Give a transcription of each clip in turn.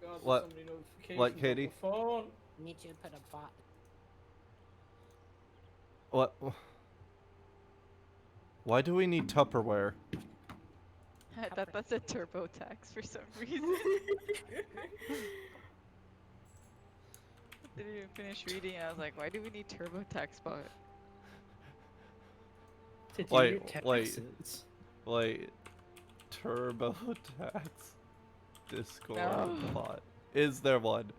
God, there's so What? many What, notifications on my Katie? phone. Need you to put a bot. What? Why do we need Tupperware? I thought that's a TurboTax for some reason. Didn't even finish reading. I was like, why do we need TurboTax bot? To do Wait, your wait. taxes. Like, TurboTax Discord No. bot. Is there one?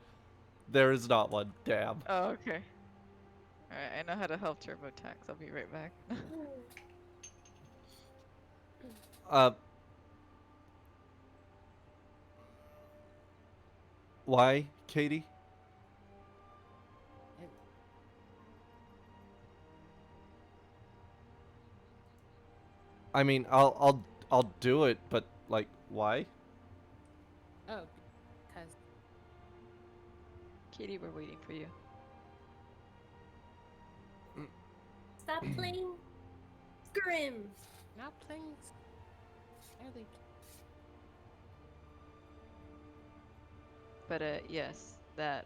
There is not one. Damn. Oh, okay. Alright, I know how to help TurboTax. I'll be right back. Uh. Why, Katie? I mean, I'll do it, but like, why? Oh, because Katie, we're waiting for you. Stop playing Skyrim. not playing. Early. But yes, that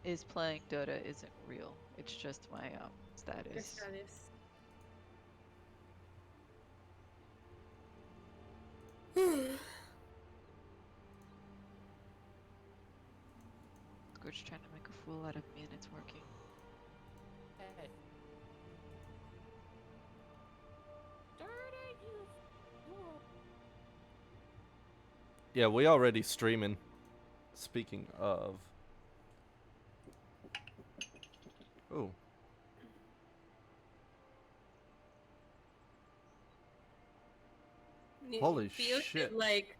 is playing Dota isn't real. It's just my Your status. status. Scorch trying to make a fool out of me and it's working. Hey. Dirty you fool. Yeah, we already streaming. Speaking of. Ooh. Holy Theo shit. should, like,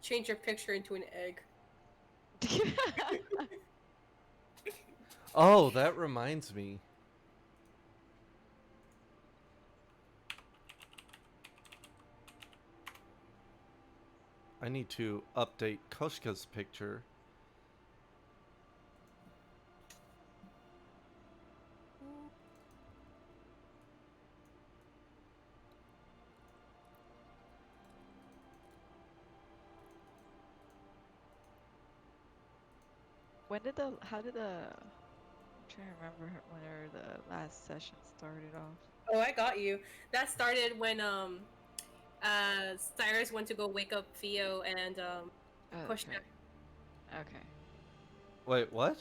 change your picture into an egg. Oh, that reminds me. I need to update Koshka's picture. How did I'm trying to remember when the last session started off. Oh, I got you. That started when Cyrus went to go wake up Theo and Oh, that's Koshka. right. Okay. Wait, what?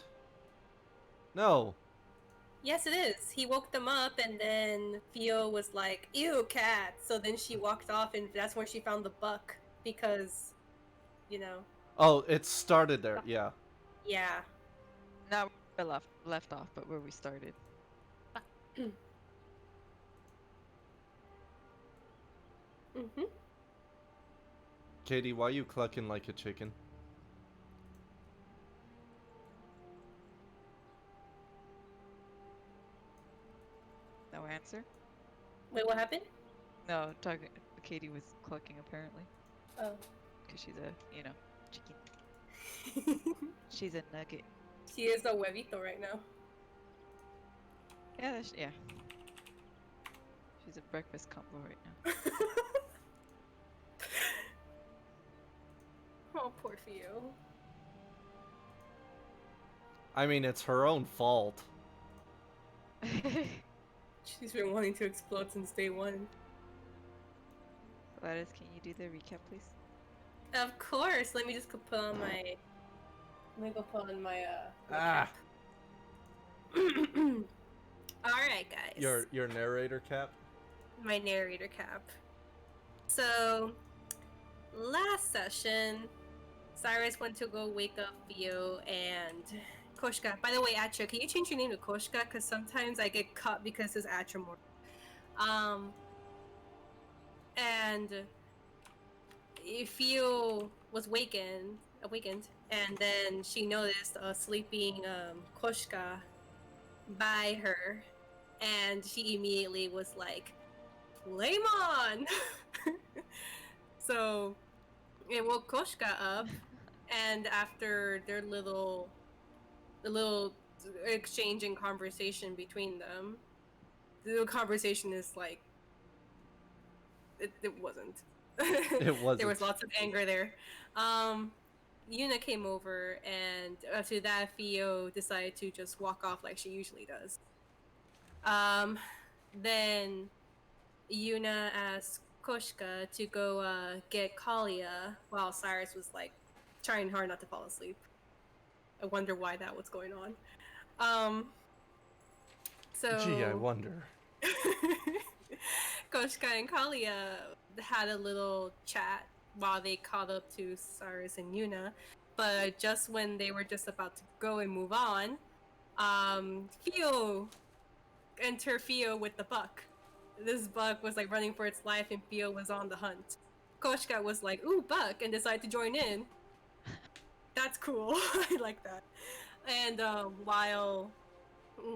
No. Yes, it is. He woke them up, and then Theo was like, "Ew, cat." So then she walked off, and that's when she found the buck because, you know, Oh, it started there. Yeah. yeah. Not where I left off, but where we started. Mhm. Katie, why you clucking like a chicken? No answer? Wait, what happened? No, talking. Katie was clucking apparently. Oh. Because she's a, chicken. She's a nugget. She is a huevito right now. Yeah, yeah. She's a breakfast combo right now. Oh, poor Theo. I mean, it's her own fault. She's been wanting to explode since day one. Gladys, can you do the recap, please? Of course. Let me just go put on my. Let me go put on my Ah. All right, guys. Your narrator cap. My narrator cap. So, last session, Cyrus went to go wake up Theo and Koshka. By the way, Atra, can you change your name to Koshka? Because sometimes I get cut because it's Atra more. And Theo was awakened, and then she noticed a sleeping Koshka by her, and she immediately was like, "Flame on!" So it woke Koshka up, and after their little exchange and conversation between them, the conversation is like it wasn't. It wasn't. There was lots of anger there. Yuna came over, and after that, Fio decided to just walk off like she usually does. Then Yuna asked Koshka to go get Kalia while Cyrus was like trying hard not to fall asleep. I wonder why that was going on. So Gee, I wonder. Koshka and Kalia had a little chat while they caught up to Cyrus and Yuna, but just when they were just about to go and move on, Fio with the buck. This buck was like running for its life, and Fio was on the hunt. Koshka was like, "Ooh, buck," and decided to join in. That's cool. I like that. And while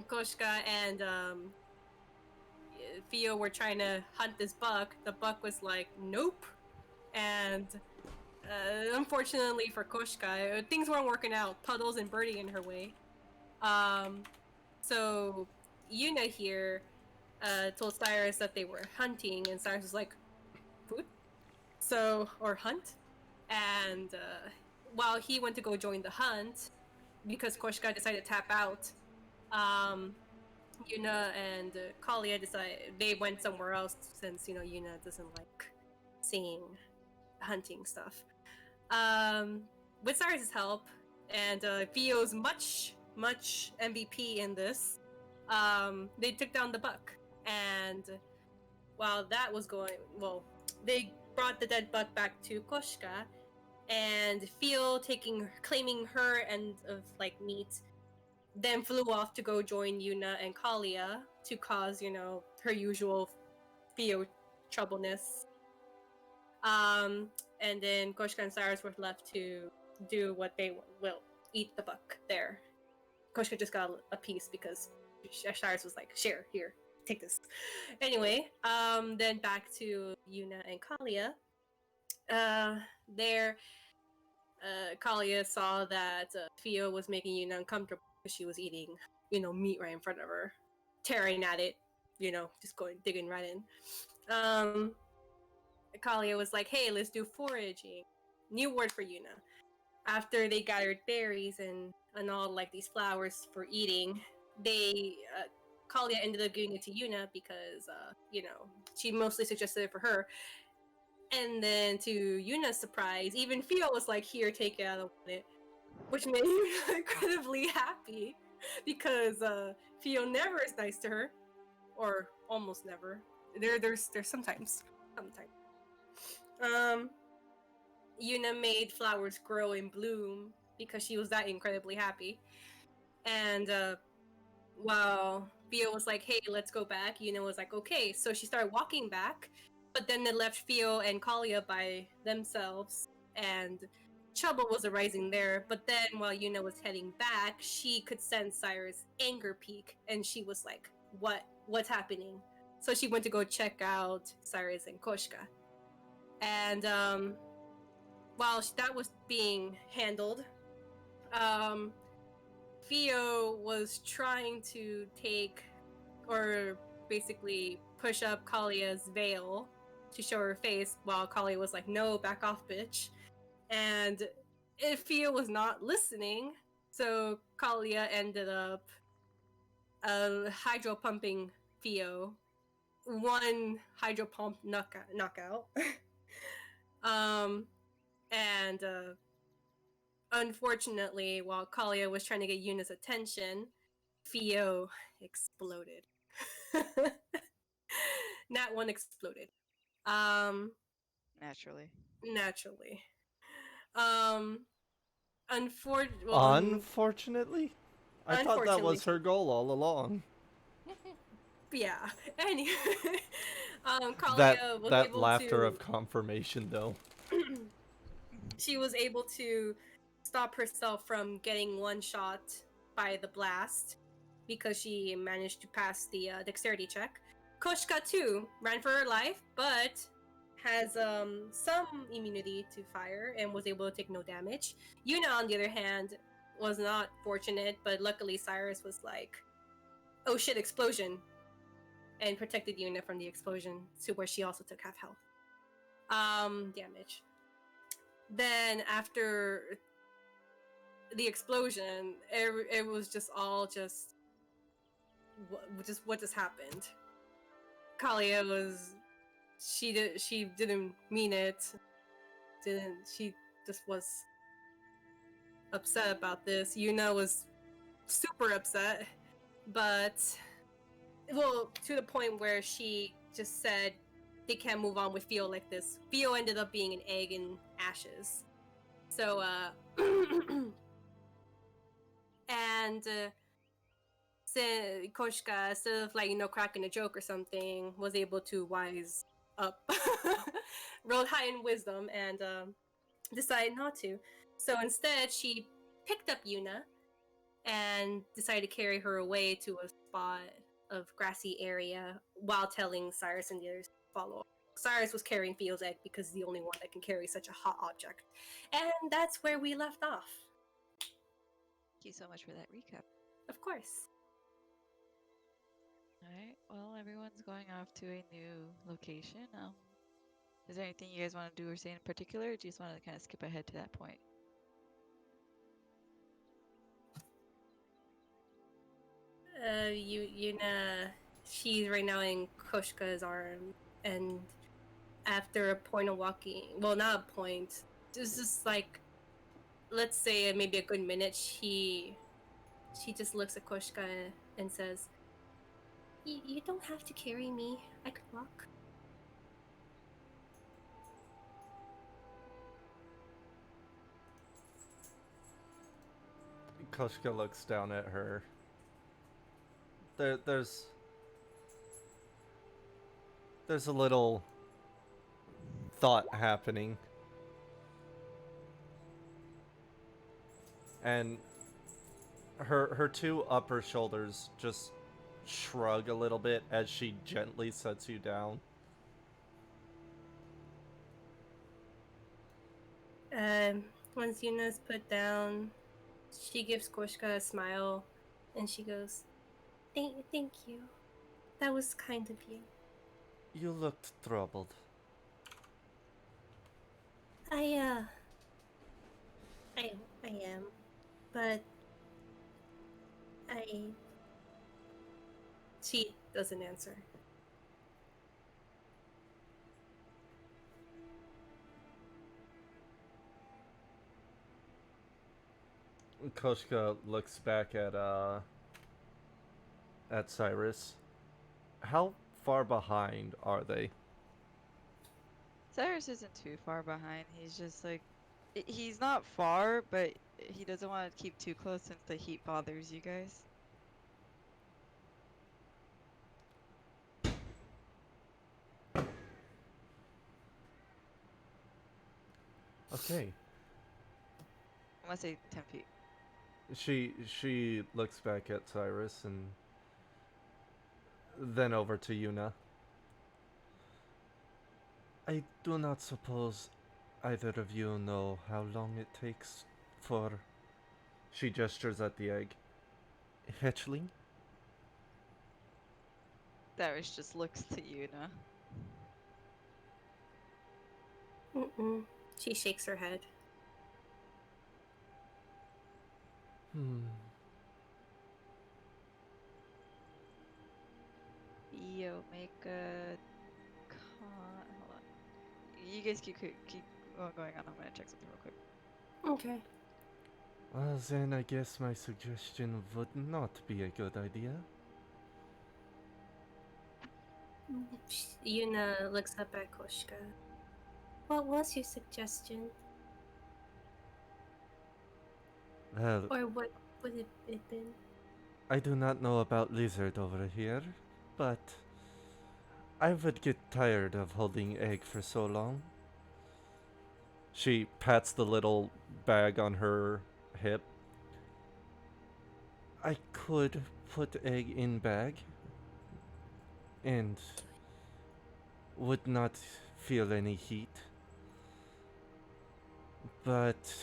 Koshka and Fio were trying to hunt this buck, the buck was like, "Nope." And unfortunately for Koshka, things weren't working out. Puddles and Birdie in her way. So Yuna here told Cyrus that they were hunting, and Cyrus was like, "Food? So, or hunt?" And while he went to go join the hunt, because Koshka decided to tap out, Yuna and Kalia decided they went somewhere else since, Yuna doesn't like seeing hunting stuff. With Cyrus's help and Fio's much MVP in this, they took down the buck. And while that was going, they brought the dead buck back to Koshka, and Fio claiming her end of like meat, then flew off to go join Yuna and Kalia to cause, her usual Fio troubleness. And then Koshka and Cyrus were left to do what they will, eat the buck there. Koshka just got a piece because Cyrus was like, "Share, here, take this." Anyway, then back to Yuna and Kalia. There, Kalia saw that Fio was making Yuna uncomfortable because she was eating, meat right in front of her, tearing at it, just digging right in. Kalia was like, "Hey, let's do foraging." New word for Yuna. After they gathered berries and all like these flowers for eating, Kalia ended up giving it to Yuna because, she mostly suggested it for her. And then to Yuna's surprise, even Fio was like, "Here, take it, I don't want it," which made Yuna incredibly happy because Fio never is nice to her, or almost never. There's sometimes. Yuna made flowers grow and bloom because she was that incredibly happy. And while Fio was like, "Hey, let's go back," Yuna was like, "Okay." So she started walking back, but then they left Fio and Kalia by themselves, and trouble was arising there. But then while Yuna was heading back, she could sense Cyrus' anger peak, and she was like, What's happening?" So she went to go check out Cyrus and Koshka. And while that was being handled, Fio was trying to take, or basically push up Kalia's veil to show her face, while Kalia was like, "No, back off, bitch." And Fio was not listening, so Kalia ended up hydro pumping Fio. One hydro pump knockout. And unfortunately, while Kalia was trying to get Yuna's attention, Fio exploded. Nat 1 exploded. Naturally. Unfortunately? I thought that was her goal all along. Yeah. Anyway, Kalia was That able laughter to... of confirmation, though. She was able to stop herself from getting one shot by the blast because she managed to pass the dexterity check. Koshka too ran for her life, but has some immunity to fire and was able to take no damage. Yuna, on the other hand, was not fortunate, but luckily Cyrus was like, "Oh shit, explosion," and protected Yuna from the explosion, to where she also took half health damage. Then after the explosion, it was just all just what just happened. Kalia was she didn't mean it. She just was upset about this. Yuna was super upset, but well, to the point where she just said they can't move on with Theo like this. Theo ended up being an egg in ashes. So and Koshka, instead of like cracking a joke or something, was able to wise up, rolled high in wisdom, and decided not to. So instead, she picked up Yuna and decided to carry her away to a spot of grassy area while telling Cyrus and the others to follow up. Cyrus was carrying Theo's egg because he's the only one that can carry such a hot object. And that's where we left off. Thank you so much for that recap. Of course. Alright, well, everyone's going off to a new location. Is there anything you guys want to do or say in particular, or do you just want to kind of skip ahead to that point? Yuna, she's right now in Koshka's arm, and after a point of walking, well, not a point, just like, let's say maybe a good minute, she just looks at Koshka and says, You don't have to carry me. I could walk. Koshka looks down at her. There's a little thought happening. And her two upper shoulders just shrug a little bit as she gently sets you down. Once Yuna's put down, she gives Koshka a smile, and she goes, Thank you. That was kind of you. You looked troubled. I am, but she doesn't answer. Koshka looks back at Cyrus. How far behind are they? Cyrus isn't too far behind. He's just like, he's not far, but he doesn't want to keep too close since the heat bothers you guys. Okay. I want to say 10 feet. She looks back at Cyrus and then over to Yuna. I do not suppose either of you know how long it takes for... She gestures at the egg. Hatchling? Cyrus just looks to Yuna. Mm-mm. She shakes her head. Yo, make a hold on. You guys keep going on. I'm gonna check something real quick. Okay. Well, then I guess my suggestion would not be a good idea. Yuna looks up at Koshka. What was your suggestion? Well, Or what would it been? I do not know about Lizard over here, but I would get tired of holding egg for so long. She pats the little bag on her hip. I could put egg in bag and would not feel any heat. But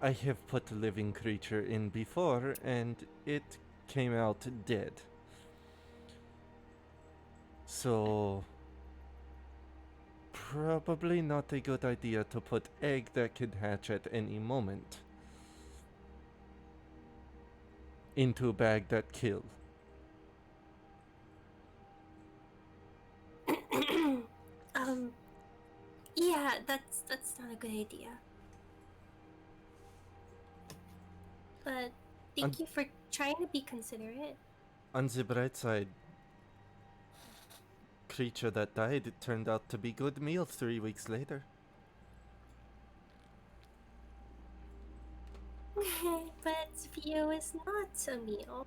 I have put a living creature in before and it came out dead. So probably not a good idea to put egg that could hatch at any moment. into a bag that kill. um, yeah, that's not a good idea. But Un- thank you for trying to be considerate. On the bright side, creature that died, it turned out to be good meal 3 weeks later. But Vio is not a meal.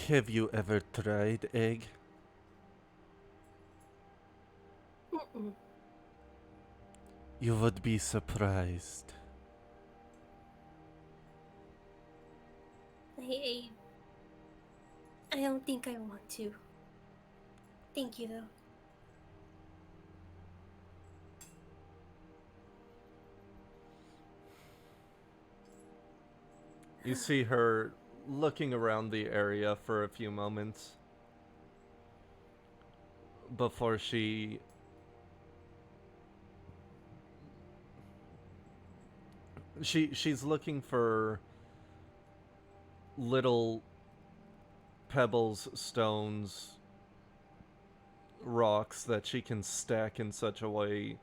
Have you ever tried egg? Mm-mm. You would be surprised. I don't think I want to. Thank you though. You see her looking around the area for a few moments before she's looking for little pebbles, stones, rocks that she can stack in such a way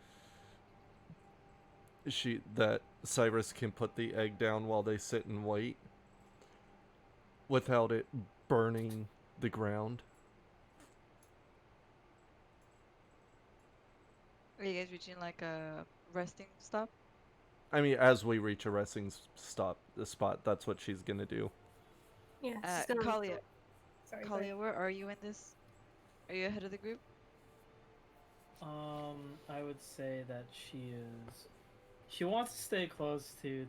that Cyrus can put the egg down while they sit and wait without it burning the ground. Are you guys reaching like a resting stop? I mean, as we reach a resting spot, that's what she's gonna do. Yeah. she's gonna- Kalia, Sorry. go ahead. Kalia, where are you in this? Are you ahead of the group? I would say that she wants to stay close to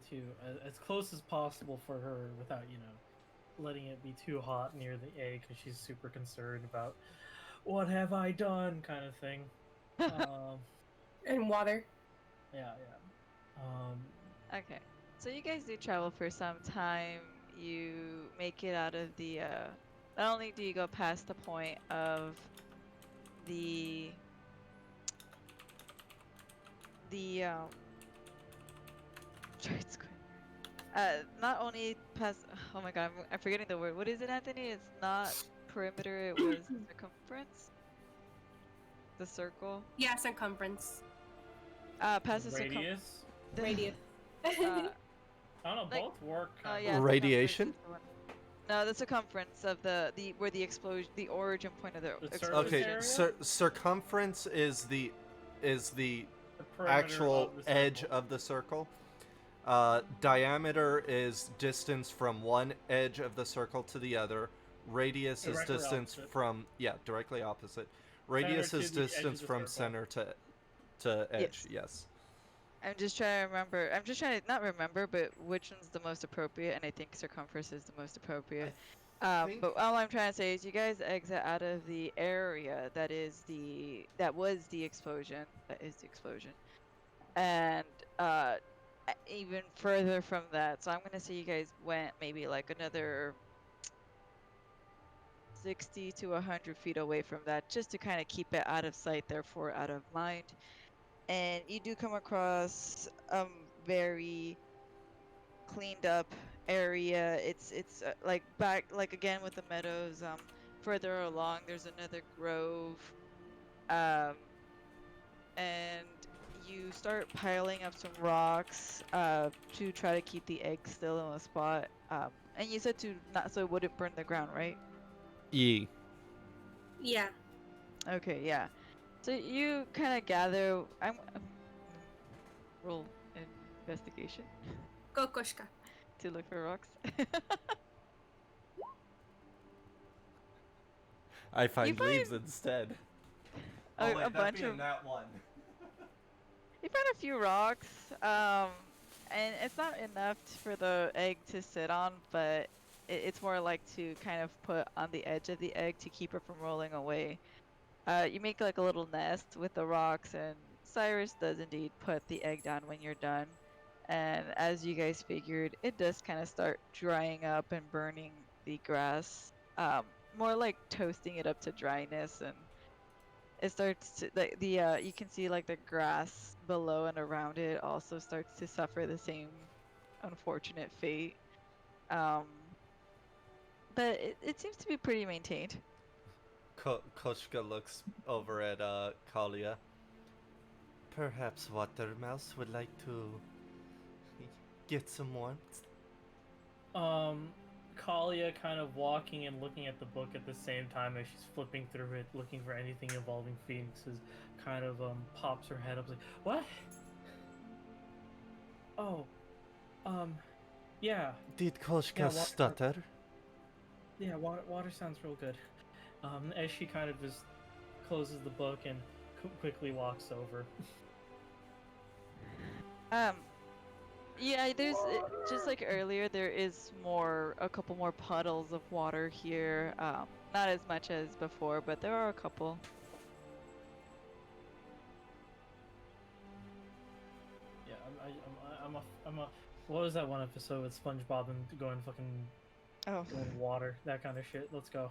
as close as possible for her without, letting it be too hot near the egg because she's super concerned about what have I done kind of thing. And water. Yeah. Okay. So you guys do travel for some time. You make it out of the not only do you go past the point of the Giant Square. Not only past, oh my god, I'm forgetting the word. What is it, Anthony? It's not perimeter, it was circumference? The circle? Yeah, circumference. Past the circumference. Radius. Radius. I don't know. like- Both work. Oh kind yeah. of. circumference Radiation? is the one. No, the circumference of the where the explosion, the origin point of the The explosion. surface Okay, area? circumference is the The perimeter actual of the edge circle. of the circle. Diameter is distance from one edge of the circle to the other. Radius is Directly distance opposite. from directly opposite. Radius to is the edge of distance the from circle. center to edge. Yes. I'm just trying to remember. I'm just trying to not remember, but which one's the most appropriate, and I think circumference is the most appropriate. think- But all I'm trying to say is you guys exit out of the area that was the explosion. That is the explosion, and even further from that. So I'm gonna say you guys went maybe like another 60 to 100 feet away from that, just to kind of keep it out of sight, therefore out of mind. And you do come across a very cleaned up area. It's like back, like again with the meadows. Further along, there's another grove, and you start piling up some rocks to try to keep the egg still in the spot. And you said to not so it wouldn't burn the ground, right? E. Yeah. Okay, yeah. So you kind of gather. Roll investigation Go Koshka. to look for rocks. I find find- leaves instead. A bunch of. that one. You find a few rocks, and it's not enough for the egg to sit on, but it's more like to kind of put on the edge of the egg to keep it from rolling away. You make like a little nest with the rocks, and Cyrus does indeed put the egg down when you're done. And as you guys figured, it does kind of start drying up and burning the grass, more like toasting it up to dryness, and it starts to you can see like the grass below and around it also starts to suffer the same unfortunate fate. Um, but it seems to be pretty maintained. Koshka looks over at Kalia. Perhaps Watermouse would like to get some warmth. Kalia kind of walking and looking at the book at the same time as she's flipping through it, looking for anything involving phoenixes, kind of pops her head up like, "What? Oh, yeah, Did Koshka Yeah, water- stutter? yeah, water sounds real good." As she kind of just closes the book and quickly walks over. Yeah, there's just like earlier, there is a couple more puddles of water here. Not as much as before, but there are a couple. Yeah, I'm a. What was that one episode with SpongeBob and going fucking Oh, going water, that kind of shit? Let's go.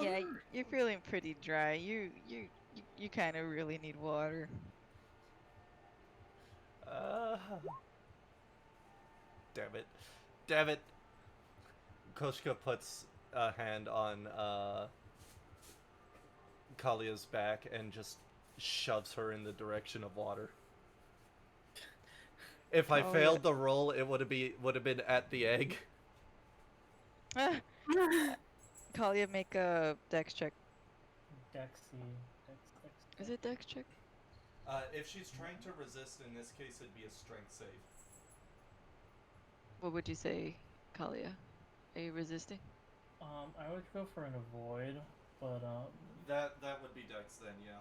yeah, you're feeling pretty dry. You kind of really need water. Damn it. Damn it. Koshka puts a hand on Kalia's back and just shoves her in the direction of water. If I Oh, failed the roll, it would have been at the egg. Kalia, make a dex check. Dexy. Is it dex check? If she's trying to resist, in this case, it'd be a strength save. What would you say, Kalia? Are you resisting? I would go for an avoid, but That would be Dex then, yeah.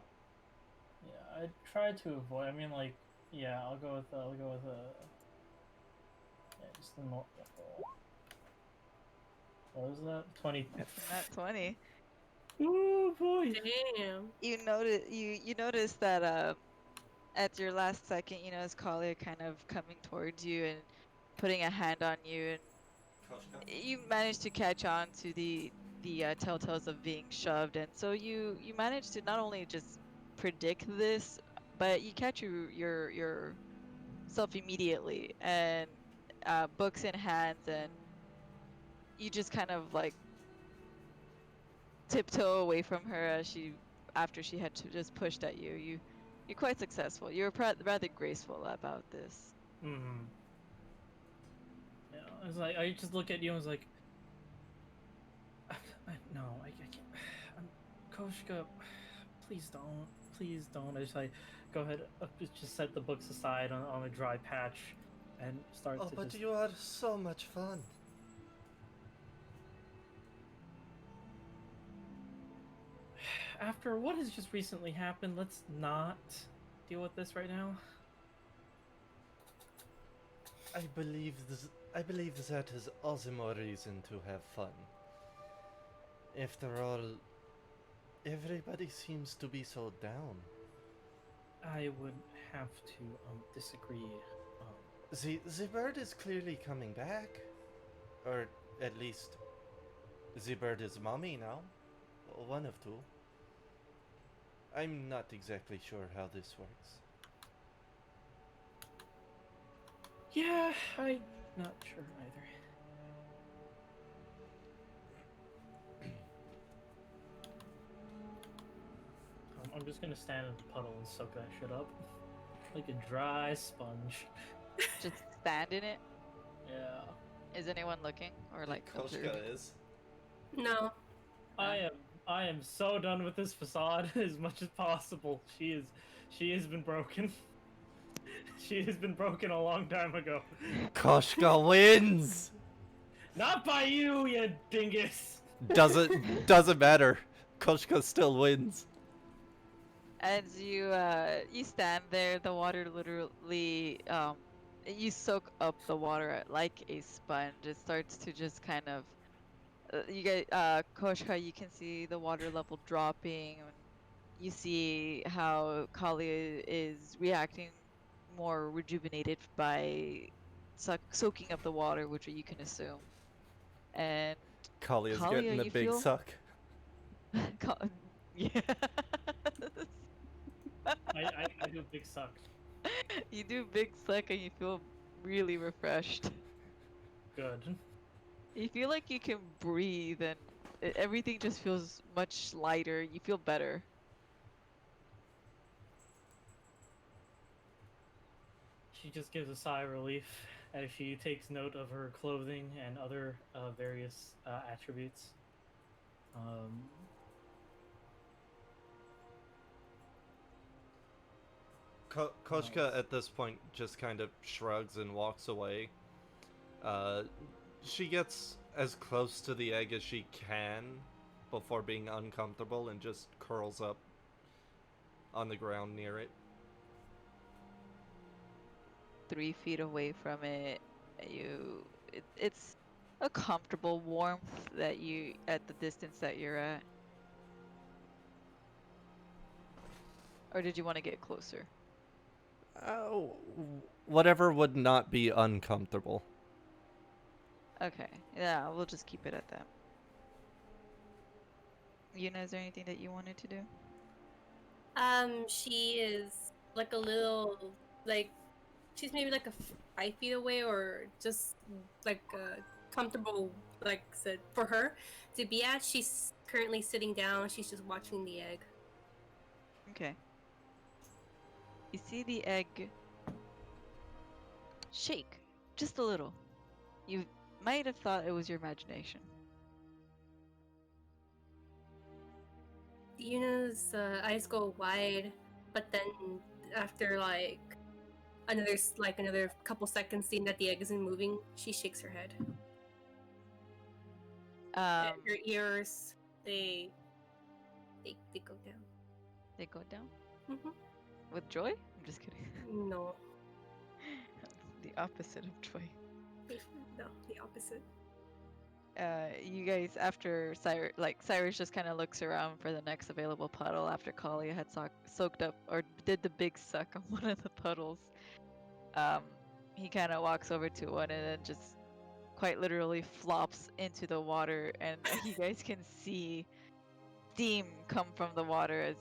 yeah, I try to avoid. I mean, like, yeah, I'll go with yeah, just the more. What was that? 20. Not 20. Ooh boy. Damn. You notice that at your last second, you notice Kalia kind of coming towards you and putting a hand on you, and Koshka? you manage to catch on to the telltales of being shoved, and so you manage to not only just predict this, but you catch your self immediately, and books in hands, and you just kind of like tiptoe away from her after she had just pushed at you. You're quite successful. You're rather graceful about this. Mm-hmm. Yeah, I was like, I just look at you and was like, no, I can't. Koshka, please don't. I just like, go ahead, just set the books aside on a dry patch, and start Oh, to but just. you are so much fun. After what has just recently happened, let's not deal with this right now. I believe that is all the more reason to have fun. After all, everybody seems to be so down. I would have to disagree. The bird is clearly coming back. Or at least, the bird is mommy now. One of two. I'm not exactly sure how this works. Yeah, I'm not sure either. I'm just gonna stand in the puddle and soak that shit up. Like a dry sponge. Just stand in it. Yeah. Is anyone looking or like observing? Koshka is. No. I am so done with this facade as much as possible. She has been broken. She has been broken a long time ago. Koshka wins! Not by you, you dingus! Doesn't matter. Koshka still wins. As you stand there, the water literally you soak up the water like a sponge. It starts to just kind of you get Koshka, you can see the water level dropping. You see how Kali is reacting more rejuvenated by soaking up the water, which you can assume. And Kalia's Kalia, getting a you big feel- suck. yeah. I do a big suck. You do big suck and you feel really refreshed. Good. You feel like you can breathe and everything just feels much lighter. You feel better. She just gives a sigh of relief as she takes note of her clothing and other various attributes. Um, Koshka at this point just kind of shrugs and walks away. She gets as close to the egg as she can before being uncomfortable and just curls up on the ground near it. 3 feet away from it, it's a comfortable warmth that you at the distance that you're at. Or did you want to get closer? Oh, whatever would not be uncomfortable. Okay, yeah, we'll just keep it at that. Yuna, is there anything that you wanted to do? She is like a little, like, she's maybe like 5 feet away, or just like comfortable, like I said, for her to be at. She's currently sitting down. She's just watching the egg. Okay. You see the egg shake just a little. You might have thought it was your imagination. Yuna's eyes go wide, but then after another couple seconds, seeing that the egg isn't moving, she shakes her head. And her ears, they go down. They go down Hmm. with joy? I'm just kidding. No, The opposite of joy. no, the opposite. You guys, after Cyrus just kind of looks around for the next available puddle after Kalia had soaked up or did the big suck on one of the puddles. He kind of walks over to one and then just quite literally flops into the water, and you guys can see steam come from the water as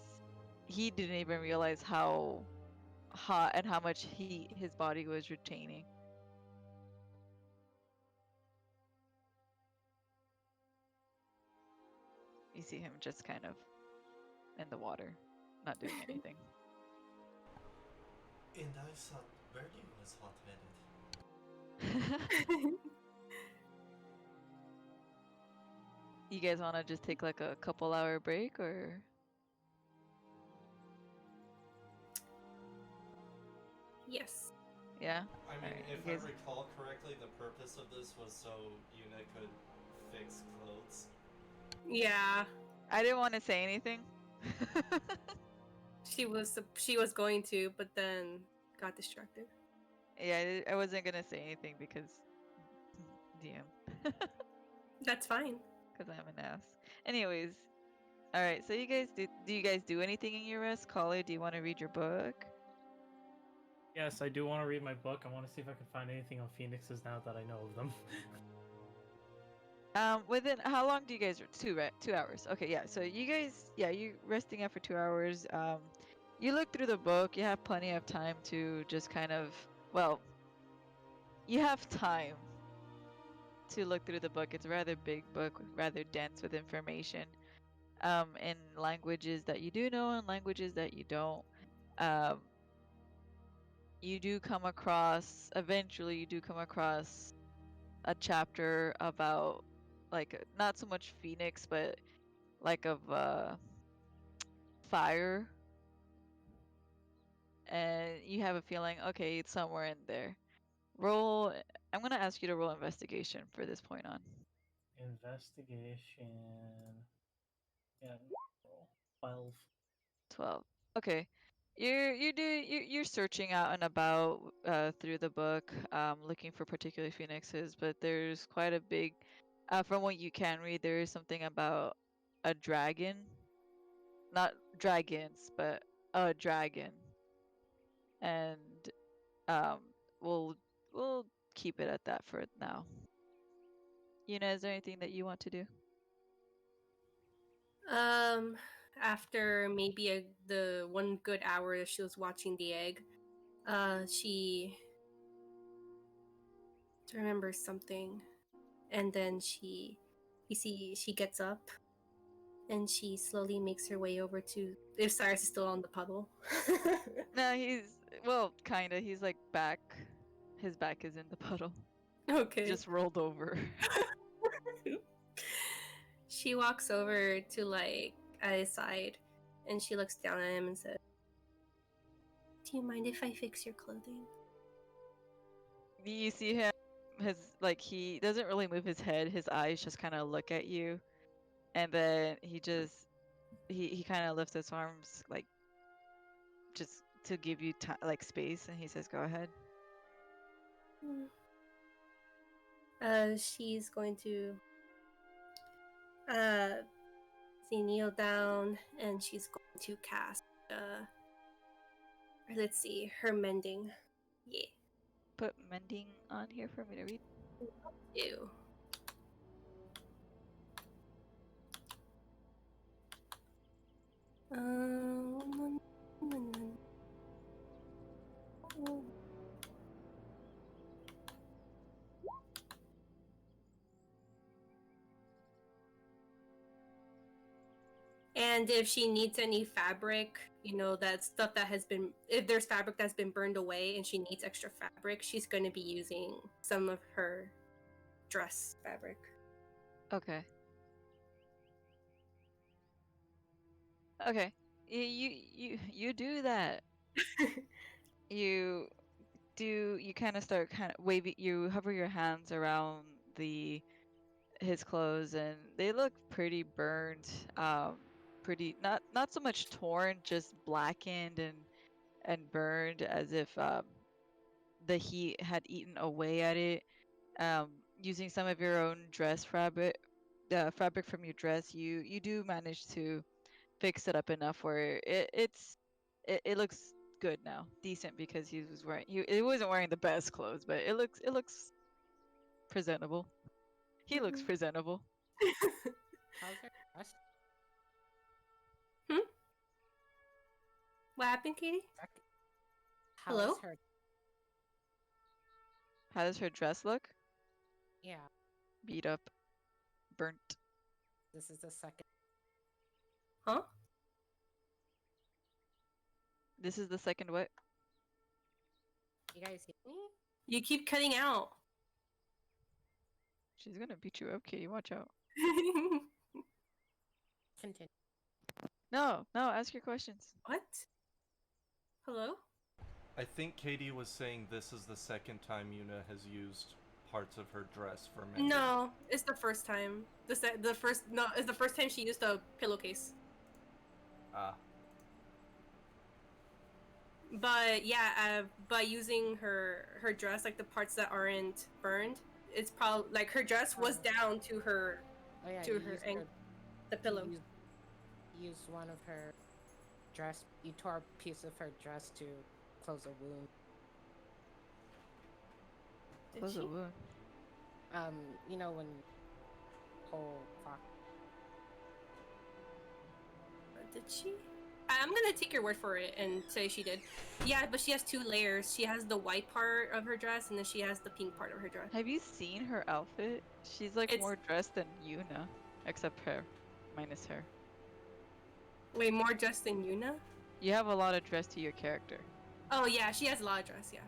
he didn't even realize how hot and how much heat his body was retaining. You see him just kind of in the water, not doing anything. And I thought Birdie was hot-headed. You guys want to just take like a couple hour break or? Yes. Yeah? I mean, Alright, if you I guys- recall correctly, the purpose of this was so Yuna could fix clothes. Yeah. I didn't want to say anything. She was going to, but then got distracted. Yeah, I wasn't gonna say anything because DM. That's fine. Because I'm an ass. Anyways, alright, so you guys do you guys do anything in your rest? Collie, do you want to read your book? yes, I do want to read my book. I want to see if I can find anything on phoenixes now that I know of them. Within how long do you guys 2 hours? Okay, yeah. So you guys, yeah, you resting up for 2 hours. You look through the book. You have plenty of time to just kind of, well, you have time to look through the book. It's a rather big book, rather dense with information, in languages that you do know and languages that you don't. Um, you do come across, eventually, you do come across a chapter about like not so much Phoenix, but like of fire, and you have a feeling, okay, it's somewhere in there. Roll. I'm gonna ask you to roll investigation for this point on. Investigation. Yeah, roll 12. 12. Okay. You're searching out and about through the book, looking for particular phoenixes, but there's quite a big, from what you can read, there is something about a dragon, not dragons, but a dragon, and um, we'll we'll keep it at that for now. Yuna, is there anything that you want to do? Um, after maybe the one good hour that she was watching the egg, she remembers something, and then she gets up, and she slowly makes her way over to if Cyrus is still on the puddle. No, well, kinda. He's like back. His back is in the puddle. Okay. Just rolled over. She walks over to like at his side, and she looks down at him and says, "Do you mind if I fix your clothing?" You see him, he doesn't really move his head. His eyes just kind of look at you, and then he kind of lifts his arms like just to give you space, and he says, "Go ahead." She's going to kneel down, and she's going to cast let's see, her mending. Yeah. Put mending on here for me to read. Ew. And if she needs any fabric, that stuff that has been, if there's fabric that's been burned away and she needs extra fabric, she's going to be using some of her dress fabric. Okay. Okay. You do that. You kind of start waving. You hover your hands around his clothes, and they look pretty burned. Pretty not so much torn, just blackened and burned, as if the heat had eaten away at it. Using some of your own dress fabric, the fabric from your dress, you do manage to fix it up enough where it looks good now, decent, because he wasn't wearing the best clothes, but it looks presentable. He looks presentable. How's her dress? What happened, Katie? How Hello? is her? How does her dress look? Yeah, Beat up, burnt. this is the second. Huh? This is the second what? You guys hear me? You keep cutting out. She's gonna beat you up, Katie. Watch out. Continue. No, ask your questions. What? Hello? I think Katie was saying this is the second time Yuna has used parts of her dress for mending. No, it's the first time. It's the first time she used a pillowcase. Ah. But yeah, by using her dress, like the parts that aren't burned, it's probably like her dress was down to her Oh yeah, to you her used the pillow. You used one of her dress. You tore a piece of her dress to close a wound. Did Close she? a wound. You know when. Oh fuck. Did she? I'm gonna take your word for it and say she did. Yeah, but she has two layers. She has the white part of her dress, and then she has the pink part of her dress. Have you seen her outfit? She's like It's- more dressed than Yuna, except hair, minus hair. Wait, more dress than Yuna? You have a lot of dress to your character. Oh yeah, she has a lot of dress. Yeah.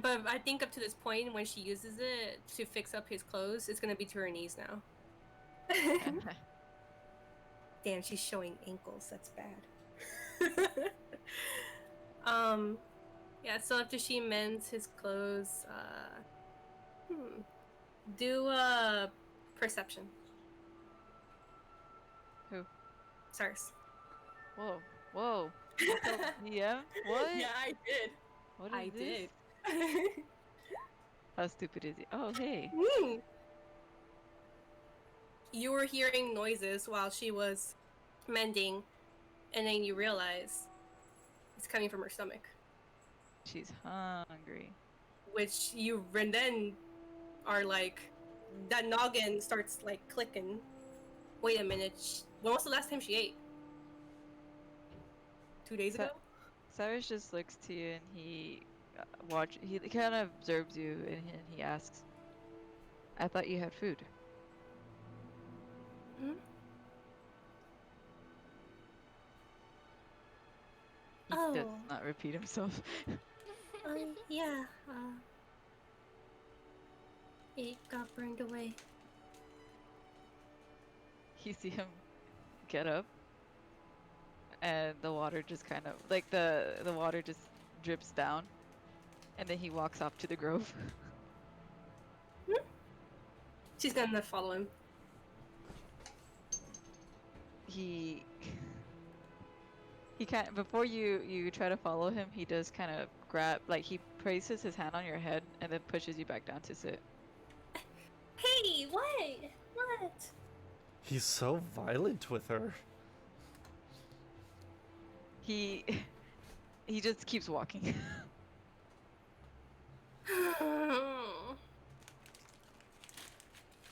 But I think up to this point, when she uses it to fix up his clothes, it's gonna be to her knees now. Damn, she's showing ankles. That's bad. Yeah. So after she mends his clothes, do a perception. Who? Cyrus. Whoa. Yeah? What? Yeah, I did. What is I this? did. How stupid is he? Oh, hey. You were hearing noises while she was mending, and then you realize it's coming from her stomach, She's hungry. which you and then are like, that noggin starts like clicking. Wait a minute, when was the last time she ate? 2 days ago? Cyrus just looks to you and watch. He kind of observes you, and he asks, "I thought you had food." Hmm? He does Oh. not repeat himself. Yeah. It got burned away. You see him get up, and the water just kind of like the water just drips down, and then he walks off to the grove. She's gonna follow him. he he kind before you try to follow him, he does kind of grab, like he places his hand on your head and then pushes you back down to sit. Hey, what? What? He's so violent with her. He he just keeps walking.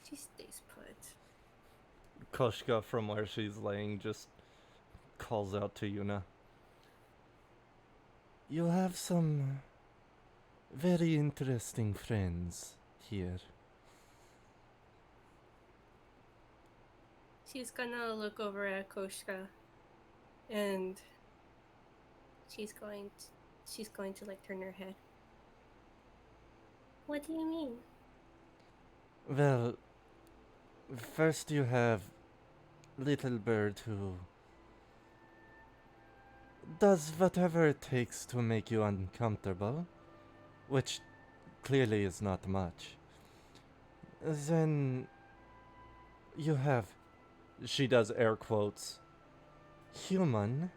She stays put. Koshka, from where she's laying, just calls out to Yuna. You have some very interesting friends here. She's gonna look over at Koshka, and she's going to like turn her head. What do you mean? Well, first you have Little Bird, who does whatever it takes to make you uncomfortable, which clearly is not much. Then you have, she does air quotes, human,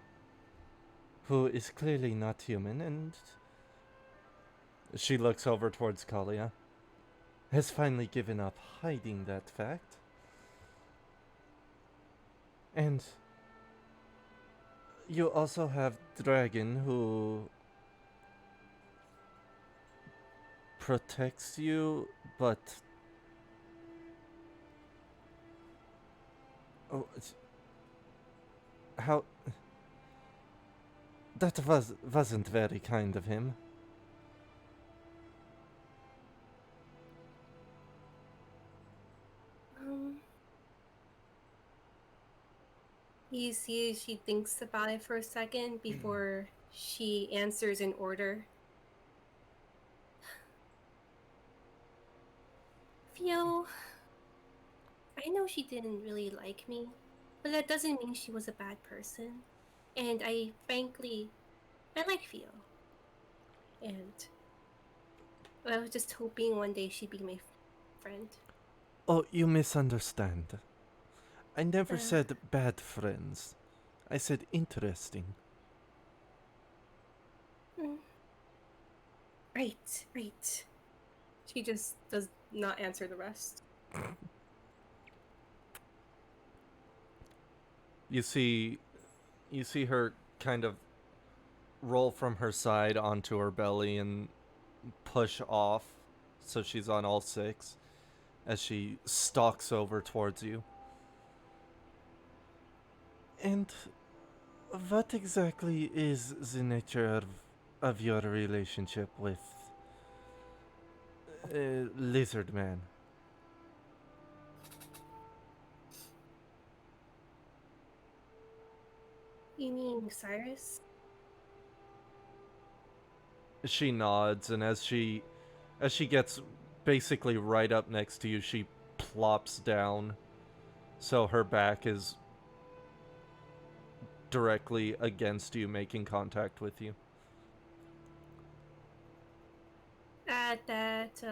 who is clearly not human, and she looks over towards Kalia, has finally given up hiding that fact. And you also have Dragon, who protects you, but oh, how that wasn't very kind of him. You see, she thinks about it for a second before she answers in order. Theo, I know she didn't really like me, but that doesn't mean she was a bad person. And I like Theo. And I was just hoping one day she'd be my friend. Oh, you misunderstand. I never Uh. said bad friends. I said interesting. Right. She just does not answer the rest. You see her kind of roll from her side onto her belly and push off, so she's on all six as she stalks over towards you. And what exactly is the nature of your relationship with Lizard Man? You mean Cyrus? She nods, and as she gets basically right up next to you, she plops down, so her back is directly against you, making contact with you. At that,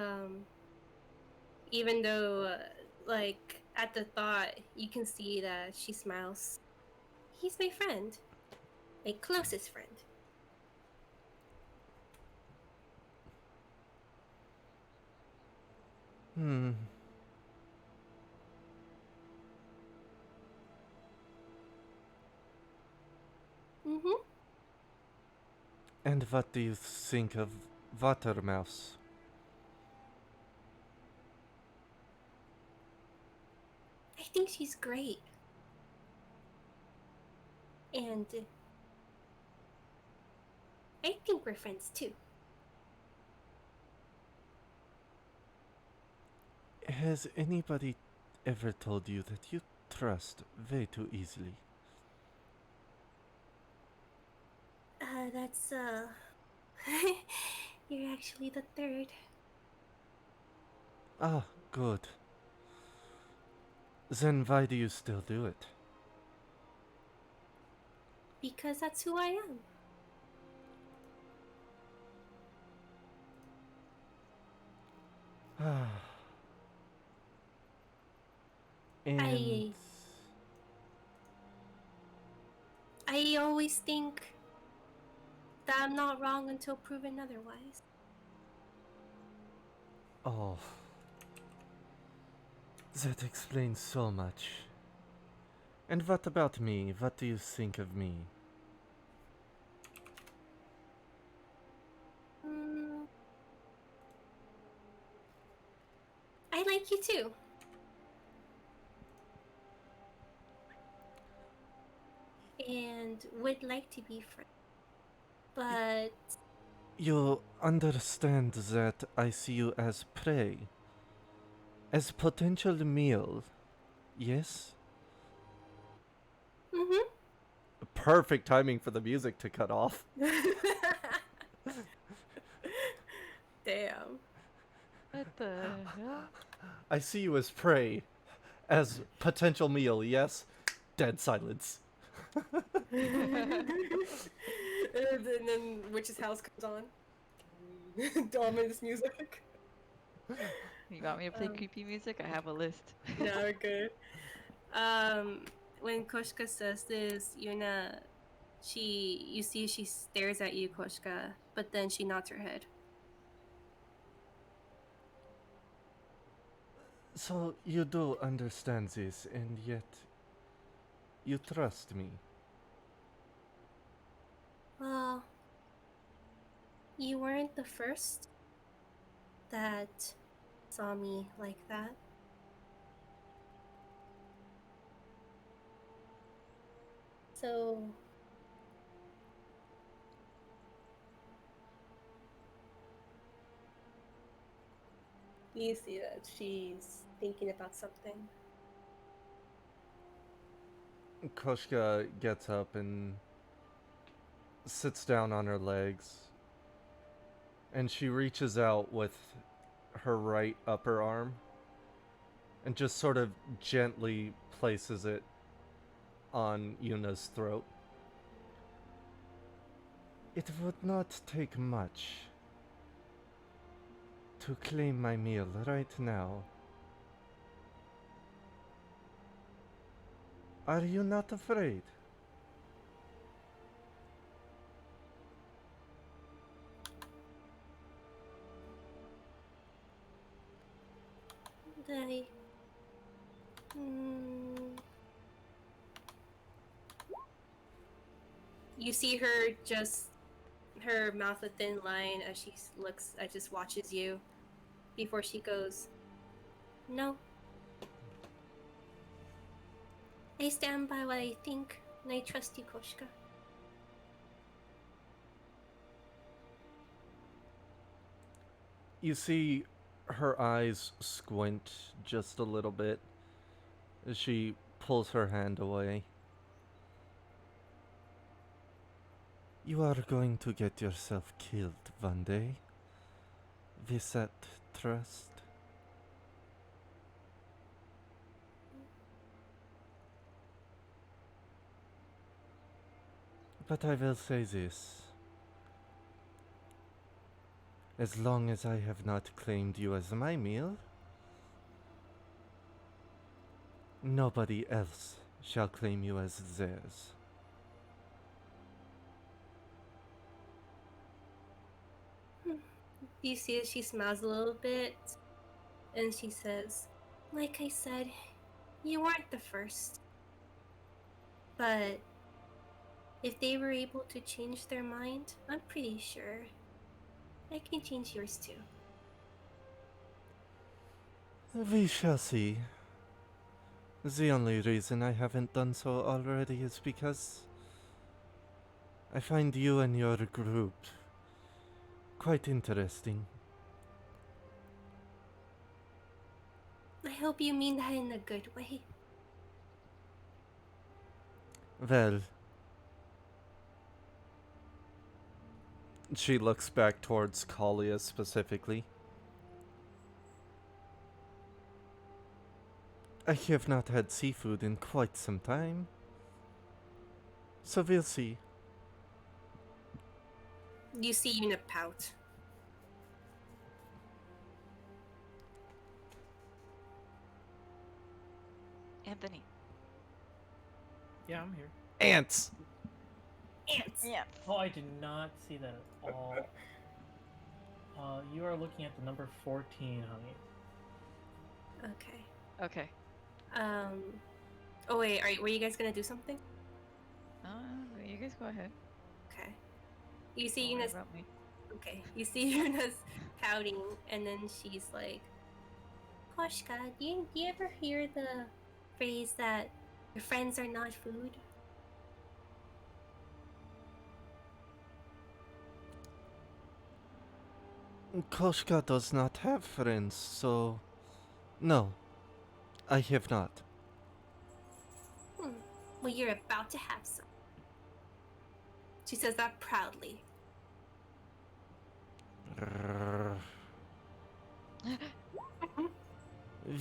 even though, like, at the thought, you can see that she smiles. He's my friend. My closest friend. Mm-hmm. And what do you think of Watermouse? I think she's great. And I think we're friends too. Has anybody ever told you that you trust way too easily? That's you're actually the third. Ah, good. Then why do you still do it? Because that's who I am. Ah. And I always think that I'm not wrong until proven otherwise. oh, that explains so much. And what about me? What do you think of me? Mm, I like you too. And would like to be friends. But You understand that I see you as prey, as potential meal, yes? mm-hmm. Perfect timing for the music to cut off. Damn. What the hell? I see you as prey, as potential meal, yes? Dead silence. And then Witch's House comes on. Dominus music. You want me to play Um, creepy music? I have a list. No, we're good. When Koshka says this, Yuna, you see she stares at you, Koshka, but then she nods her head. So you do understand this, and yet you trust me. Well, you weren't the first that saw me like that. So you see that she's thinking about something. Koshka gets up and sits down on her legs, and she reaches out with her right upper arm and just sort of gently places it on Yuna's throat. It would not take much to claim my meal right now. Are you not afraid? I, mm, you see her just her mouth a thin line as she looks, just watches you before she goes, "No. I stand by what I think, and I trust you, Koshka." You see her eyes squint just a little bit as she pulls her hand away. You are going to get yourself killed one day. With that trust. But I will say this. As long as I have not claimed you as my meal, nobody else shall claim you as theirs. You see as she smiles a little bit, and she says, "Like I said, you weren't the first. But if they were able to change their mind, I'm pretty sure I can change yours too." We shall see. The only reason I haven't done so already is because I find you and your group quite interesting. hope you mean that in a good way. Well, she looks back towards Kalia specifically. I have not had seafood in quite some time. So we'll see. You see Yuna pout. Anthony. Yeah, I'm here. Ants! Ants. Yes. Oh, I did not see that at all. You are looking at the number 14, honey. Okay. Okay. Oh wait, were you guys gonna do something? You guys go ahead. Okay. You see Don't worry Yuna's. about me. Okay. You see Yuna's pouting, and then she's like, "Koshka, do you ever hear the phrase that your friends are not food?" Koshka does not have friends, so... No, I have not. Well, you're about to have some. She says that proudly.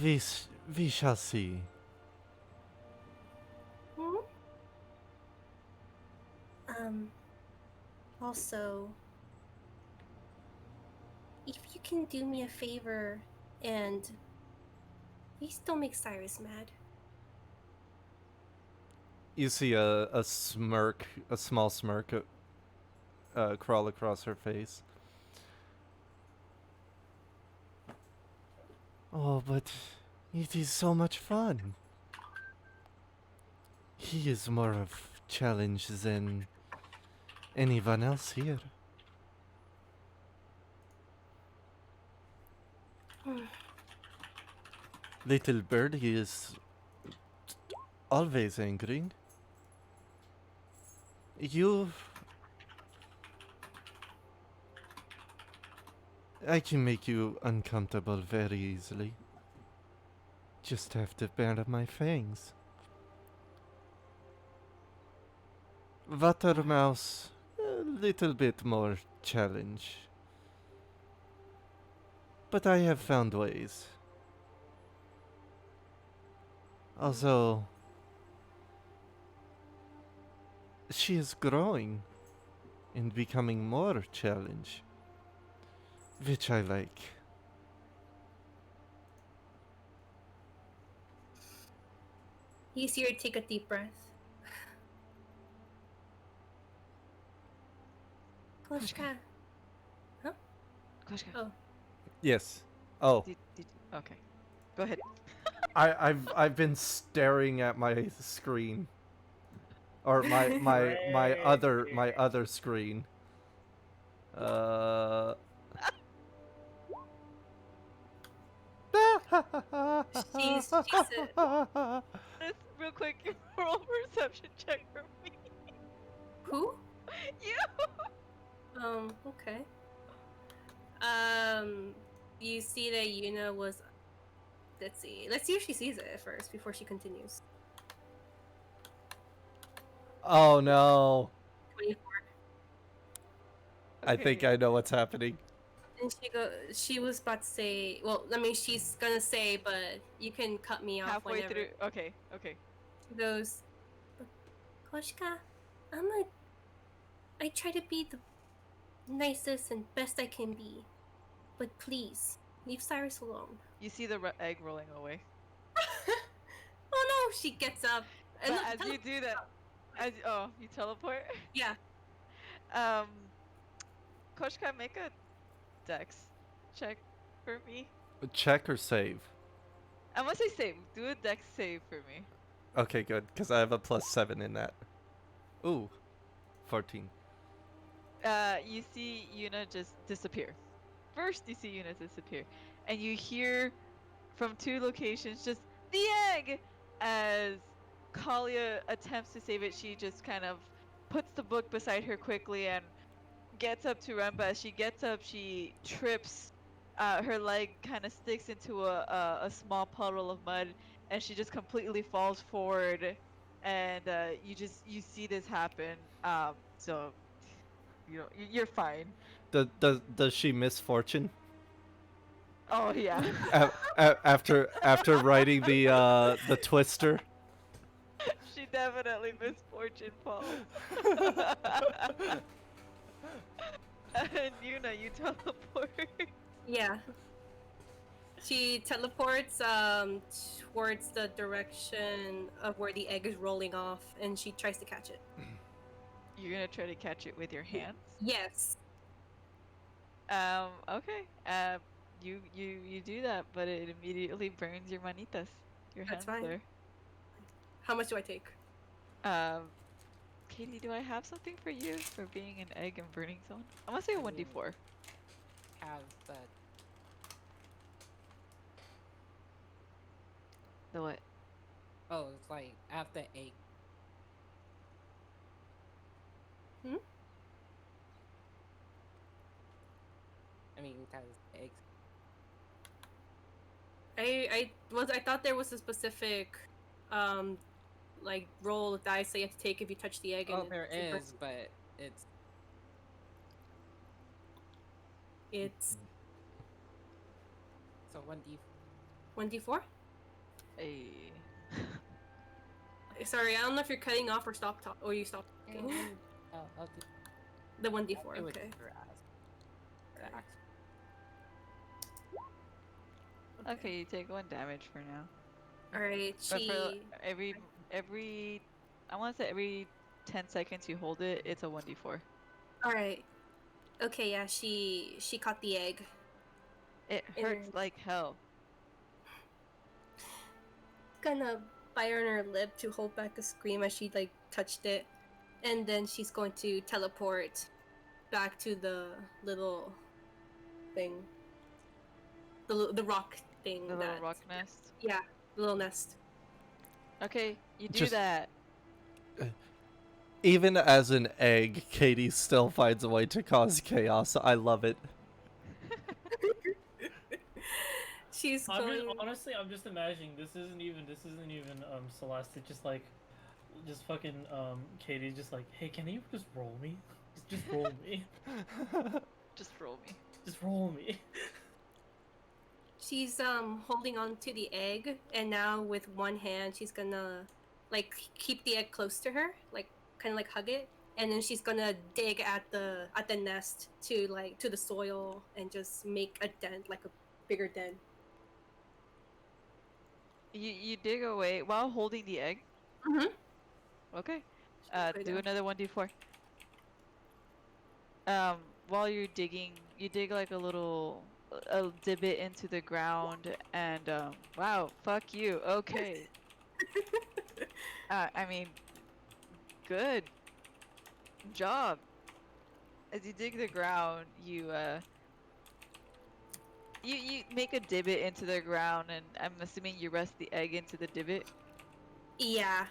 We shall see. Hmm? Also, if you can do me a favor and please don't make Cyrus mad. You see a smirk, a small smirk crawl across her face. Oh, but it is so much fun. He is more of challenge than anyone else here. Little birdie is always angry. I can make you uncomfortable very easily. Just have to bear my fangs. Watermouse, a little bit more challenge. But I have found ways. Also, she is growing and becoming more challenge, which I like. You see her take a deep breath. Koshka. Koshka. Oh. Yes. Oh, Okay. Go ahead. I've been staring at my screen, or my other screen. She's Just real quick, roll perception check for me. who? You. Okay. You see that Yuna was. Let's see if she sees it first before she continues. Oh no! 24. I think I know what's happening. And she was about to say, well, I mean, she's gonna say, but you can cut me off Halfway whenever. through. Okay. She goes, Koshka, I try to be the nicest and best I can be, but please, leave Cyrus alone. You see the egg rolling away. Oh no, she gets up. And But as you do that, you teleport? Yeah. Koshka, make a dex check for me. Check or save? I'm gonna say save. Do a dex save for me. Okay, good, because I have a +7 in that. Ooh, 14. You see Yuna just disappear. First, you see Yuna disappear, and you hear from 2 locations just the egg. As Kalia attempts to save it, she just kind of puts the book beside her quickly and gets up to run. But as she gets up, she trips her leg kind of sticks into a small puddle of mud, and she just completely falls forward, and you see this happen. So you're fine. Does she miss Fortune? Oh yeah. After riding the Twister? She definitely missed Fortune Paul. And Yuna, you teleport. Yeah. She teleports towards the direction of where the egg is rolling off, and she tries to catch it. You're gonna try to catch it with your hands. Yes. Okay. You do that, but it immediately burns your manitas. Your That's hands fine. there. How much do I take? Katie, do I have something for you for being an egg and burning someone? I'm gonna say a 1d4. Have the The what? oh, it's like after 8. Hmm? I mean, because eggs. I thought there was a specific like roll of dice that you have to take if you touch the egg. Oh, and there it is, but it's It's so 1d. 1d4. A. Sorry, I don't know if you're cutting off or or you stopped talking. I'll do The 1d4. it with Okay. your ass. Okay. Axe. Okay, you take 1 damage for now. All right. But She. for every, I want to say every 10 seconds you hold it, it's a 1d4. All right. Okay. Yeah. She caught the egg. It hurts like hell. Gonna bite on her lip to hold back a scream as she like touched it, and then she's going to teleport back to the little thing, the rock thing. The little rock nest. Yeah, the little nest. Okay, you do Just- that. Even as an egg, Katie still finds a way to cause chaos. I love it. She's I'm going. honestly, I'm just imagining this isn't even Celeste. It's just fucking Katie. Just like, hey, can you just roll me? Just roll me. Just roll me. Just roll me. She's holding on to the egg, and now with one hand, she's gonna like keep the egg close to her, like kind of like hug it, and then she's gonna dig at the nest to the soil and just make a dent, like a bigger dent. You dig away while holding the egg. Mhm. Okay. Put it Do down. another 1d4. While you're digging, you dig like a divot into the ground, and wow, fuck you. Okay. I mean, good job. As you dig the ground, you make a divot into the ground, and I'm assuming you rest the egg into the divot. Yeah.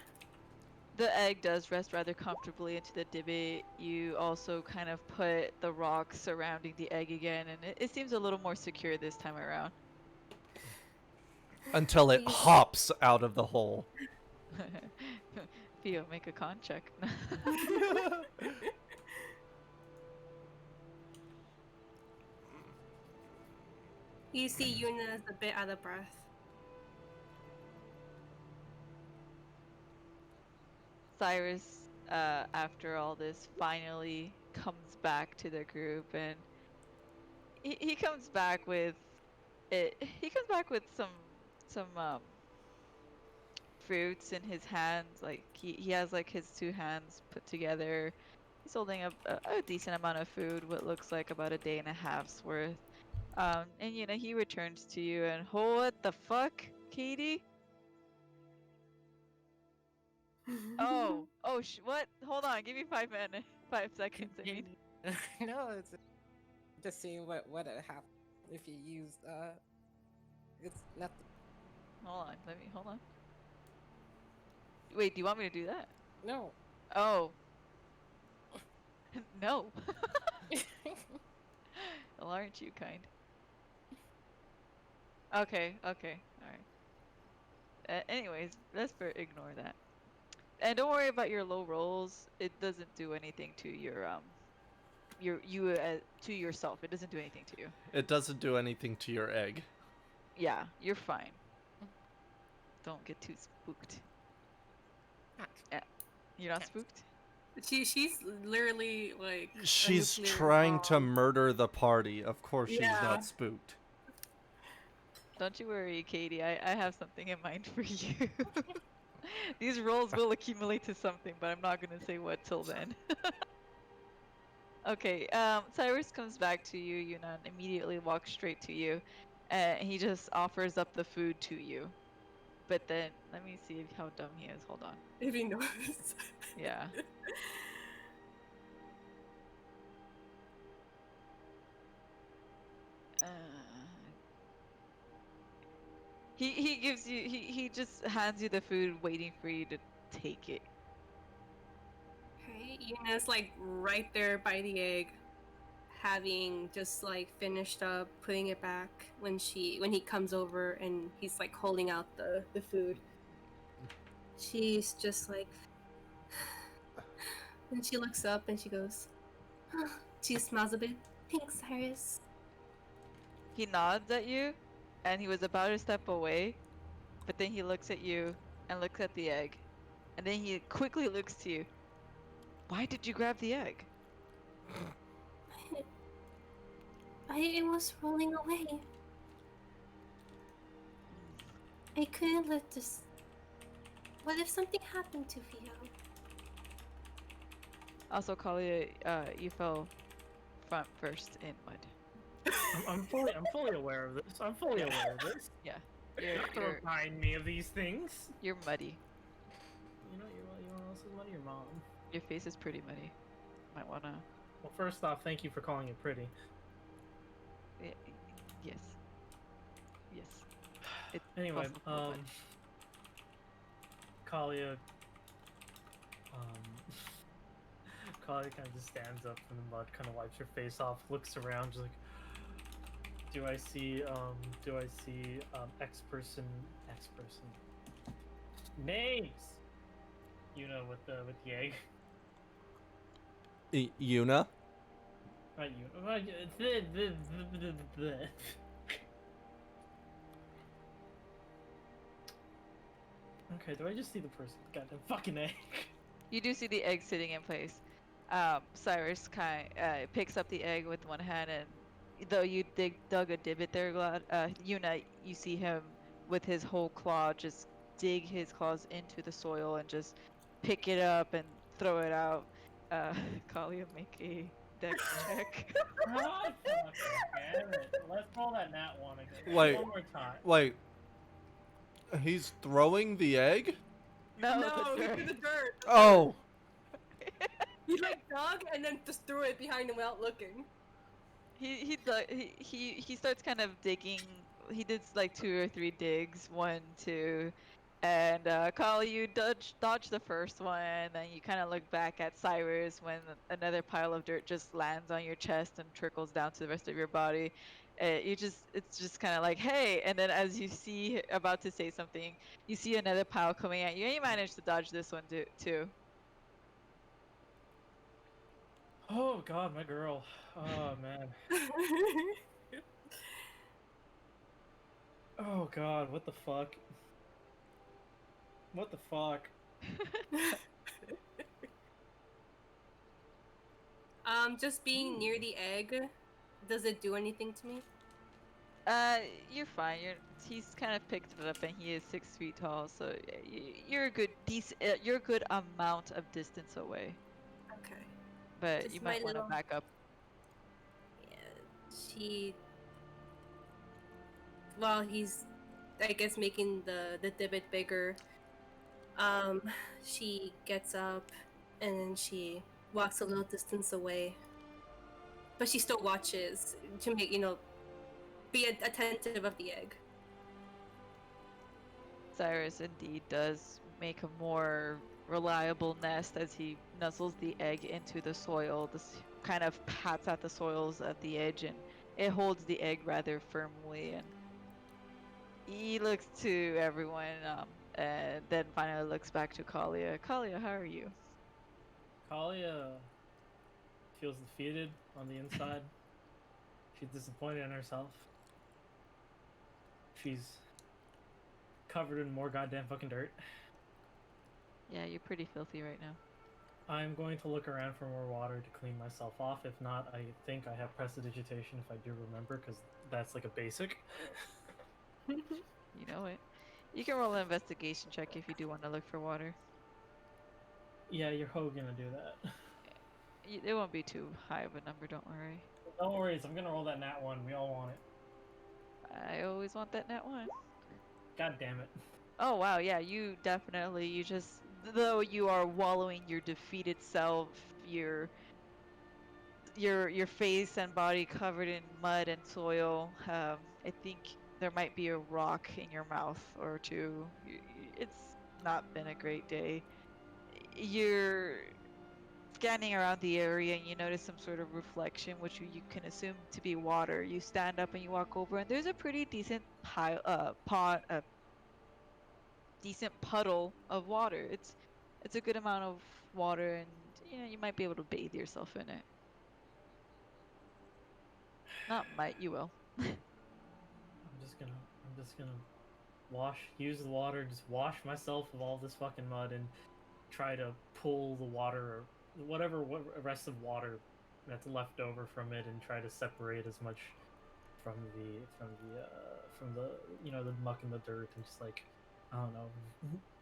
The egg does rest rather comfortably into the divot. You also kind of put the rocks surrounding the egg again, and it seems a little more secure this time around. Until it hops out of the hole. Theo, make a con check. You see Yuna is a bit out of breath. Cyrus, after all this, finally comes back to the group, and he comes back with it. He comes back with some fruits in his hands. Like he has like his 2 hands put together. He's holding a decent amount of food, what looks like about a day and a half's worth. And he returns to you, and what the fuck, Katie? Oh, what? Hold on, give me 5 minutes, 5 seconds. I mean, No, it's just seeing what would happen if you used it's nothing. hold on. Wait, do you want me to do that? No. Oh. No. Well, aren't you kind? Okay, okay, alright. Anyways, let's ignore that. And don't worry about your low rolls. It doesn't do anything to to yourself. It doesn't do anything to you. It doesn't do anything to your egg. Yeah, you're fine. Don't get too spooked. You're not spooked? She's literally like a She's nuclear trying to bomb. murder the party. Of course she's Yeah. not spooked. Don't you worry, Katie. I have something in mind for you. These rolls will accumulate to something, but I'm not gonna say what till then. Okay, Cyrus comes back to you, Yuna, and immediately walks straight to you. And he just offers up the food to you. But then, let me see how dumb he is. Hold on. If you notice. Yeah. Uh, he gives you he just hands you the food, waiting for you to take it. Okay, Yuna's like right there by the egg, having just like finished up putting it back when he comes over and he's like holding out the food. She's just like, and she looks up and she goes, she smiles a bit. Thanks, Cyrus. He nods at you, and he was about to step away, but then he looks at you and looks at the egg, and then he quickly looks to you. Why did you grab the egg? It was rolling away. I couldn't let this. What if something happened to Theo? Also, Kalia, you fell front first in mud. I'm fully aware of this. I'm fully aware of this. Yeah, You have to remind me of these things. you're muddy. You know what else is muddy? Your mom. Your face is pretty muddy. Might wanna. Well, first off, thank you for calling it pretty. Yes. Yes. It Anyway, wasn't full of mud. Kalia, Kalia kind of just stands up from the mud, kind of wipes her face off, looks around, just like, do I see X person, names, with the egg, Yuna? right, Okay, do I just see the person? Goddamn fucking egg. You do see the egg sitting in place. Cyrus picks up the egg with one hand, and though you dug a divot there, Yuna, you see him with his whole claw just dig his claws into the soil and just pick it up and throw it out. Kalia, make a dex check. God fucking damn it. Let's roll that nat one again. Wait. One more time. Wait. He's throwing the egg? No, No, the he dirt. threw the dirt. Oh! He like dug and then just threw it behind him without looking. He starts kind of digging. He did like 2 or 3 digs, 1, 2, and Kali, you dodge the first one, and then you kind of look back at Cyrus when another pile of dirt just lands on your chest and trickles down to the rest of your body. It's just kind of like, hey, and then as you see about to say something, you see another pile coming at you, and you manage to dodge this one too. Oh god, my girl. Oh man. Oh god, what the fuck? What the fuck? Just being near the egg, does it do anything to me? You're fine. He's kind of picked it up, and he is 6 feet tall, so you're a good you're a good amount of distance away. Okay. But Just you my might want to little- back up. Yeah, while he's, I guess, making the divot bigger, she gets up and then she walks a little distance away. But she still watches to make, be attentive of the egg. Cyrus indeed does make a more reliable nest as he nuzzles the egg into the soil. This kind of pats at the soils at the edge, and it holds the egg rather firmly. And He looks to everyone, and then finally looks back to Kalia. Kalia, how are you? Kalia feels defeated on the inside. She's disappointed in herself. She's covered in more goddamn fucking dirt. Yeah, you're pretty filthy right now. I'm going to look around for more water to clean myself off. If not, I think I have prestidigitation if I do remember, because that's like a basic. You know it. You can roll an investigation check if you do want to look for water. Yeah, you're gonna do that. It won't be too high of a number, don't worry. No worries, I'm gonna roll that nat 1. We all want it. I always want that net one. God damn it. Oh wow, yeah, you definitely, you just, though you are wallowing your defeated self, your face and body covered in mud and soil, I think there might be a rock in your mouth or two. It's not been a great day. You're scanning around the area and you notice some sort of reflection, which you can assume to be water. You stand up and you walk over, and there's a pretty decent decent puddle of water. It's a good amount of water, and you might be able to bathe yourself in it. Not might, you will. I'm just gonna use the water, just wash myself of all this fucking mud and try to pull the water or whatever rest of water that's left over from it and try to separate as much from the the muck and the dirt and just like, I don't know,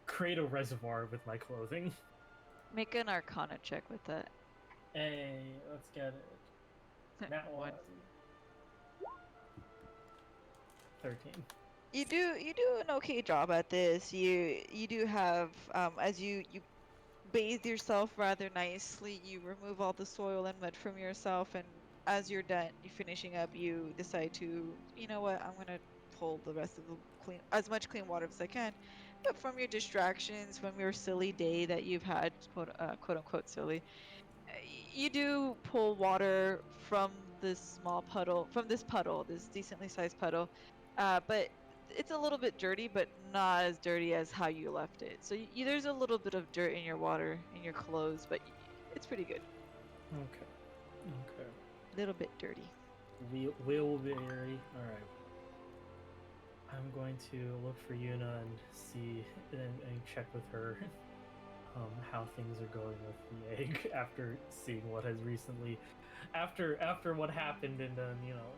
create a reservoir with my clothing. Make an Arcana check with that. Hey, let's get it. That one. 13. You do an okay job at this. You do have as you bathe yourself rather nicely. You remove all the soil and mud from yourself, and as you're done, you're finishing up. You decide to, you know what? I'm gonna pull the rest of the as much clean water as I can. But from your distractions, from your silly day that you've had, quote unquote silly, you do pull water from this puddle, this decently sized puddle, but it's a little bit dirty, but not as dirty as how you left it. So there's a little bit of dirt in your water, in your clothes, but it's pretty good. Okay. A little bit dirty. Wheelberry. All right. I'm going to look for Yuna and see and check with her how things are going with the egg after seeing what has recently after what happened, and then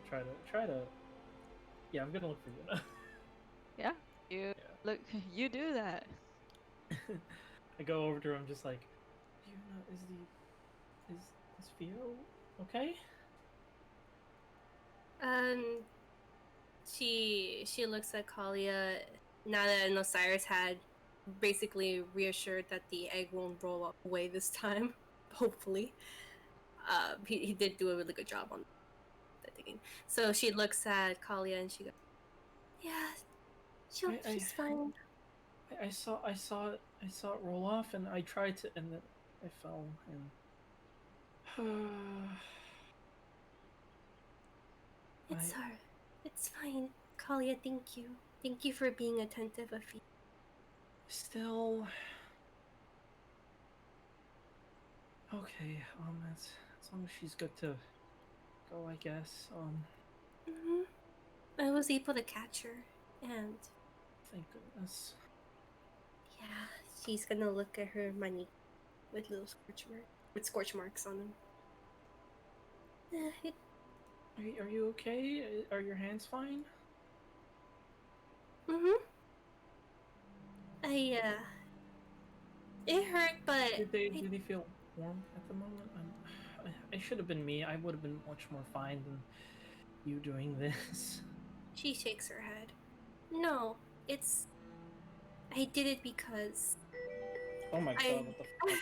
try to yeah, I'm gonna look for Yuna. Yeah, look, you do that. I go over to her. I'm just like, Yuna, is Theo okay? She looks at Kalia now that Osiris had basically reassured that the egg won't roll away this time. Hopefully, he did do a really good job on that digging. So she looks at Kalia and she goes, "Yeah, she's fine." I saw it roll off, and I tried to, and then I fell and. It's her. It's fine. Kalia, thank you. Thank you for being attentive of you. Still. Okay, as long as she's good to go, I guess. I was able to catch her, and Thank goodness. yeah, she's gonna look at her money with little scorch marks on them. Are you okay? Are your hands fine? It hurt, but Did they feel warm at the moment? I should have been me. I would have been much more fine than you doing this. She shakes her head. No, I did it because Oh my god, what the fuck?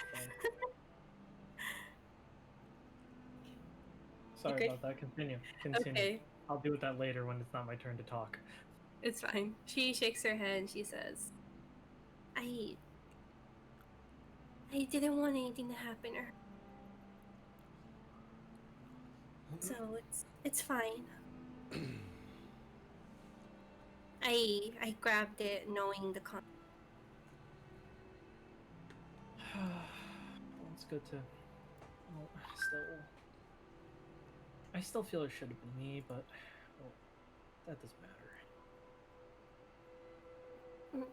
Sorry Okay. about that. Continue. Okay, I'll deal with that later when it's not my turn to talk. it's fine. She shakes her head and she says, I didn't want anything to happen to her. So it's fine. I grabbed it knowing the con. Well, it's good to. Well, I still feel it should have been me, but well, that doesn't matter.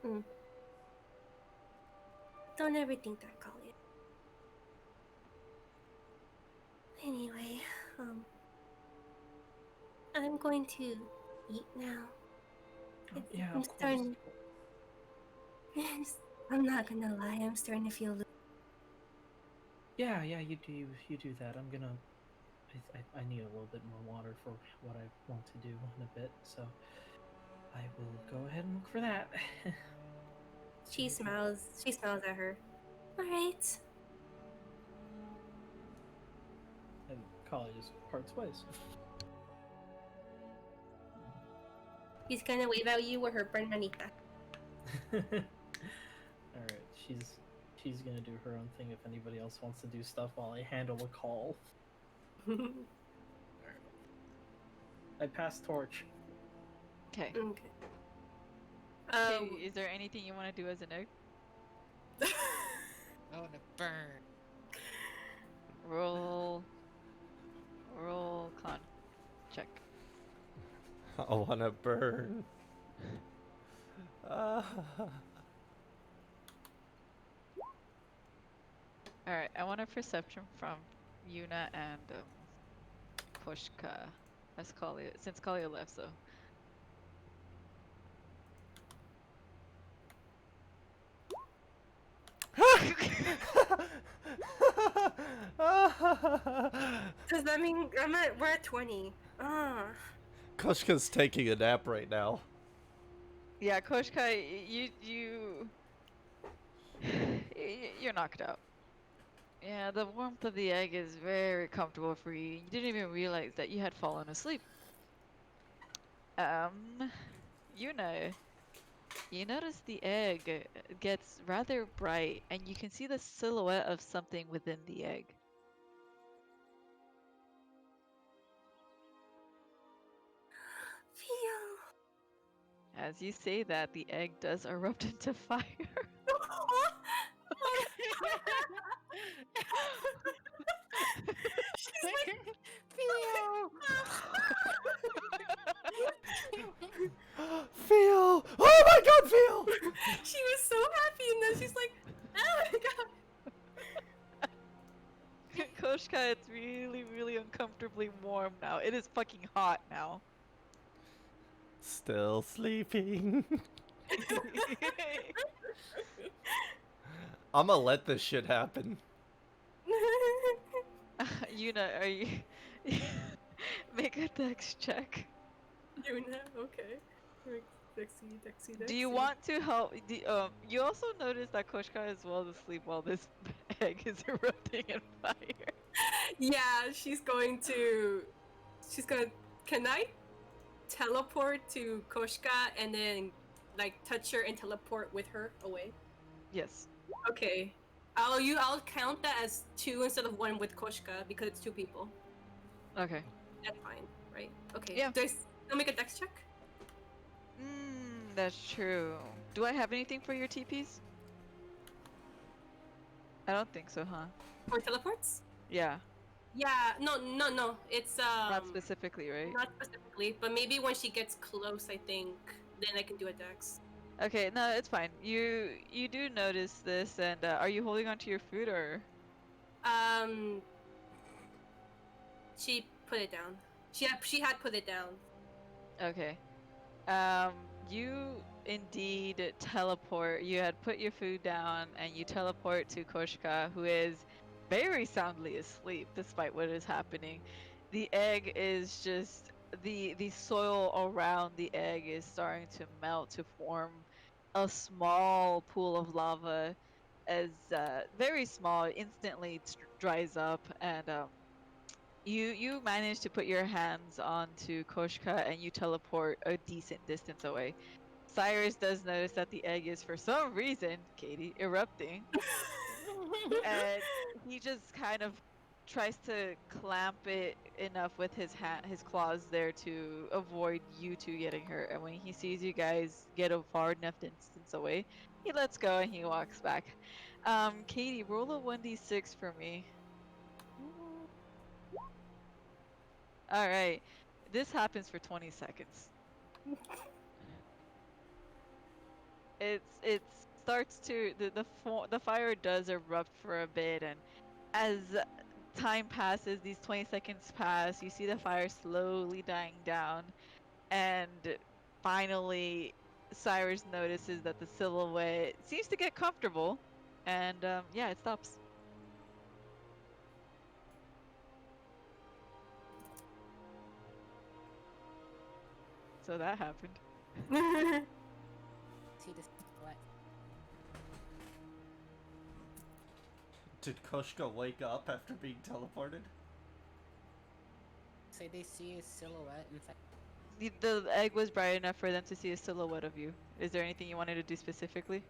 Mm-mm. Don't ever think that, Colin. Anyway, I'm going to eat now. Yeah, I'm of course. starting. I'm not gonna lie, I'm starting to feel. Yeah, you do that. I'm gonna. I need a little bit more water for what I want to do in a bit, so I will go ahead and look for that. She smiles. She smiles at her. All right. And Kali just parts ways. He's gonna wave at you with her hermanita. Alright, she's gonna do her own thing if anybody else wants to do stuff while I handle a call. Alright. I pass torch. Okay. Okay. Okay, is there anything you want to do as an egg? I want to burn. Roll con check. I wanna burn. All right, I want a perception from Yuna and Koshka, as Kalia, since Kalia left. So Does that mean we're at 20? Ah. Koshka's taking a nap right now. yeah, Koshka, you're knocked out. Yeah, the warmth of the egg is very comfortable for you. You didn't even realize that you had fallen asleep. Yuna, you notice the egg gets rather bright, and you can see the silhouette of something within the egg. Theo. As you say that, the egg does erupt into fire. She's like, Theo! Phil! Oh my god, Phil! she was so happy, and then she's like, oh my god. Koshka, it's really, really uncomfortably warm now. It is fucking hot now. Still sleeping. I'ma let this shit happen. Yuna, are you... Make a dex check. Yuna, okay. Dexy. Do you want to help? You also notice that Koshka is well asleep while this egg is erupting in fire. Yeah, she's gonna. Can I teleport to Koshka and then like touch her and teleport with her away? Yes. Okay. I'll count that as 2 instead of 1 with Koshka because it's 2 people. Okay. That's fine, right? Okay. Yeah. I'll make a dex check. That's true. Do I have anything for your TPs? I don't think so, huh? For teleports? Yeah. Yeah. No. It's Not specifically, right? Not specifically, but maybe when she gets close, I think then I can do a dex. Okay, no, it's fine. You do notice this, and are you holding on to your food or? She put it down. She had put it down. Okay. You indeed teleport. You had put your food down, and you teleport to Koshka, who is very soundly asleep despite what is happening. The egg is just the soil around the egg is starting to melt to form a small pool of lava, as very small. Instantly dries up, and you manage to put your hands onto Koshka and you teleport a decent distance away. Cyrus does notice that the egg is, for some reason, Katie, erupting. And he just kind of tries to clamp it enough with his claws there to avoid you two getting hurt. And when he sees you guys get a far enough distance away, he lets go and he walks back. Katie, roll a 1d6 for me. All right, this happens for 20 seconds. It starts to the fire does erupt for a bit, and as time passes, these 20 seconds pass, you see the fire slowly dying down, and finally Cyrus notices that the silhouette seems to get comfortable, and yeah, it stops. So that happened. See this what? Did Koshka wake up after being teleported? So they see a silhouette inside. The egg was bright enough for them to see a silhouette of you. Is there anything you wanted to do specifically?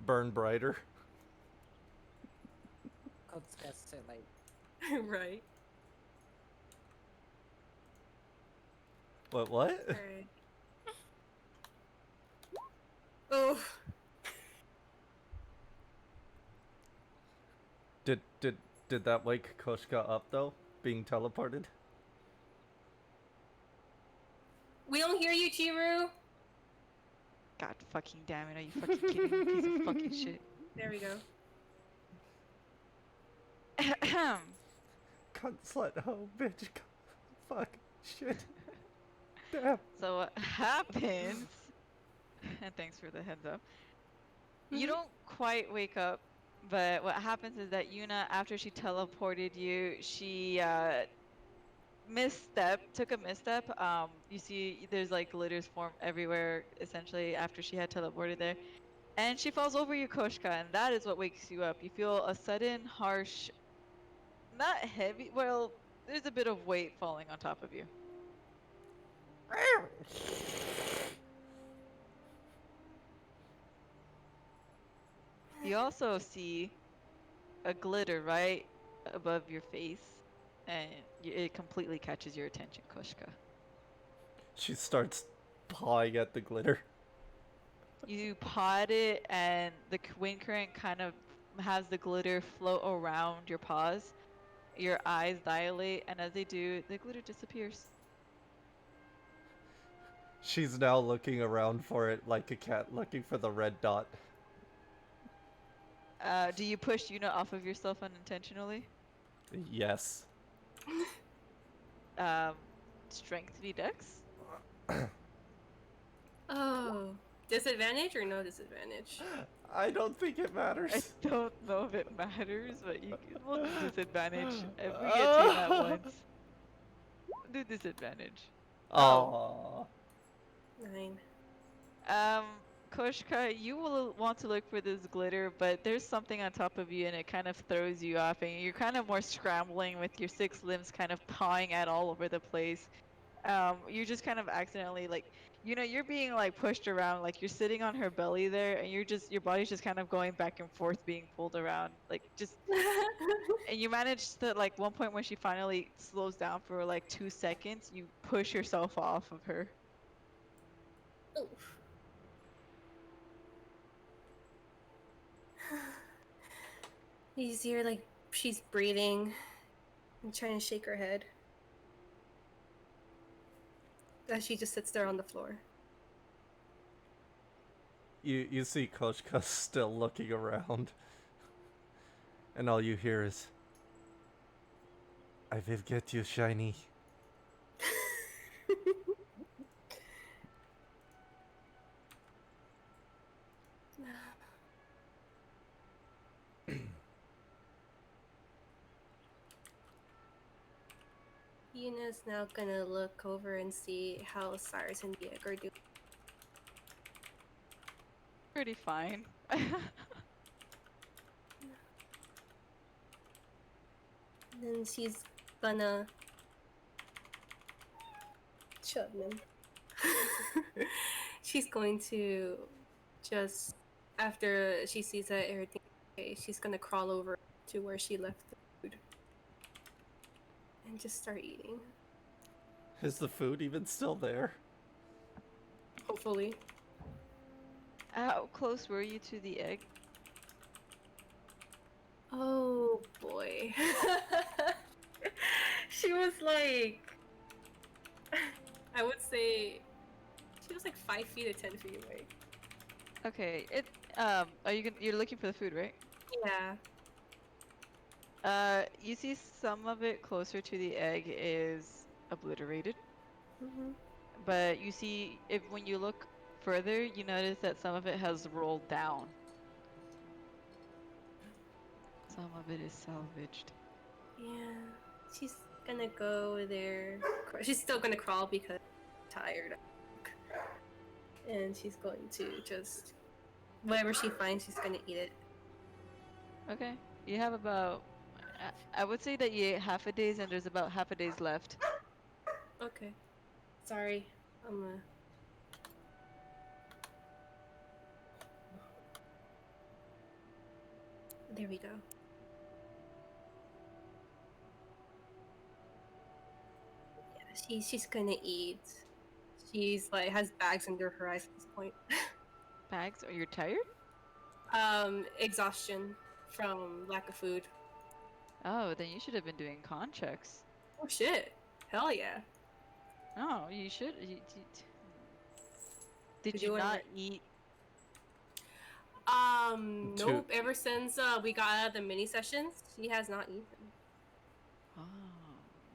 Burn brighter. Code's best to like. Right. What? Alright. Oh. Did that wake Koshka up though? Being teleported? We don't hear you, Chiru. God fucking damn it, are you fucking kidding me, piece of fucking shit. There we go. Cunt slut hoe, bitch. Fuck. Shit. Damn. So what happens, and thanks for the heads up, you Mhm. don't quite wake up, but what happens is that Yuna, after she teleported you, she took a misstep. You see there's like glitters form everywhere, essentially, after she had teleported there. And she falls over you, Koshka, and that is what wakes you up. You feel a sudden, harsh, not heavy, well, there's a bit of weight falling on top of you. You also see a glitter right above your face, and it completely catches your attention, Koshka. She starts pawing at the glitter. You pot it, and the wind current kind of has the glitter float around your paws. Your eyes dilate, and as they do, the glitter disappears. She's now looking around for it like a cat looking for the red dot. Do you push Yuna off of yourself unintentionally? Yes. Strength v Dex? Oh. Disadvantage or no disadvantage? I don't think it I matters. don't know if it matters, but you can we'll do disadvantage. If we get to that once, do disadvantage. Aww. 9. Koshka, you will want to look for this glitter, but there's something on top of you and it kind of throws you off, and you're kind of more scrambling with your 6 limbs kind of pawing at all over the place. You're just kind of accidentally, like, you know, you're being like pushed around, like you're sitting on her belly there, and your body's just kind of going back and forth, being pulled around, like just. And you manage to, like, one point when she finally slows down for like 2 seconds, you push yourself off of her. Oof. You see her, like, she's breathing and trying to shake her head. As she just sits there on the floor. You see Koshka still looking around. And all you hear is, I will get you, Shiny. Yuna's now gonna look over and see how Cyrus and Diego are doing. Pretty fine. Then she's gonna shut him. She's going to just after she sees that everything's okay, she's gonna crawl over to where she left the food and just start eating. Is the food even still there? Hopefully. How close were you to the egg? Oh boy. She was like, I would say, she was like 5 feet or 10 feet away. Okay, you're looking for the food, right? Yeah. You see some of it closer to the egg is obliterated, but you see when you look further, you notice that some of it has rolled down. Some of it is salvaged. Yeah. She's gonna go there. She's still gonna crawl because she's tired. And she's going to just, whatever she finds, she's gonna eat it. Okay, you have about, I would say that you ate half a day's and there's about half a day's left. Okay. Sorry. There we go. Yeah, she's gonna eat. She's like has bags under her eyes at this point. Bags? Are you tired? Exhaustion from lack of food. Oh, then you should have been doing con checks. Oh shit! Hell yeah! No, you should. Did You you do it not right. eat? Nope. Ever since we got out of the mini sessions, she has not eaten. Oh,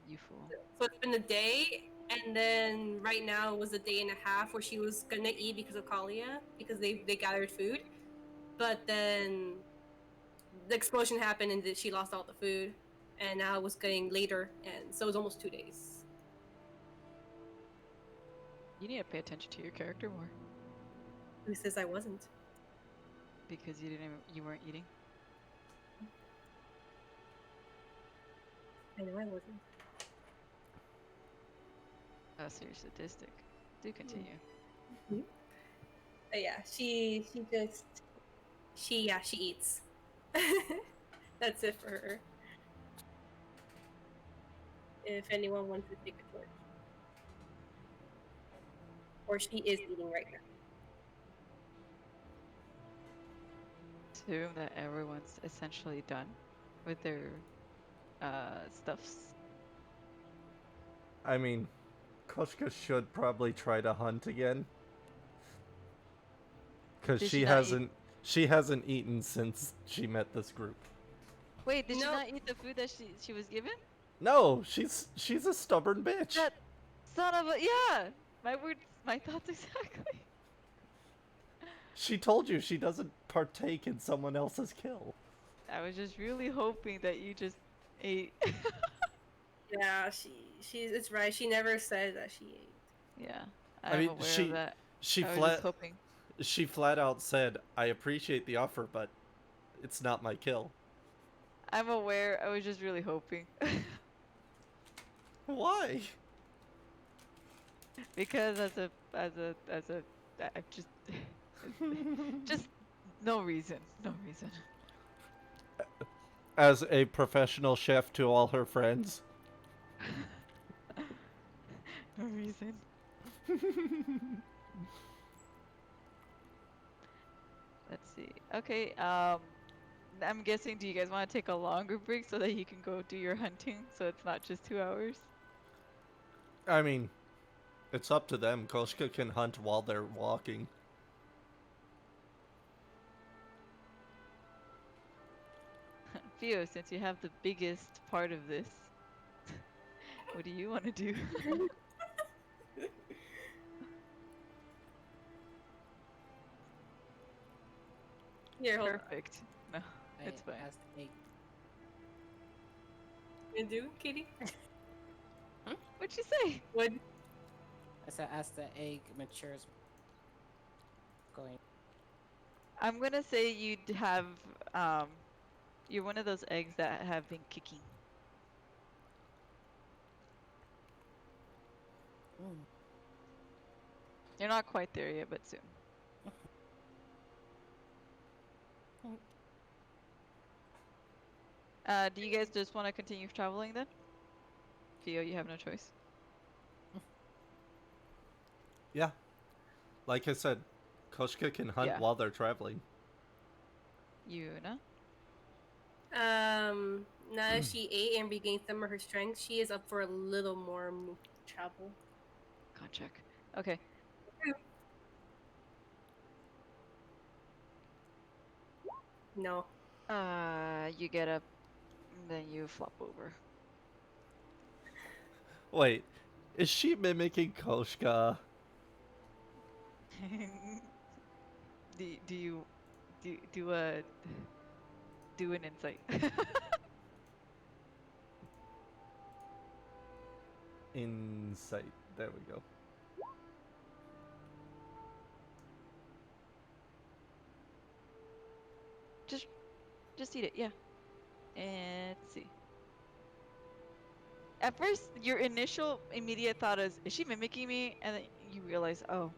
you fool. So it's been a day, and then right now it was a day and a half where she was gonna eat because of Kalia, because they gathered food, but then the explosion happened and she lost all the food, and now it was getting later, and so it was almost 2 days. You need to pay attention to your character more Who says I wasn't? because you weren't eating. I know I wasn't. Oh, so you're sadistic. Do continue. But yeah, she eats. That's it for her. If anyone wants to take a torch. Or she is eating right now. Assume that everyone's essentially done with their stuffs. I mean, Koshka should probably try to hunt again. Because Did she she not hasn't eaten since she met this group. Wait, did she No. not eat the food that she was given? No, she's a stubborn bitch. That son of a yeah. My thoughts exactly. She told you she doesn't partake in someone else's kill. I was just really hoping that you just ate. Yeah, she's it's right. She never said that she ate. Yeah, I I'm mean, aware she- of that. She I was flat just hoping. she flat out said, "I appreciate the offer, but it's not my kill." I'm aware. I was just really hoping. Why? Because I just just no reason. No reason. As a professional chef to all her friends. No reason. Let's see. Okay, I'm guessing, do you guys want to take a longer break so that you can go do your hunting so it's not just 2 hours? I mean, it's up to them. Koshka can hunt while they're walking. Theo, since you have the biggest part of this, what do you want to do? Here, hold on. Perfect. No, it's fine. Asked the egg. You do, Katie? What'd you say? What? I said, as the egg matures, going. I'm gonna say you'd have, you're one of those eggs that have been kicking. Mm. You're not quite there yet, but soon. Do you guys just want to continue traveling then? Theo, you have no choice. Yeah. Like I said, Koshka can hunt Yeah. while they're traveling. Yuna? Now that she ate and regained some of her strength, she is up for a little more travel. Can't check. Okay. No. You get up, and then you flop over. Wait, is she mimicking Koshka? Do you do an insight? Insight. There we go. Just eat it, yeah. And let's see. At first, your initial immediate thought is she mimicking me? And then you realize, oh,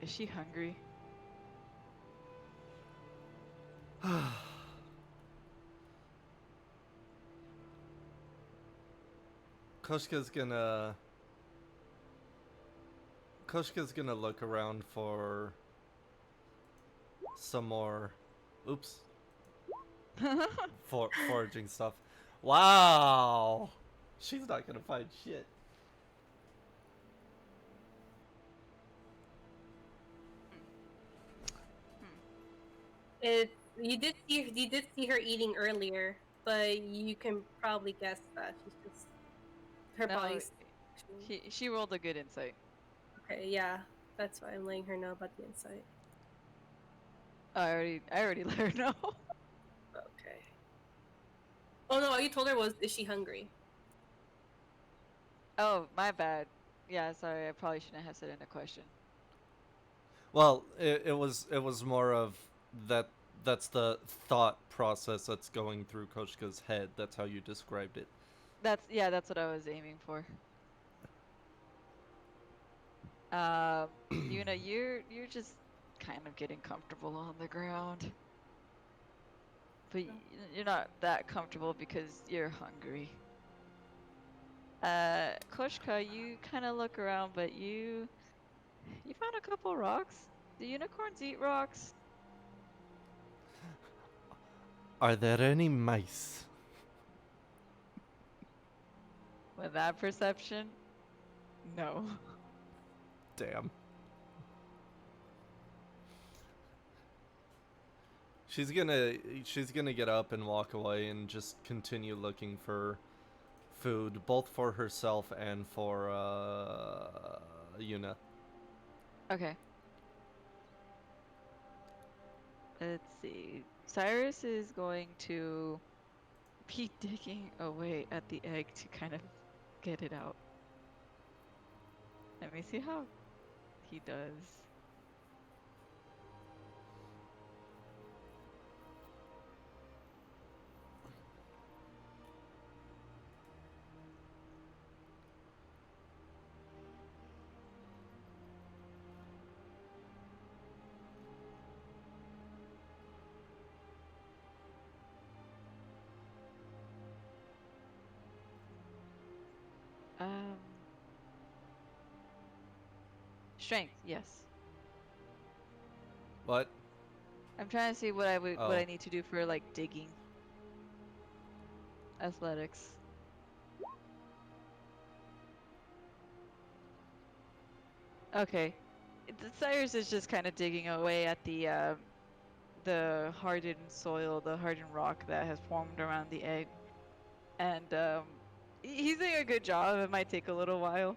is she hungry? Koshka's gonna look around for some more, oops, foraging stuff. Wow, she's not gonna find shit. You did see her eating earlier, but you can probably guess that she's just her No, body's. she rolled a good insight. Okay, yeah, that's why I'm letting her know about the insight. I already let her know. Okay. Oh no, all you told her was, is she hungry? Oh, my bad. Yeah, sorry, I probably shouldn't have said in a question. Well, it was more of that. That's the thought process that's going through Koshka's head. That's how you described it. That's what I was aiming for. Yuna, you're just kind of getting comfortable on the ground. But you're not that comfortable because you're hungry. Koshka, you kind of look around, but you found a couple rocks. Do unicorns eat rocks? Are there any mice? With that perception, no. Damn. She's gonna get up and walk away and just continue looking for food, both for herself and for Yuna. Okay. Let's see. Cyrus is going to be digging away at the egg to kind of get it out. Let me see how he does. Um, Strength, yes. What? I'm trying to see what what Oh. I need to do for like digging. Athletics. Okay. Cyrus is just kind of digging away at the hardened soil, the hardened rock that has formed around the egg. And he's doing a good job. It might take a little while.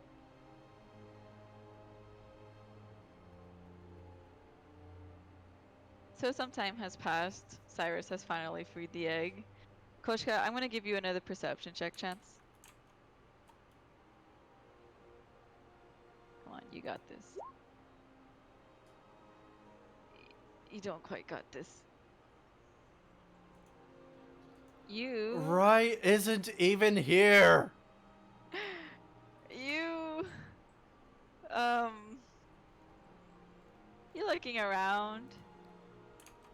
So some time has passed. Cyrus has finally freed the egg. Koshka, I'm gonna give you another perception check chance. Come on, you got this. You don't quite got this. You... Right isn't even here. You... You're looking around.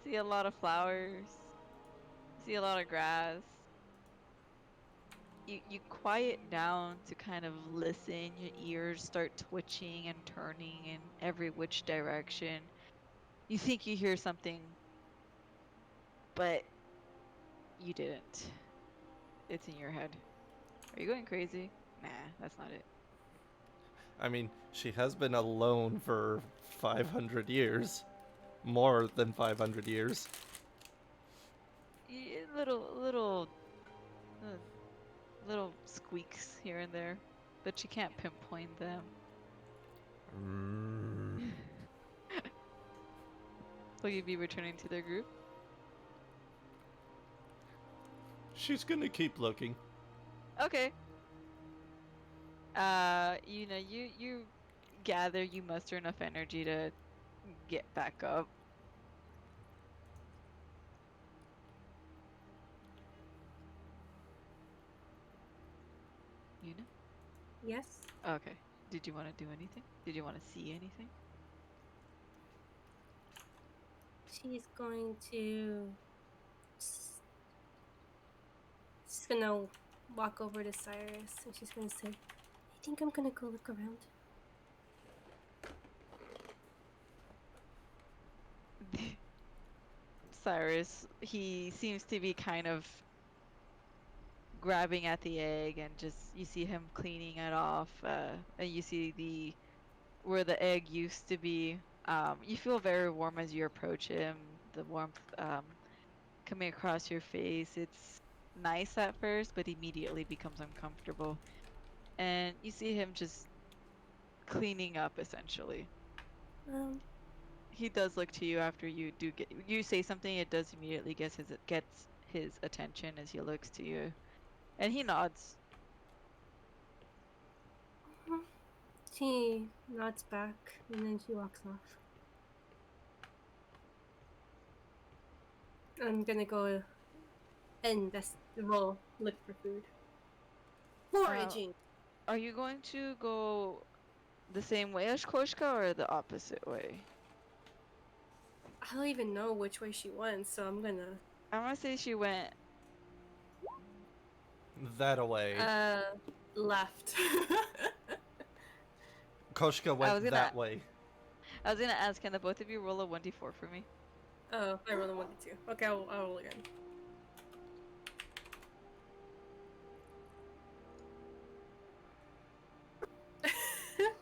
See a lot of flowers. See a lot of grass. you quiet down to kind of listen. Your ears start twitching and turning in every which direction. You think you hear something, but you didn't. It's in your head. Are you going crazy? Nah, that's not it. I mean, she has been alone for 500 years. More than 500 years. Uh, little squeaks here and there, but you can't pinpoint them. Mm. Will you be returning to their group? She's gonna keep looking. Okay. You know, you gather, you muster enough energy to get back up. You know? Yes. Okay. Did you want to do anything? Did you want to see anything? She's going to. She's gonna walk over to Cyrus and she's gonna say, I think I'm gonna go look around. Cyrus, he seems to be kind of grabbing at the egg, and just you see him cleaning it off, and you see where the egg used to be. You feel very warm as you approach him. The warmth coming across your face. It's nice at first, but immediately becomes uncomfortable. And you see him just cleaning up essentially. He does look to you after you say something. It does immediately gets his attention as he looks to you, and he nods. She nods back and then she walks off. I'm gonna go and roll, look for food. Foraging. Are you going to go the same way as Koshka or the opposite way? I don't even know which way she went, so I'm gonna. Say she went. That away. Left. Koshka went that way. I was gonna ask, can the both of you roll a 1d4 for me? Oh, I rolled a 1 to 2. Okay, I'll roll again.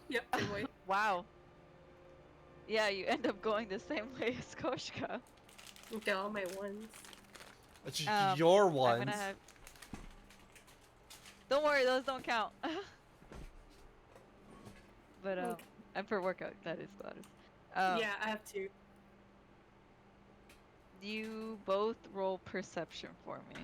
Yep, same way. Wow. Yeah, you end up going the same way as Koshka. Okay, all my ones. It's your ones. I'm gonna have... Don't worry, those don't count. But and for workout, that is. Yeah, I have 2. You both roll perception for me.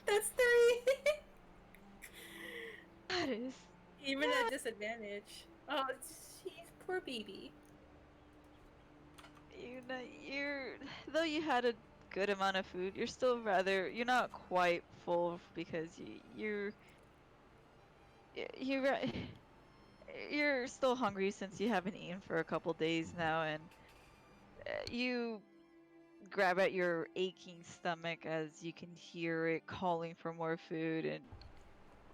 That's 3. That is. Even at disadvantage. Oh, jeez, poor baby. Though you had a good amount of food, you're not quite full because you're still hungry since you haven't eaten for a couple days now, and you grab at your aching stomach as you can hear it calling for more food, and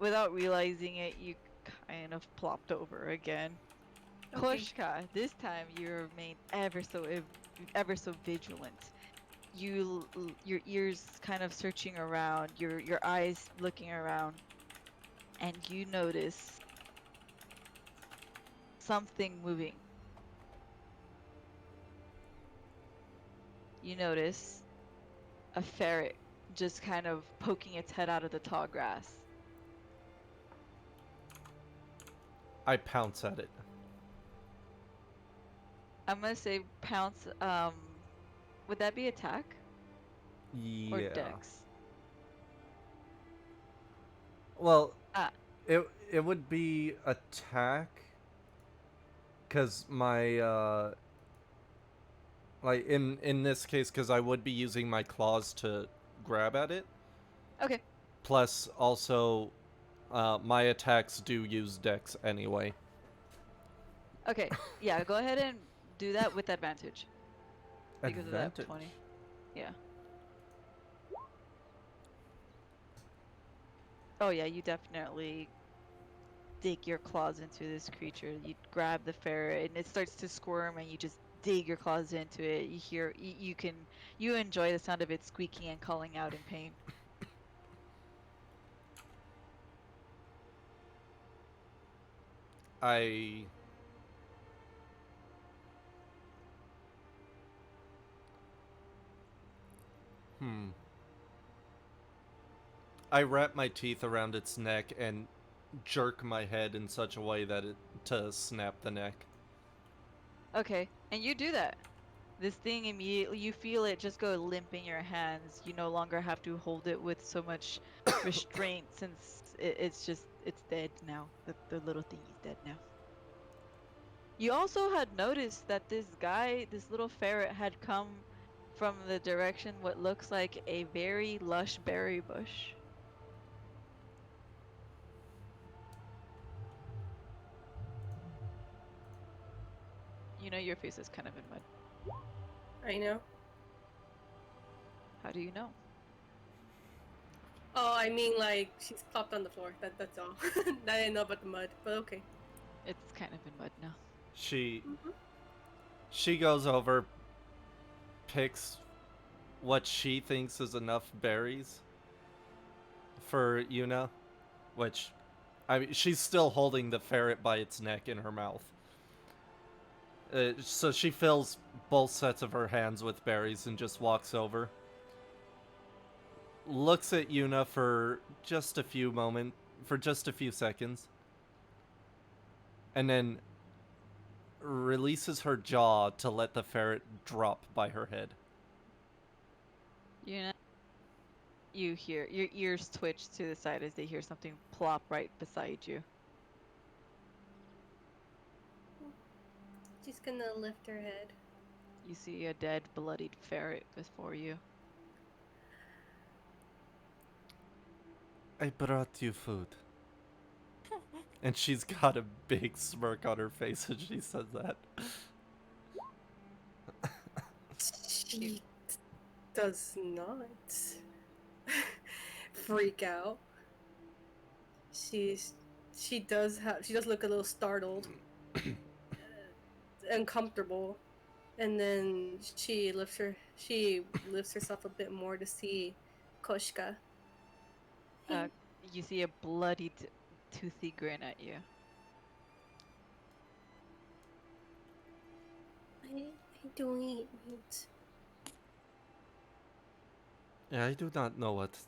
without realizing it, you kind of plopped over again. Okay. Koshka, this time you remain ever so vigilant. Your ears kind of searching around, your eyes looking around, and you notice something moving. You notice a ferret just kind of poking its head out of the tall grass. I pounce at it. I'm gonna say pounce. Would that be attack Yeah. or dex? Well, it would be attack, cause my like in this case, cause I would be using my claws to grab at it. Okay. Plus, also, my attacks do use dex anyway. Okay, yeah, go ahead and do that with advantage. Because of that Advantage. 20. Yeah. Oh yeah, you definitely dig your claws into this creature. You grab the ferret and it starts to squirm and you just dig your claws into it. You hear you enjoy the sound of it squeaking and calling out in pain. I hmm. I wrap my teeth around its neck and jerk my head in such a way that it to snap the neck. Okay, and you do that. This thing immediately, you feel it just go limp in your hands. You no longer have to hold it with so much restraint since it's dead now. The little thing is dead now. You also had noticed that this little ferret had come from the direction what looks like a very lush berry bush. You know your face is kind of in mud. I know. How do you know? Oh, I mean, like, she's plopped on the floor. That's all. I didn't know about the mud, but okay. It's kind of in mud now. She goes over, picks what she thinks is enough berries for Yuna, which, I mean, she's still holding the ferret by its neck in her mouth. So she fills both sets of her hands with berries and just walks over. Looks at Yuna for just a few seconds. And then releases her jaw to let the ferret drop by her head. You hear your ears twitch to the side as they hear something plop right beside you. She's gonna lift her head. You see a dead, bloodied ferret before you. I brought you food. And she's got a big smirk on her face as she says that. She does not freak out. She does look a little startled, uncomfortable, and then she lifts herself a bit more to see Koshka. You see a bloodied, toothy grin at you. I don't eat meat. I do not know what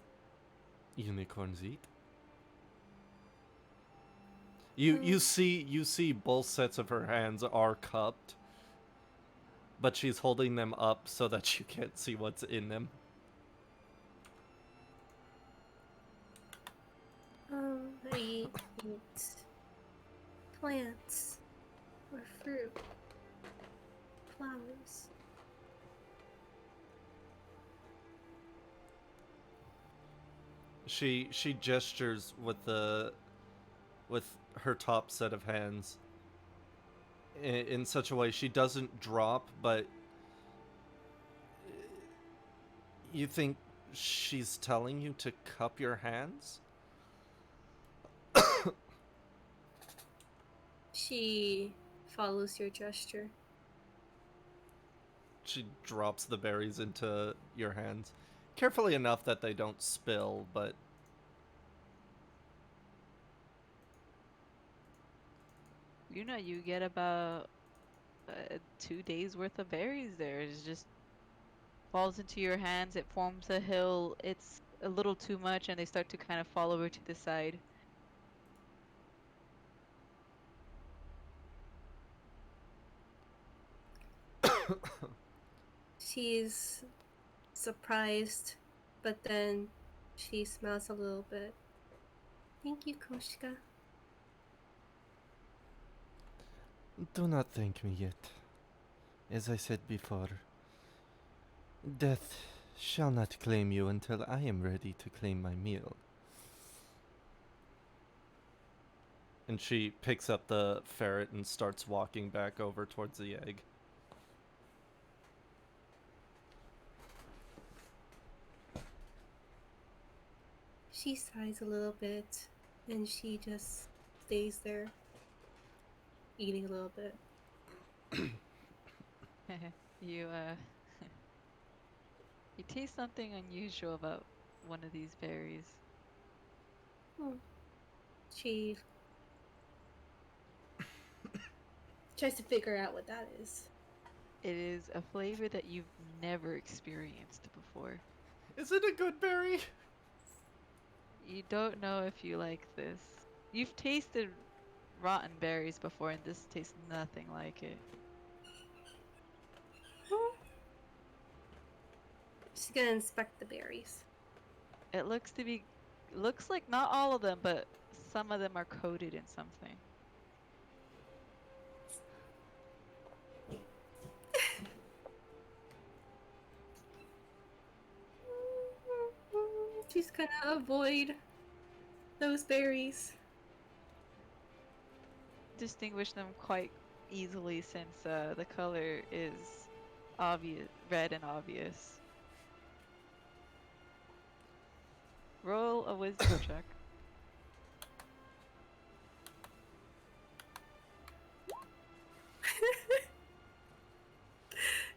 unicorns eat. You see both sets of her hands are cupped, but she's holding them up so that you can't see what's in them. I eat plants or fruit, flowers. She gestures with her top set of hands in such a way she doesn't drop, but you think she's telling you to cup your hands? She follows your gesture. She drops the berries into your hands. Carefully enough that they don't spill, but... You know, you get about 2 days worth of berries there. It just falls into your hands. It forms a hill. It's a little too much, and they start to kind of fall over to the side. She's surprised, but then she smiles a little bit. Thank you, Koshka. Do not thank me yet. As I said before, death shall not claim you until I am ready to claim my meal. And she picks up the ferret and starts walking back over towards the egg. She sighs a little bit, and she just stays there, eating a little bit. You you taste something unusual about one of these berries. She tries to figure out what that is. It is a flavor that you've never experienced before. Is it a good berry? You don't know if you like this. You've tasted rotten berries before, and this tastes nothing like it. She's gonna inspect the berries. It looks like not all of them, but some of them are coated in something. She's gonna avoid those berries. Distinguish them quite easily since the color is obvious, red and obvious. Roll a wisdom check.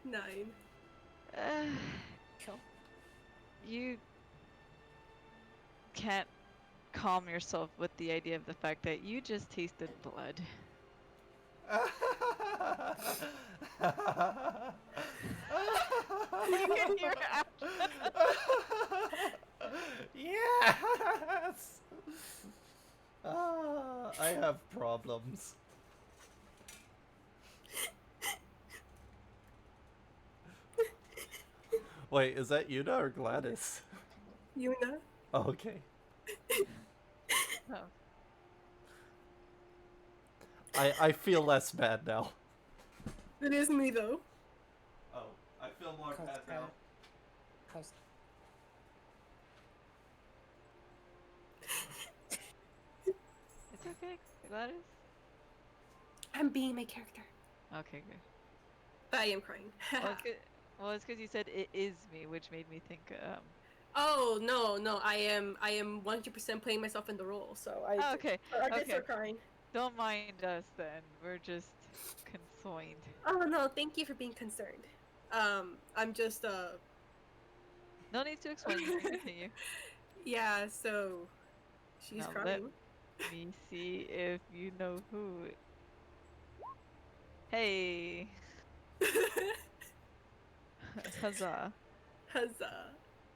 Nine. Cool. You can't calm yourself with the idea of the fact that you just tasted blood. You can hear Yes! I have problems. Wait, is that Yuna or Gladys? Yuna. Oh, okay. Oh. I feel less bad now. It is me though. Oh, I feel more Cause, bad now. cause It's okay, Gladys. I'm being my character. Okay, good. But I am crying. It's because you said it is me, which made me think. Oh no, I am 100% playing myself in the role, so I Oh, okay. I did Okay. start crying. Don't mind us then. We're just concerned. Oh no, thank you for being concerned. I'm just No need to explain. You can continue. yeah, so she's Now crying. Let me see if you know who. Hey, huzzah! Huzzah.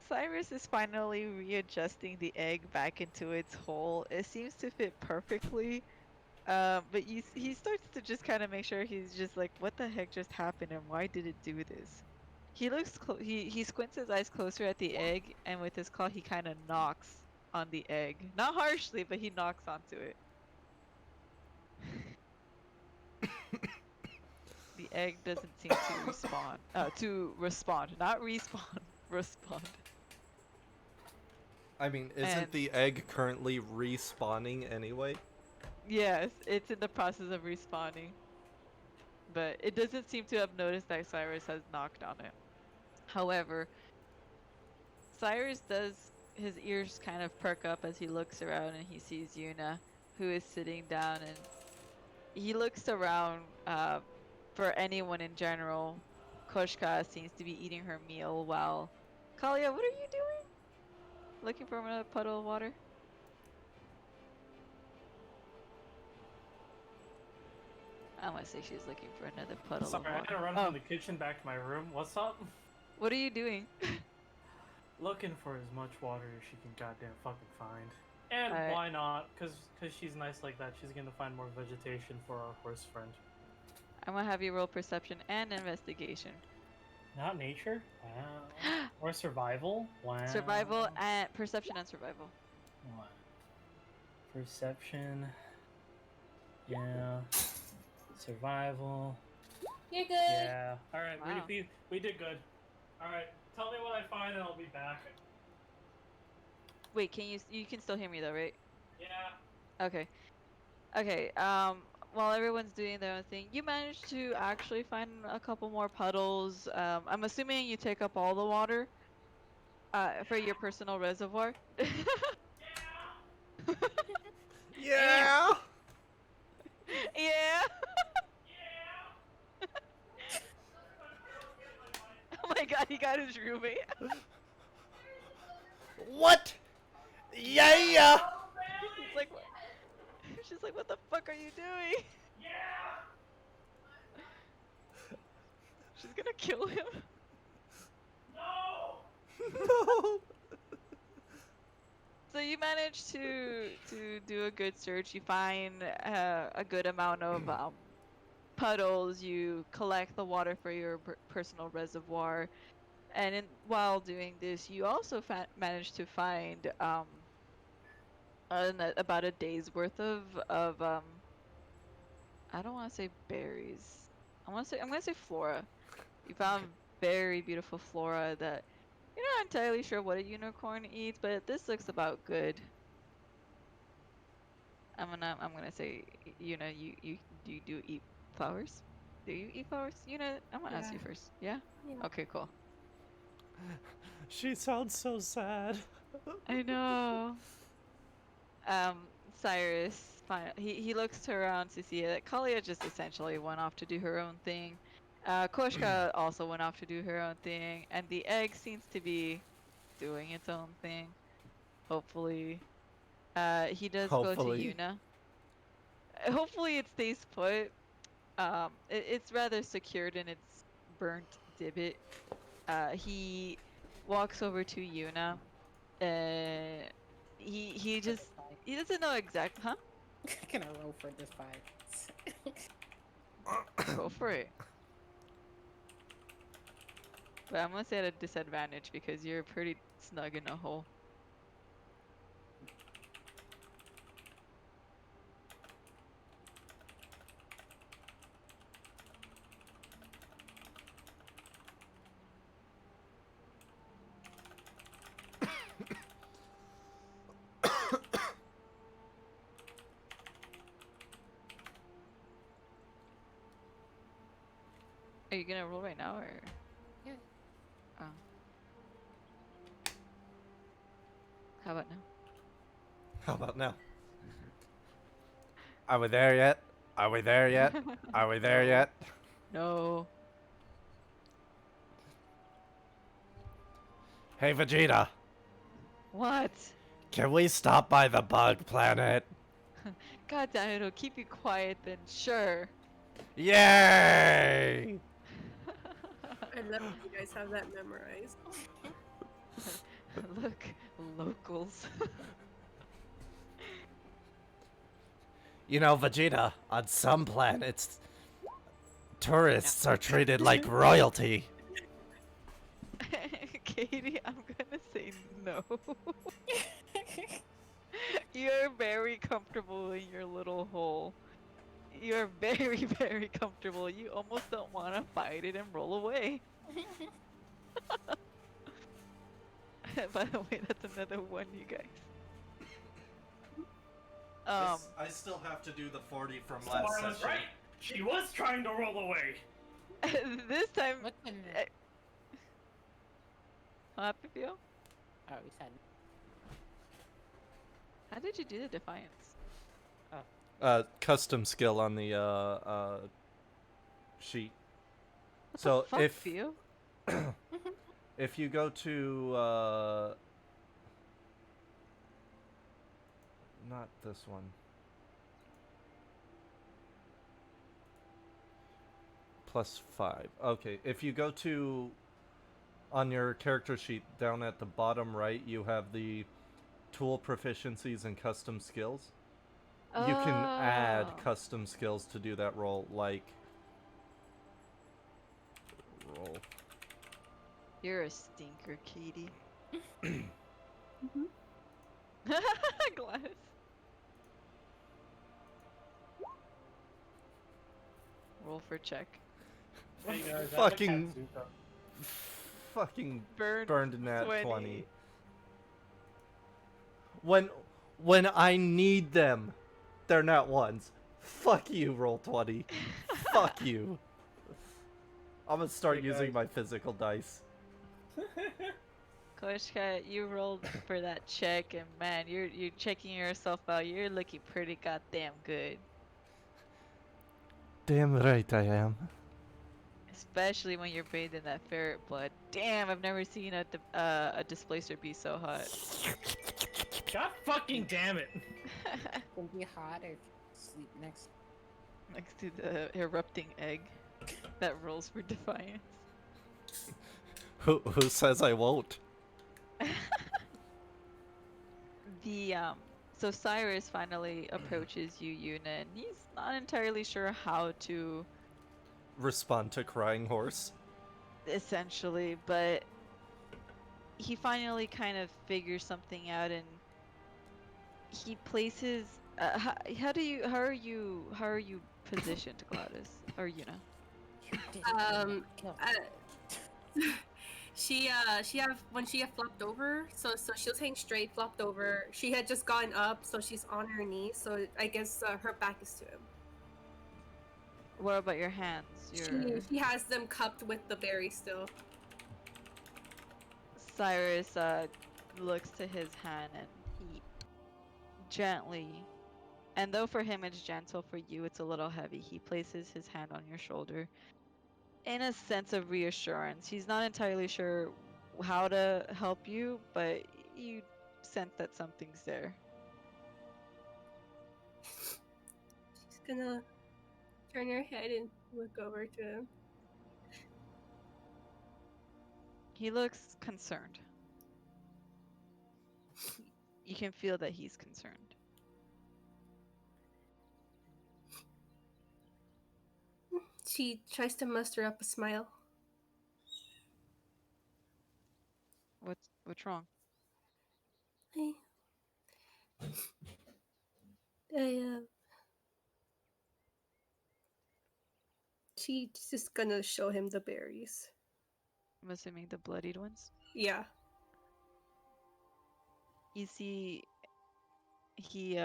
Cyrus is finally readjusting the egg back into its hole. It seems to fit perfectly. But he starts to just kind of make sure he's just like, what the heck just happened and why did it do this? He looks he squints his eyes closer at the egg, and with his claw he kind of knocks on the egg. Not harshly, but he knocks onto it. The egg doesn't seem to respond. Not respawn. Respond. I mean, isn't And- the egg currently respawning anyway? Yes, it's in the process of respawning. But it doesn't seem to have noticed that Cyrus has knocked on it. However, Cyrus does, his ears kind of perk up as he looks around and he sees Yuna, who is sitting down, and he looks around for anyone in general. Koshka seems to be eating her meal while... Kalia, what are you doing? Looking for another puddle of water? I want to say she's looking for another puddle Sorry, of I water. had to run Oh, from the kitchen back to my room. What's up? what are you doing? Looking for as much water as she can goddamn fucking find. And Alright. why not? Cause she's nice like that. She's gonna find more vegetation for our horse friend. I'm gonna have you roll perception and investigation. Not nature? Wow. Or survival? Wow. Survival and perception and survival. Wow. Perception. Yeah. Survival. You're good. Yeah. Alright, Wow. we did good. Alright, tell me what I find and I'll be back. Wait, you can still hear me though, right? Yeah. Okay. Okay, while everyone's doing their own thing, you managed to actually find a couple more puddles. I'm assuming you take up all the water, for your personal reservoir. Yeah. Yeah. Oh my god, he got his roommate. What? Yeah. She's like, what? She's like, what the fuck are you doing? She's gonna kill him. No. So you manage to do a good search. You find a good amount of puddles. You collect the water for your personal reservoir, and while doing this, you also manage to find about a day's worth of I don't want to say berries. I'm gonna say flora. You found very beautiful flora that you're not entirely sure what a unicorn eats, but this looks about good. I'm gonna say, you know, you do eat flowers? Do you eat flowers? You know, I'm gonna ask you Yeah. first. Yeah? Yeah. Okay, cool. She sounds so sad. I know. Cyrus, he looks around to see that Kalia just essentially went off to do her own thing. Koshka also went off to do her own thing, and the egg seems to be doing its own thing. Hopefully. He does go to Hopefully. Yuna. Hopefully it stays put. It's rather secured in its burnt divot. He walks over to Yuna. He just he doesn't know exact, huh? Can I roll for defiance? Go for it. But I'm gonna say at a disadvantage because you're pretty snug in a hole. Are you gonna roll right now or? Yeah. Oh. How about now? How about now? Are we there yet? Are we there yet? Are we there yet? No. Hey Vegeta, What? can we stop by the bug planet? God damn it, it'll keep you quiet then, sure. Yay! I love that you guys have that memorized. Look, locals. You know, Vegeta, on some planets, tourists are treated like royalty. Katie, I'm gonna say no. You're very comfortable in your little hole. You're very, very comfortable. You almost don't want to fight it and roll away. By the way, that's another one, you guys. I still have to do the 40 from Samara was right. She was trying to roll away. This time, What can? what happened, Theo? Oh, we said. How did you do the defiance? Custom skill on the sheet. What So the fuck, if- Theo? If you go to not this one. +5. Okay, if you go to on your character sheet down at the bottom right, you have the tool proficiencies and custom skills. You can add Oh. custom skills to do that roll, like roll. You're a stinker, Katie. Gladys. Roll for check. Hey guys, I have a Fucking- Katsuka. Fucking Burned. burned nat 20. 20. When I need them. They're not ones. Fuck you, roll 20. Fuck you. I'm gonna start Okay, using guys. my physical dice. Koshka, you rolled for that check, and man, you're checking yourself out. You're looking pretty goddamn good, Damn right I am. especially when you're bathed in that ferret blood. Damn, I've never seen a displacer be so hot. God fucking damn it! Can be hot if you sleep next. Next to the erupting egg that rolls for defiance. Who says I won't? The so Cyrus finally approaches you, Yuna, and he's not entirely sure how to Respond to crying horse. essentially, but he finally kind of figures something out, and he places. How are you positioned, Gladys or Yuna? You did it. Kill. She have when she had flopped over, so she was hanging straight, flopped over. She had just gotten up, so she's on her knees. So I guess her back is to him. What about your hands? She has them cupped with the berry still. Cyrus looks to his hand, and he gently, and though for him it's gentle, for you it's a little heavy, he places his hand on your shoulder in a sense of reassurance. He's not entirely sure how to help you, but you sense that something's there. She's gonna turn her head and look over to him. He looks concerned. You can feel that he's concerned. She tries to muster up a smile. What's wrong? She's just gonna show him the berries. I'm assuming the bloodied ones. Yeah. You see, he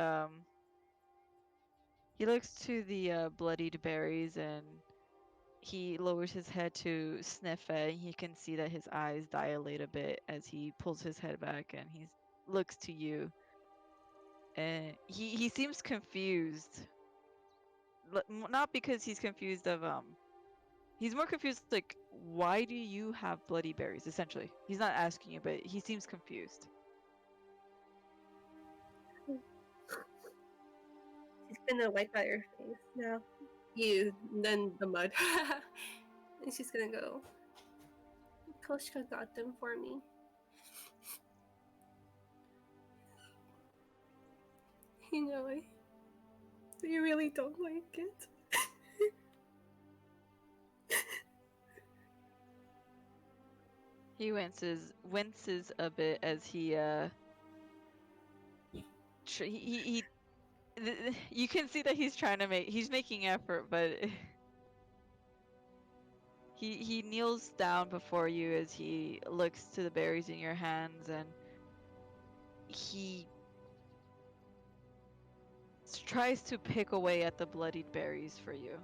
looks to the bloodied berries, and he lowers his head to sniff it. You can see that his eyes dilate a bit as he pulls his head back, and he looks to you. And he seems confused. Not because he's confused of he's more confused, like, why do you have bloody berries? Essentially, he's not asking you, but he seems confused. She's gonna wipe out her face now. You, then the mud. And she's gonna go, Koshka got them for me. You know, I really don't like it. He winces a bit as he you can see that he's making effort, but he kneels down before you as he looks to the berries in your hands, and he tries to pick away at the bloodied berries for you.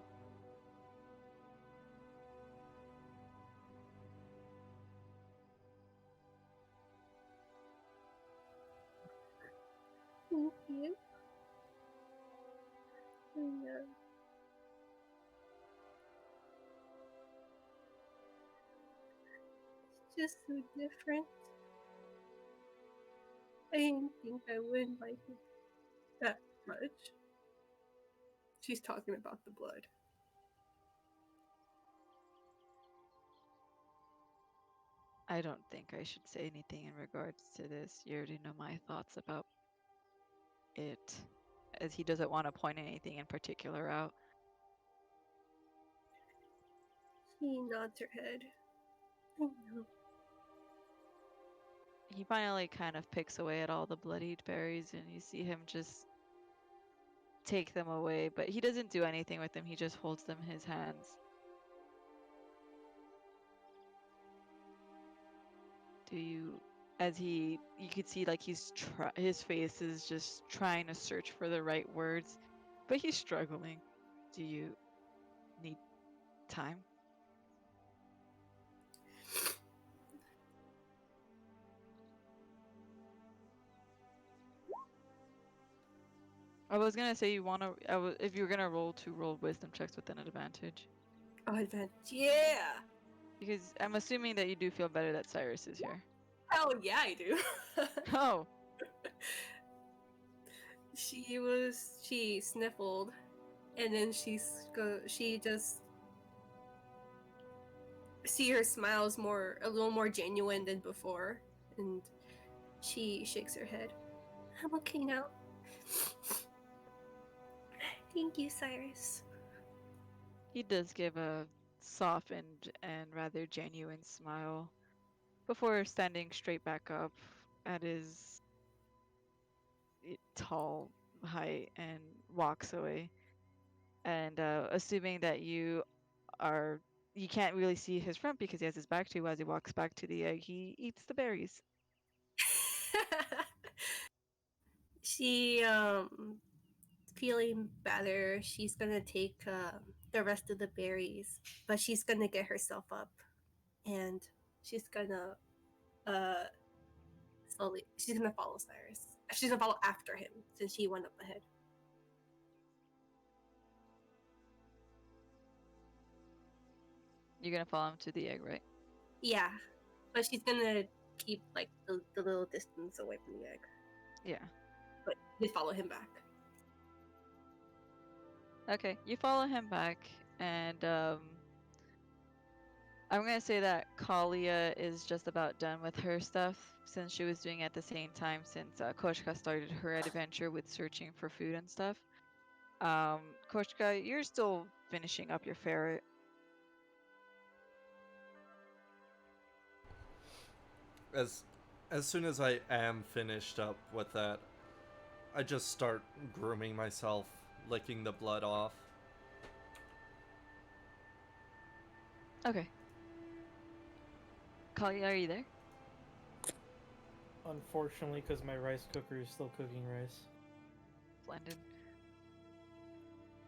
Thank you. I know. It's just so different. I didn't think I would like it that much. She's talking about the blood. I don't think I should say anything in regards to this. You already know my thoughts about it, as he doesn't want to point anything in particular out. She nods her head. I know. He finally kind of picks away at all the bloodied berries, and you see him just take them away, but he doesn't do anything with them. He just holds them in his hands. You could see, like, his face is just trying to search for the right words. but he's struggling. Do you need time? I was gonna say you wanna. If you're gonna roll wisdom checks with an advantage, Oh, advantage. Yeah. because I'm assuming that you do feel better that Cyrus is here. Hell yeah, I do. Oh, She sniffled, and then she just see her smiles a little more genuine than before, and she shakes her head. I'm okay now. Thank you, Cyrus. he does give a softened and rather genuine smile before standing straight back up at his tall height and walks away. And assuming that you can't really see his front because he has his back to you as he walks back to the egg, he eats the berries. She feeling better. She's gonna take the rest of the berries, but she's gonna get herself up, and she's gonna slowly. She's gonna follow Cyrus. She's gonna follow after him since he went up ahead. You're gonna follow him to the egg, right? Yeah, but she's gonna keep like the little distance away from the egg. Yeah. But you follow him back. Okay, you follow him back, and I'm gonna say that Kalia is just about done with her stuff since she was doing it at the same time since Koshka started her adventure with searching for food and stuff. Koshka, you're still finishing up your ferret. As soon as I am finished up with that, I just start grooming myself, licking the blood off. Okay. Kalia, are you there? Unfortunately, because my rice cooker is still cooking rice. Splendid.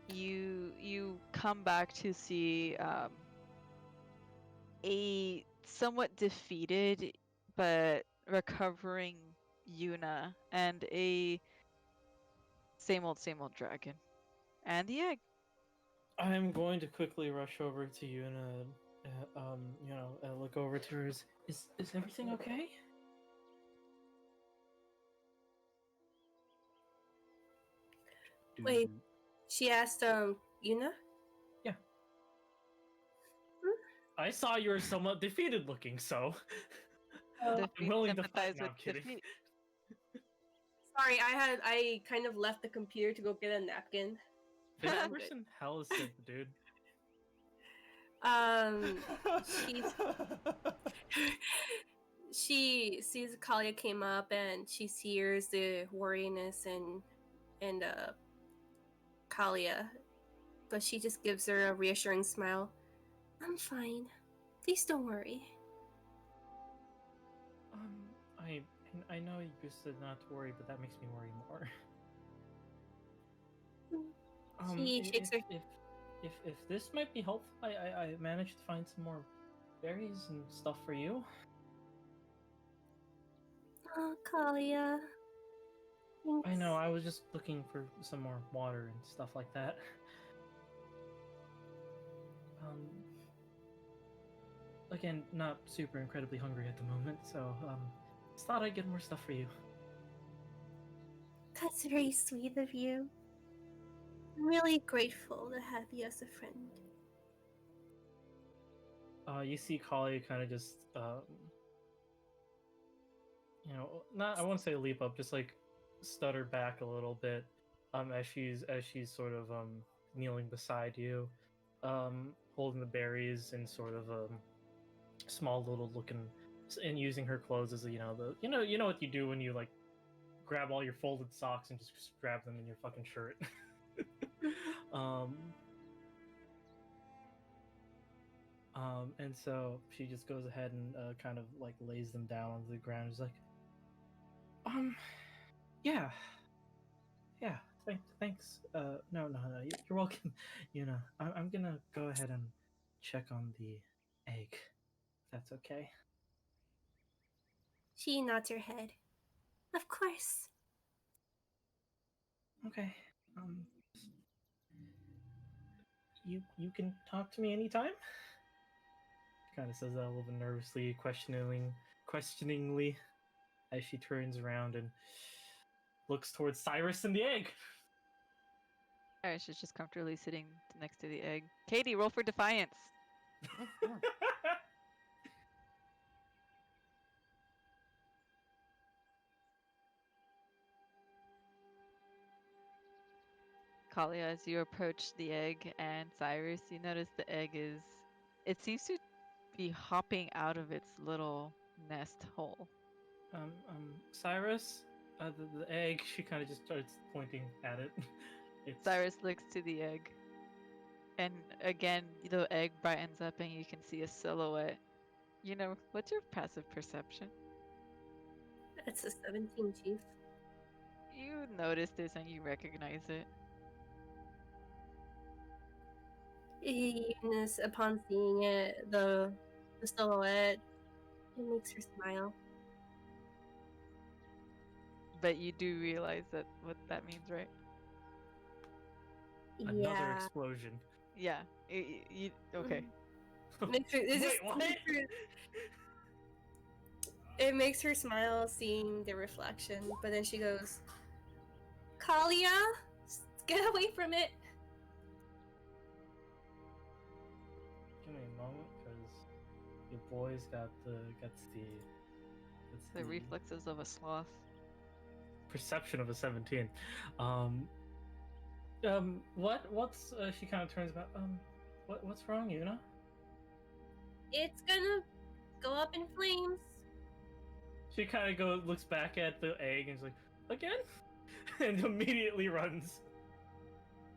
You come back to see a somewhat defeated but recovering Yuna and a same old dragon and the egg. I'm going to quickly rush over to you and look over to her. Is everything okay? Wait. She asked, Yuna? Yeah. I saw you were somewhat defeated looking, so I'm willing to fight. No, I'm kidding. defeat. Sorry, I kind of left the computer to go get a napkin. This I'm good. person hell is sick, dude. She sees Kalia came up and she hears the worriness and Kalia, but she just gives her a reassuring smile. I'm fine. Please don't worry. I know you said not to worry, but that makes me worry more. She shakes her. If this might be helpful, I managed to find some more berries and stuff for you. Oh, Kalia. Thanks. I know, I was just looking for some more water and stuff like that. Again, not super incredibly hungry at the moment, so just thought I'd get more stuff for you. That's very sweet of you. I'm really grateful to have you as a friend. You see Kali kind of just, I won't say leap up, just like stutter back a little bit, as she's sort of kneeling beside you, holding the berries in sort of a small little looking, and using her clothes as you know what you do when you like grab all your folded socks and just grab them in your fucking shirt. And so she just goes ahead and kind of like lays them down onto the ground. She's like, yeah, thanks. No, you're welcome. I'm gonna go ahead and check on the egg. If that's okay. She nods her head. Of course. Okay. You can talk to me anytime. Kind of says that a little bit nervously, questioningly, as she turns around and looks towards Cyrus and the egg. Iris is just comfortably sitting next to the egg. Katie, roll for defiance. Kalia, as you approach the egg and Cyrus, you notice the egg it seems to be hopping out of its little nest hole. Cyrus, the egg. She kind of just starts pointing at it. It's Cyrus looks to the egg. And again, the egg brightens up and you can see a silhouette. What's your passive perception? That's a 17, Chief. You notice this and you recognize it. Eunice, upon seeing it, the silhouette, it makes her smile. But you do realize what that means, right? another Yeah. explosion. Yeah. Okay. Makes her, it makes her smile seeing the reflection, but then she goes, Kalia, get away from it. Give me a moment, because your boy's got the The reflexes of a sloth. perception of a 17. What's she kind of turns about. What's wrong, Yuna? It's gonna go up in flames. She kind of looks back at the egg and is like, again, and immediately runs.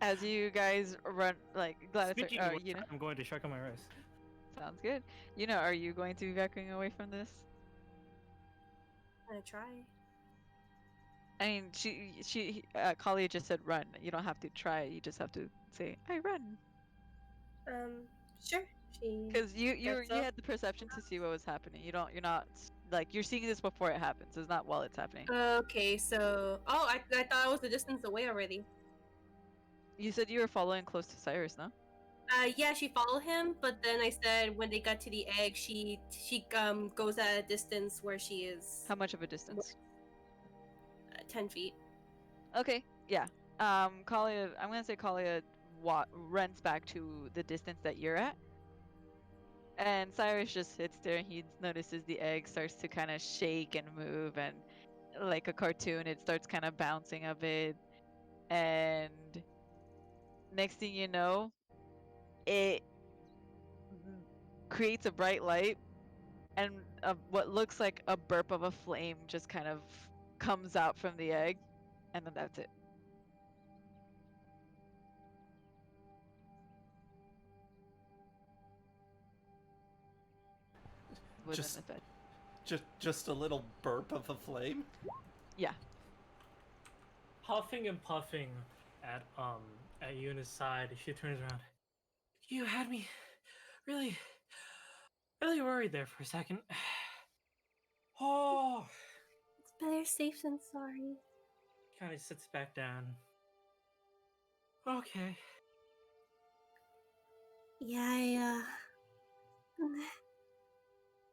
As you guys run, like Gladys, Speaking or, of which, I'm going to check on my wrist. sounds good. Are you going to be backing away from this? I'm gonna try. I mean, Kalia just said run. You don't have to try. You just have to say, I run. Sure. She. Because you Gets up. had the perception to see what was happening. You're not like you're seeing this before it happens. It's not while it's happening. Okay, so I thought I was a distance away already. You said you were following close to Cyrus, no? Yeah, she followed him, but then I said when they got to the egg, she goes at a distance where she is How much of a distance? 10 feet. Okay, yeah. Kalia, I'm gonna say Kalia runs back to the distance that you're at. And Cyrus just sits there and he notices the egg starts to kind of shake and move, and like a cartoon, it starts kind of bouncing a bit. And next thing you know, it creates a bright light, and what looks like a burp of a flame just kind of comes out from the egg, and then that's it. Within Just- the bed. Just a little burp of a flame. Yeah. Huffing and puffing at Yuna's side, she turns around. You had me really worried there for a second. Oh, It's better safe than sorry. kind of sits back down. Okay. Yeah,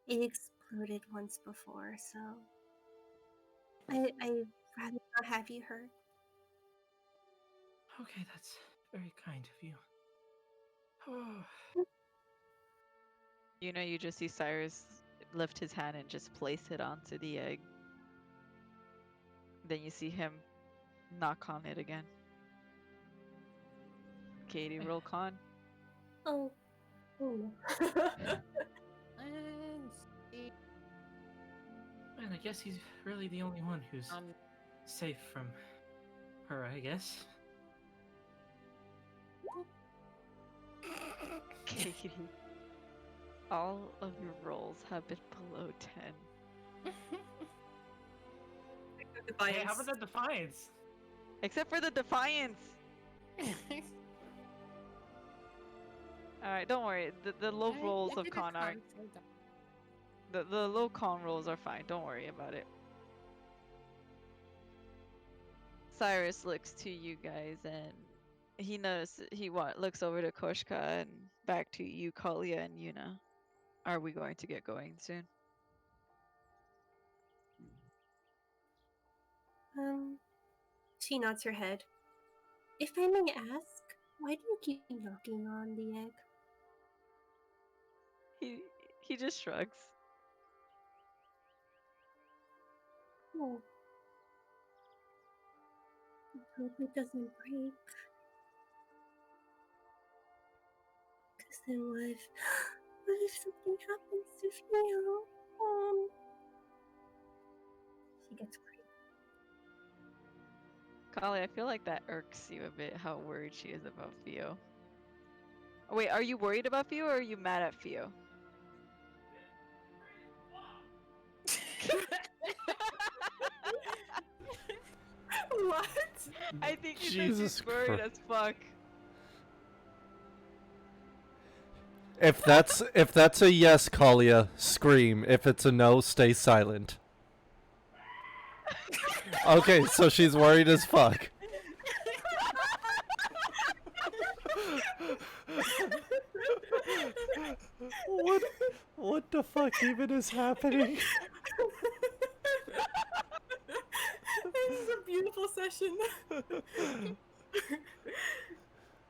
it exploded once before, so I'd rather not have you hurt. Okay, that's very kind of you. Oh. You just see Cyrus lift his hand and just place it onto the egg. Then you see him knock on it again. Katie, roll con. Oh. And see, Man, I guess he's really the only one who's safe from her, I guess. Katie, all of your rolls have been below 10. Hey, how about that defiance? Except for the Defiance. Alright, don't worry. The low rolls of con are the low con rolls are fine. Don't worry about it. Cyrus looks to you guys and he notices looks over to Koshka and back to you, Kalia and Yuna. Are we going to get going soon? She nods her head. If I may ask, why do you keep knocking on the egg? He just shrugs. Oh. I hope it doesn't break. Cause then what if something happens to Theo? She gets worried. Kali, I feel like that irks you a bit, how worried she is about Theo. Oh, wait, are you worried about Theo or are you mad at Theo? What? I think he said Jesus she's worried Christ. as fuck. If that's a yes, Kalia, scream. If it's a no, stay silent. Okay, so she's worried as fuck. What the fuck even is happening? This is a beautiful session.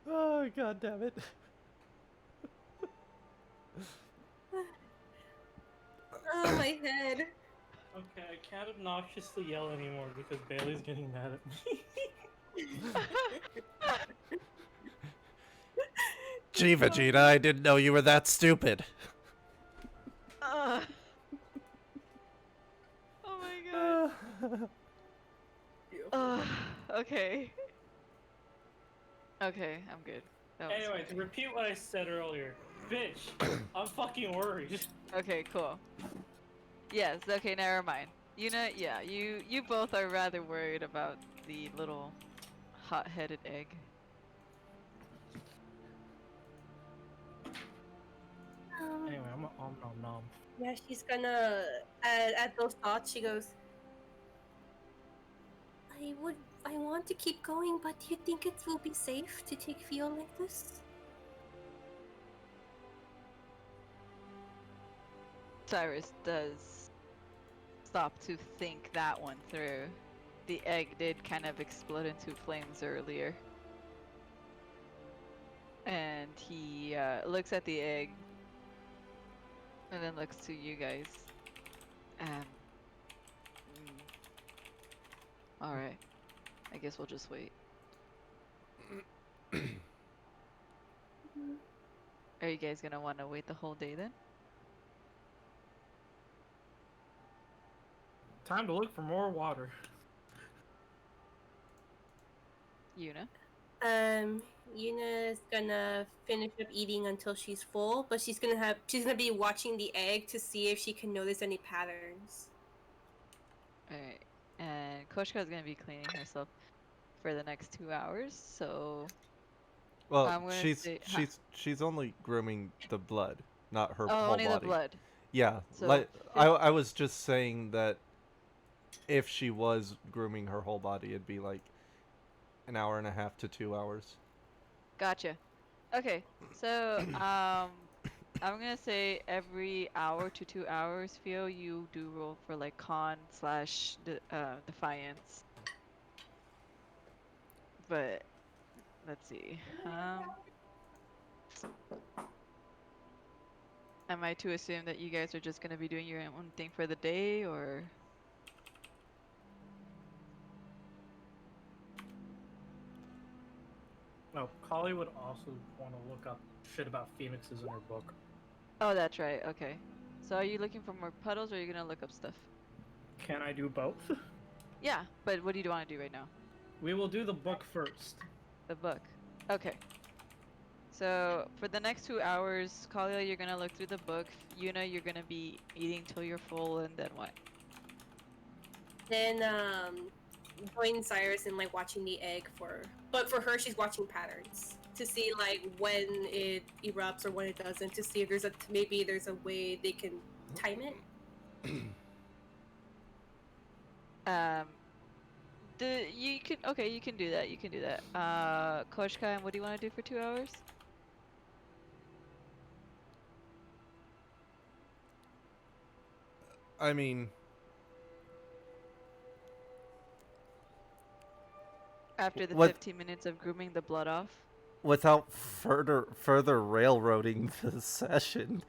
Oh, god damn it. Oh, my head. Okay, I can't obnoxiously yell anymore because Bailey's getting mad at me. Gee, Vegeta, I didn't know you were that stupid. Oh my god. Okay. Okay, I'm good. That was Anyway, to funny. repeat what I said earlier, bitch, I'm fucking worried. Okay, cool. Yes, okay, never mind. Yeah, you both are rather worried about the little hot-headed egg. Anyway, I'm a nom. Yeah, she's gonna. At those thoughts, she goes. I want to keep going, but do you think it will be safe to take Theo like this? Cyrus does stop to think that one through. The egg did kind of explode into flames earlier. And he looks at the egg and then looks to you guys. Alright. I guess we'll just wait. Are you guys gonna want to wait the whole day then? Time to look for more water. Yuna? Yuna's gonna finish up eating until she's full, but she's gonna be watching the egg to see if she can notice any patterns. Alright. And Koshka is gonna be cleaning herself for the next 2 hours, so Well, I'm gonna say- she's only grooming the blood, not her oh, whole only body. the blood. Yeah, So, like I was just saying that if she was grooming her whole body, it'd be like an hour and a half to 2 hours. Gotcha. Okay, so I'm gonna say every hour to 2 hours, Theo, you do roll for like con / defiance. But let's see. Am I to assume that you guys are just gonna be doing your own thing for the day, or? No, Kali would also want to look up shit about phoenixes in her book. Oh, that's right. Okay. So are you looking for more puddles, or are you gonna look up stuff? Can I do both? Yeah, but what do you want to do right now? We will do the book first. The book. Okay. So for the next 2 hours, Kalia, you're gonna look through the book. Yuna, you're gonna be eating till you're full, and then what? Then join Cyrus in like watching the egg but for her, she's watching patterns to see like when it erupts or when it doesn't, to see if maybe there's a way they can time it. You can do that. You can do that. Koshka, and what do you want to do for 2 hours? I mean, After the What- 15 minutes of grooming the blood off? without further railroading the session,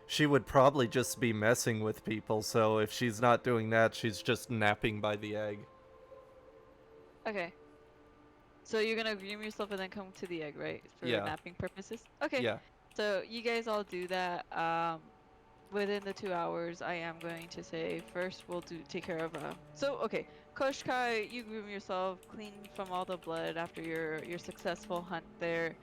she would probably just be messing with people. So if she's not doing that, she's just napping by the egg. Okay. So you're gonna groom yourself and then come to the egg, right? For Yeah. napping purposes? Okay. Yeah. So you guys all do that. Within the 2 hours, I am going to say first we'll take care of. Okay, Koshkai, you groom yourself, clean from all the blood after your successful hunt there,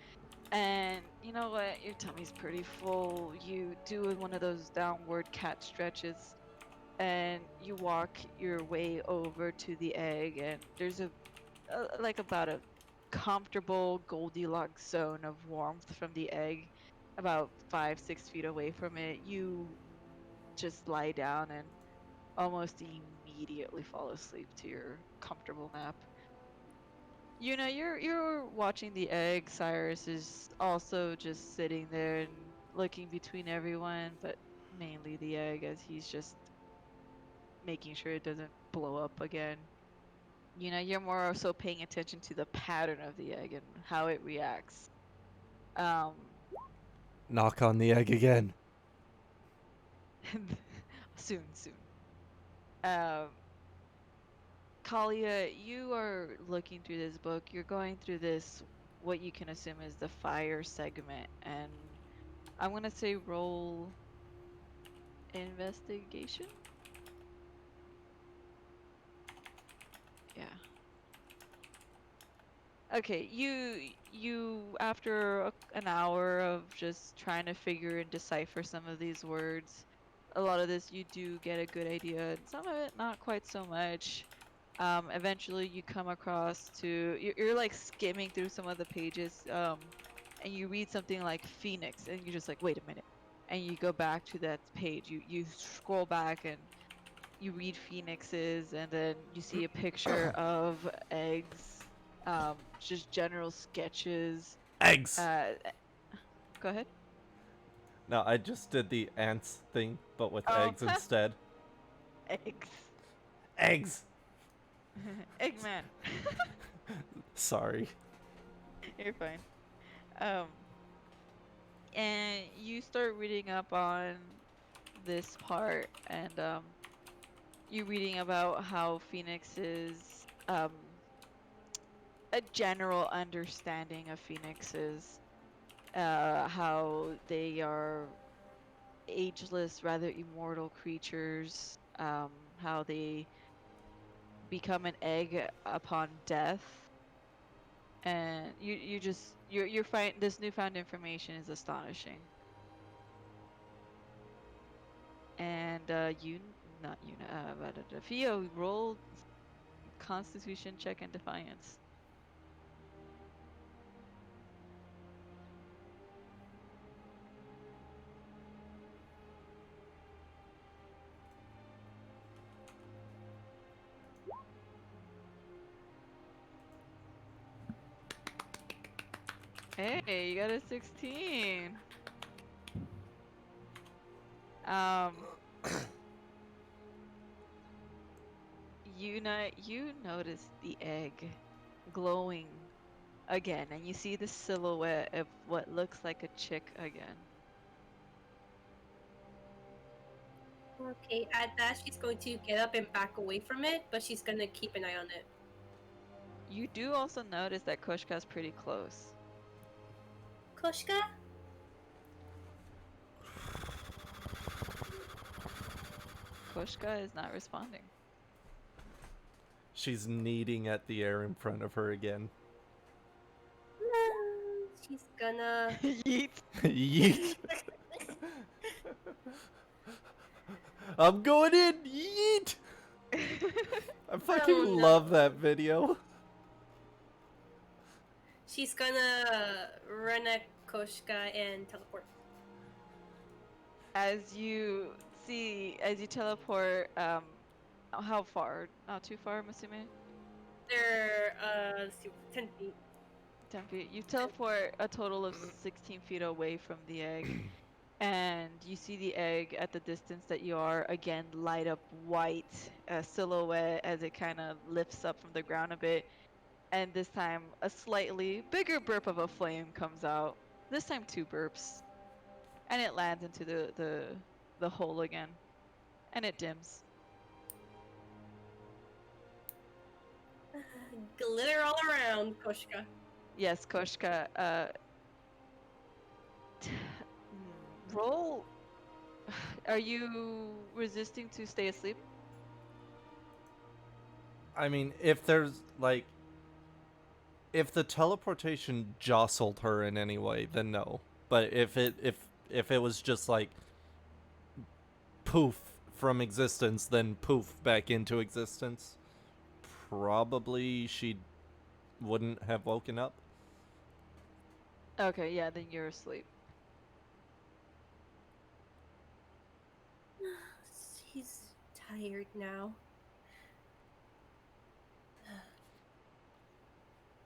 and you know what? Your tummy's pretty full. You do one of those downward cat stretches, and you walk your way over to the egg, and there's about a comfortable Goldilocks zone of warmth from the egg, about 5-6 feet away from it. You just lie down and almost immediately fall asleep to your comfortable nap. You know, you're watching the egg. Cyrus is also just sitting there and looking between everyone, but mainly the egg, as he's just making sure it doesn't blow up again. You know, you're more so paying attention to the pattern of the egg and how it reacts. Knock on the egg again. soon. Kalia, you are looking through this book. You're going through this, what you can assume is the fire segment, and I'm gonna say roll investigation. Yeah. Okay, you after an hour of just trying to figure and decipher some of these words, a lot of this you do get a good idea, and some of it not quite so much. Eventually you come across to you're like skimming through some of the pages, and you read something like Phoenix, and you're just like, wait a minute, and you go back to that page. You scroll back and you read Phoenixes, and then you see a picture of eggs. Just general sketches. Eggs! Go ahead. No, I just did the ants thing, but with Oh. eggs instead. Eggs. Eggs! Eggman. Sorry. You're fine. And you start reading up on this part, and you're reading about how Phoenixes, a general understanding of Phoenixes, how they are ageless, rather immortal creatures, how they become an egg upon death, and you find this newfound information is astonishing. And Theo, roll Constitution check and Defiance. Hey, you got a 16. You notice the egg glowing again, and you see the silhouette of what looks like a chick again. Okay, at that, she's going to get up and back away from it, but she's gonna keep an eye on it. You do also notice that Koshka's pretty close. Koshka? Koshka is not responding. She's kneading at the air in front of her again. She's gonna... Yeet. Yeet! I'm going in! Yeet! I fucking Oh, love no. that video. She's gonna run at Koshka and teleport. As you teleport, how far? Not too far, I'm assuming. They're let's see, 10 feet. 10 feet. You teleport a total of 16 feet away from the egg, and you see the egg at the distance that you are again light up white silhouette as it kind of lifts up from the ground a bit. And this time, a slightly bigger burp of a flame comes out. This time, 2 burps, and it lands into the hole again, and it dims. Glitter all around, Koshka. Yes, Koshka. Roll. Are you resisting to stay asleep? I mean, if there's like, if the teleportation jostled her in any way, then no. But if it was just like poof from existence, then poof back into existence, probably she wouldn't have woken up. Okay, yeah, then you're asleep. She's tired now.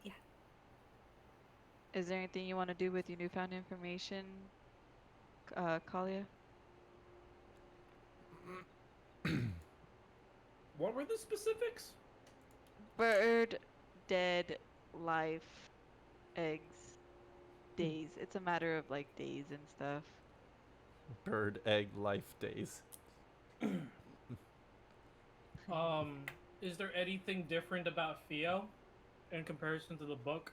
Yeah. Is there anything you want to do with your newfound information, Kalia? What were the specifics? Bird, dead, life, eggs, days. It's a matter of like days and stuff. Bird, egg, life days. Is there anything different about Theo in comparison to the book?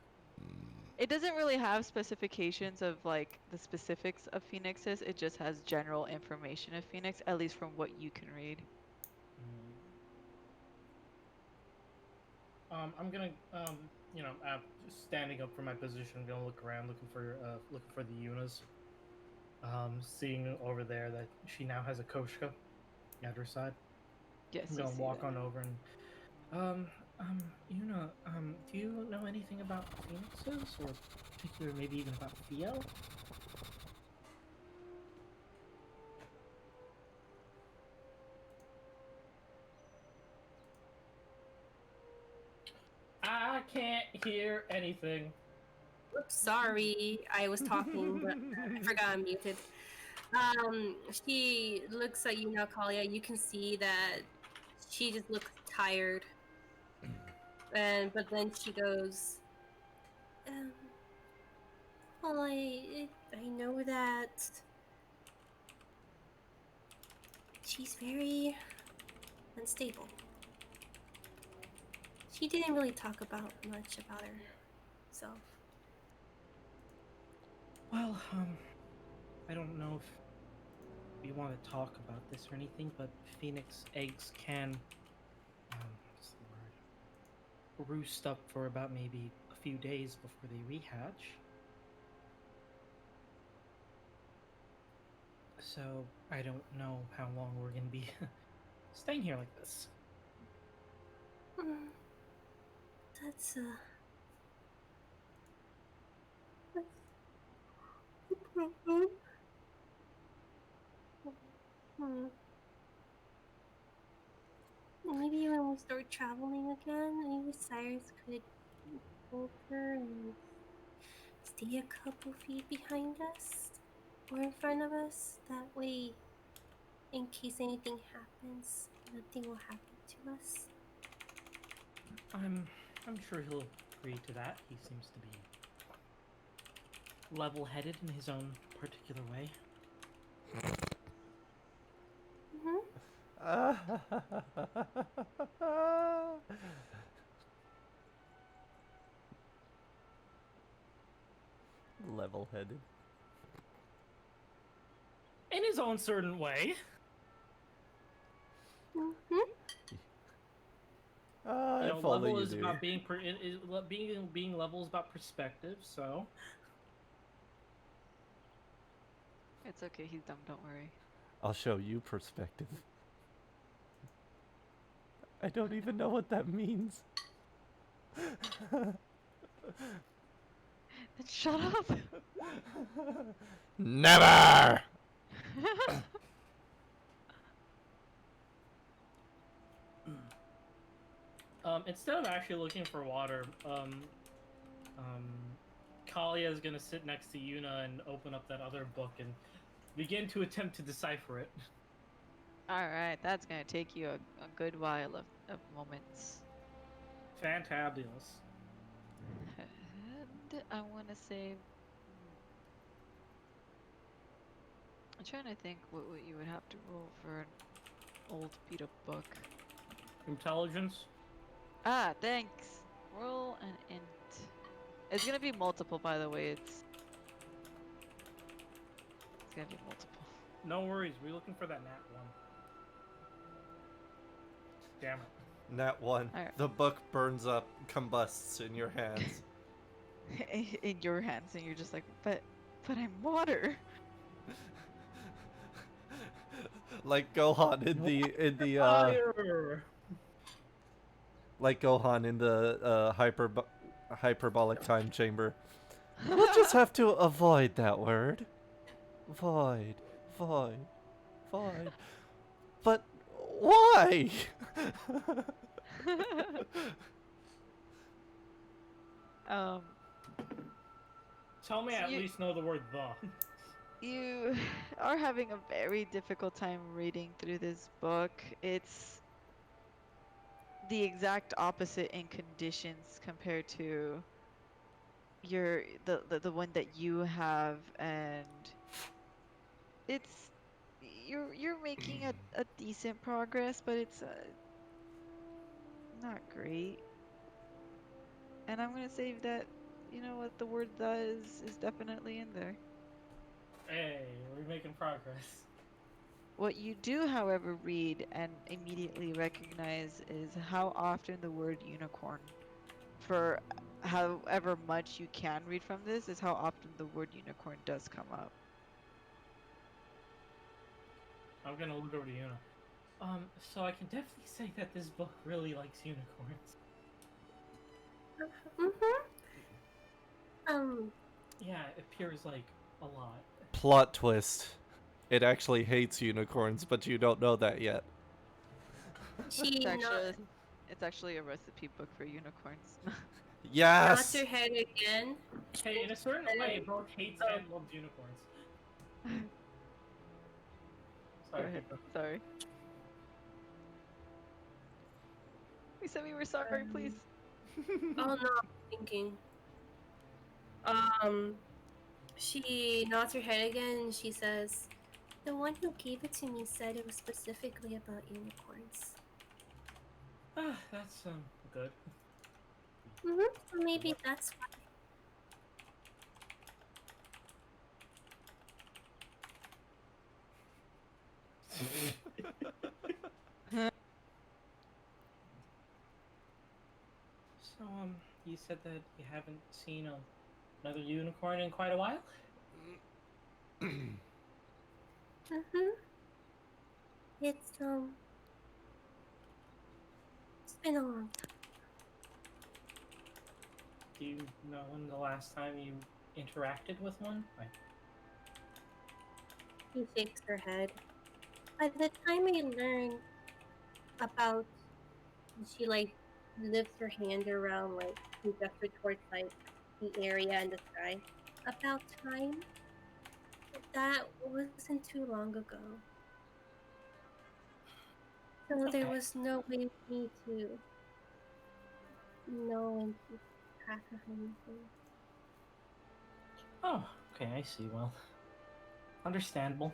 It doesn't really have specifications of like the specifics of phoenixes. It just has general information of phoenix, at least from what you can read. I'm gonna, just standing up from my position, I'm gonna look around, looking for the Yunas. Seeing over there that she now has a Koshka at her side. Yes. I'm you gonna see walk that. on over and, Yuna, do you know anything about phoenixes, or particular, maybe even about Theo? I can't hear anything. Oops, sorry. I was talking, but I forgot I'm muted. She looks at you now, Kalia. You can see that she just looks tired. But then she goes, well, I know that she's very unstable. She didn't really talk about much about herself. Well, I don't know if you want to talk about this or anything, but phoenix eggs can, what's the word? Roost up for about maybe a few days before they rehatch. So I don't know how long we're gonna be staying here like this. That's a problem. Maybe when we start traveling again, maybe Cyrus could hold her and stay a couple feet behind us or in front of us. That way, in case anything happens, nothing will happen to us. I'm sure he'll agree to that. He seems to be level-headed in his own particular way. Level-headed. In his own certain way. If only Level you is do. about being level is about perspective. So It's okay. He's dumb. Don't worry. I'll show you perspective. I don't even know what that means. Then shut up. Never! Instead of actually looking for water, Kalia is gonna sit next to Yuna and open up that other book and begin to attempt to decipher it. Alright, that's gonna take you a good while of moments. Fantabulous. And I want to say... I'm trying to think what you would have to roll for an old beat-up book. Intelligence. Ah, thanks. Roll an int. It's gonna be multiple, by the way. It's gonna be multiple. No worries, we're looking for that nat one. Damn it. Nat 1. Alright. The book burns up, combusts in your hands. In your hands, and you're just like, but I'm water. Like Gohan in the Fire! like Gohan in the hyperbolic time chamber. We'll just have to avoid that word. Void, void, void. But why? Tell me So I at you- least know the word the. You are having a very difficult time reading through this book. It's the exact opposite in conditions compared to the one that you have, and it's you're making a decent progress, but it's not great. And I'm gonna say that, you know what, the word "the" is definitely in there. Hey, we're making progress. What you do, however, read and immediately recognize is how often the word unicorn, for however much you can read from this, is how often the word unicorn does come up. I'm gonna look over to Yuna. So I can definitely say that this book really likes unicorns. Yeah, it appears like a lot. Plot twist. It actually hates unicorns, but you don't know that yet. She It's actually a recipe book for unicorns. nods Yes! her head again. Hey, in a certain way, both hates and loves unicorns. Go Sorry, ahead. Pippa. Sorry. We said we were sorry, please. Oh no, I'm thinking. She nods her head again and she says, "The one who gave it to me said it was specifically about unicorns." Ah, that's good. So maybe that's why. So, you said that you haven't seen another unicorn in quite a while? It's it's been a long time. Do you know when the last time you interacted with one? Like, She shakes her head. By the time I learned about, she like lifts her hand around, like she gestures towards like the area and the sky. About time. That wasn't too long ago. So there Okay. was no way for me to know and keep track of anything. oh, okay, I see. Well, understandable.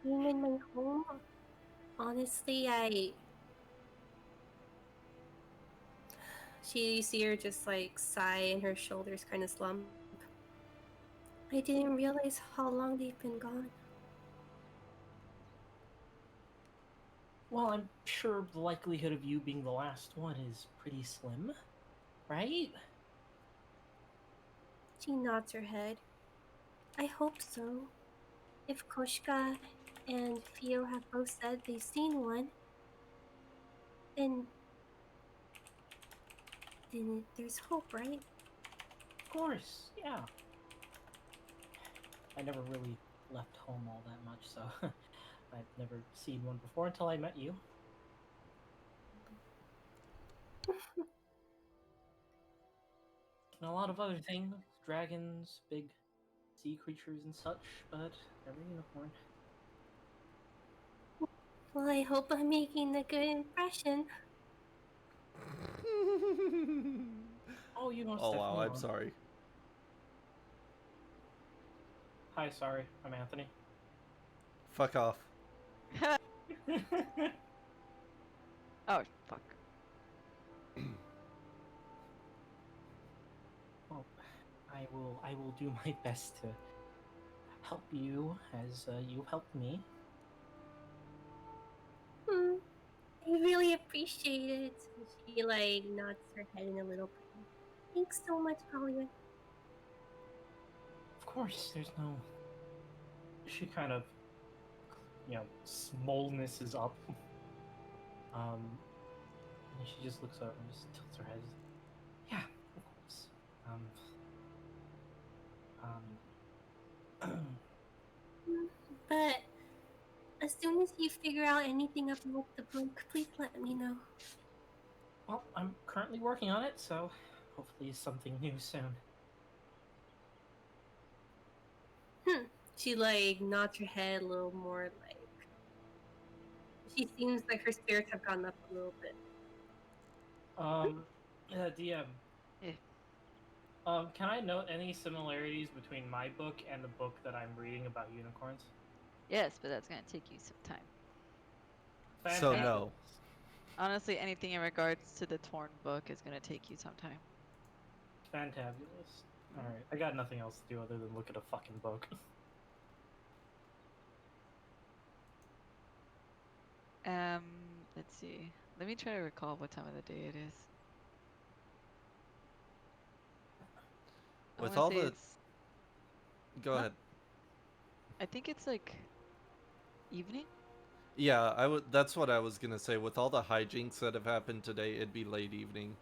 Being in my home, honestly, you see her just like sigh and her shoulders kind of slump. I didn't realize how long they've been gone. Well, I'm sure the likelihood of you being the last one is pretty slim, right? She nods her head. I hope so. if Koshka and Fio have both said they've seen one, then there's hope, right? Of course, yeah. I never really left home all that much, so I've never seen one before until I met you. And a lot of other things, dragons, big sea creatures and such, but never unicorn. Well, I hope I'm making a good impression. Oh, you most Oh wow, definitely I'm are. sorry. Hi, sorry, I'm Anthony. Fuck off. Oh, fuck. Well, I will do my best to help you as you've helped me. Hmm, I really appreciate it. She like nods her head in a little prayer. Thanks so much, Kalia. Of course, there's no. She kind of, smallness is up. And she just looks up and just tilts her head. Yeah, of course. But as soon as you figure out anything about the book, please let me know. Well, I'm currently working on it, so hopefully something new soon. She like nods her head a little more, like she seems like her spirits have gone up a little bit. DM. Yeah. Can I note any similarities between my book and the book that I'm reading about unicorns? Yes, but that's gonna take you some time. So Fantabulous. no. Honestly, anything in regards to the Torn book is gonna take you some time. Fantabulous. Alright, I got nothing else to do other than look at a fucking book. Let's see. Let me try to recall what time of the day it is. I With wanna all say the it's. Go Huh? ahead. I think it's like evening. Yeah, that's what I was going to say. With all the hijinks that have happened today, it'd be late evening.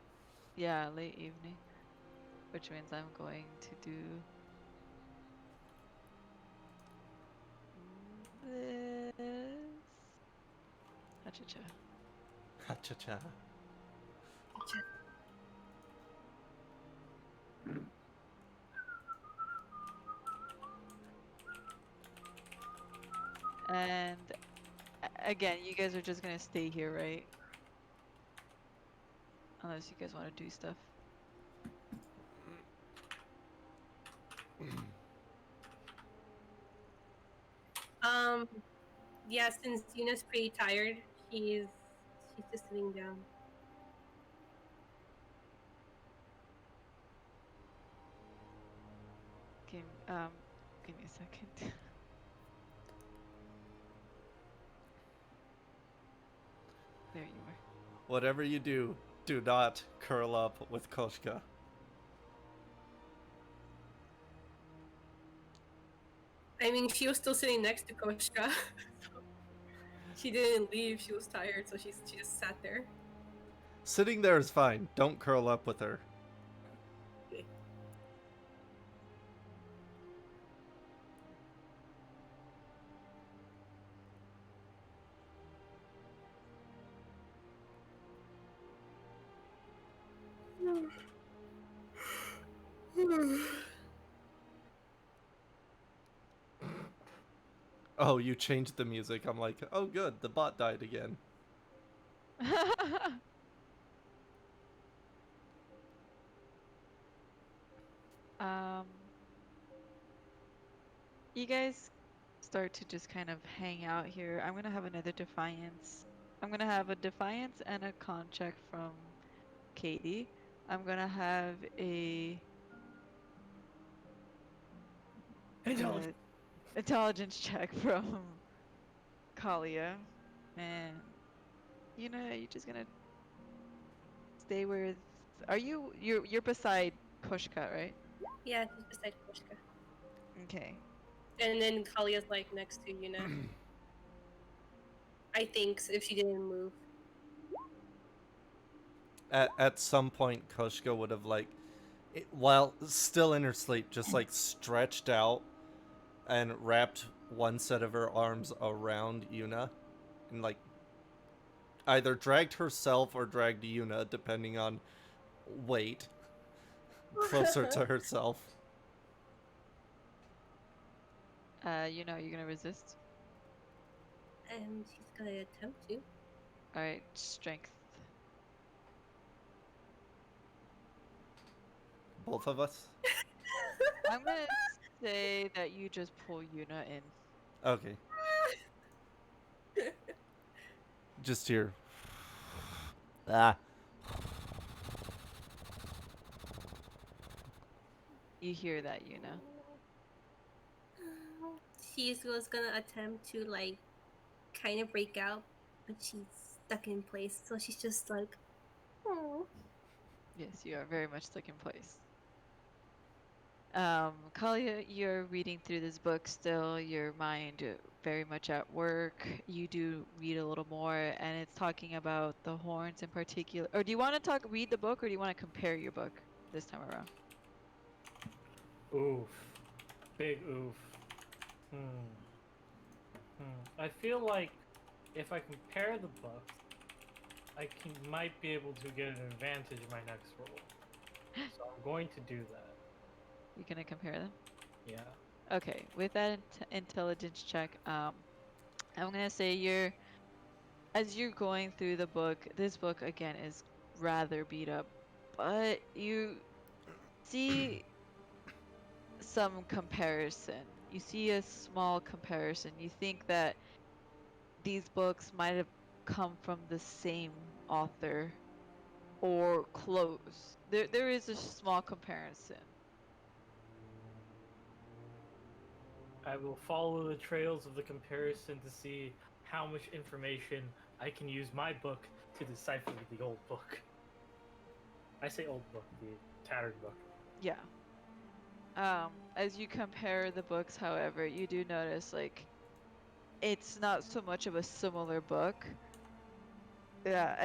Yeah, late evening. Which means I'm going to do this. Cha-cha-cha. Ha-cha-cha. And again, you guys are just gonna stay here, right? Unless you guys want to do stuff. Yeah, since Yuna's pretty tired, she's just sitting down. Give, give me a second. There you are. Whatever you do not curl up with Koshka. I mean, she was still sitting next to Koshka. She didn't leave. She was tired, so she just sat there. Sitting there is fine. Don't curl up with her. Oh, you changed the music. I'm like, oh good, the bot died again. um, you guys start to just kind of hang out here. I'm gonna have another defiance. I'm gonna have a defiance and a con check from Katie. I'm gonna have a intelligence check from Kalia, and you know you're just gonna stay where. Are you're beside Koshka, right? Yeah, she's beside Koshka. Okay. And then Kalia's like next to Yuna. I think if she didn't move. At some point, Koshka would have while still in her sleep, just like stretched out and wrapped one set of her arms around Yuna, and like either dragged herself or dragged Yuna, depending on weight, closer to herself. You know, you're gonna resist. And she's gonna attempt to. All right, strength. Both of us. I'm gonna say that you just pull Yuna in. Okay. Just here. Ah. You hear that, Yuna? She's was gonna attempt to like kind of break out, but she's stuck in place. So she's just like, oh. Yes, you are very much stuck in place. Kalia, you're reading through this book still, your mind very much at work. You do read a little more, and it's talking about the horns in particular. Or do you want to read the book, or do you want to compare your book this time around? Oof. Big oof. I feel like if I compare the books, might be able to get an advantage in my next roll. So I'm going to do that. You're gonna compare them? Yeah. Okay, with that intelligence check, I'm gonna say as you're going through the book, this book again is rather beat up, but you see some comparison. You see a small comparison. You think that these books might have come from the same author or close. There is a small comparison. I will follow the trails of the comparison to see how much information I can use my book to decipher the old book. I say old book, the tattered book. Yeah. As you compare the books, however, you do notice like it's not so much of a similar book. Yeah,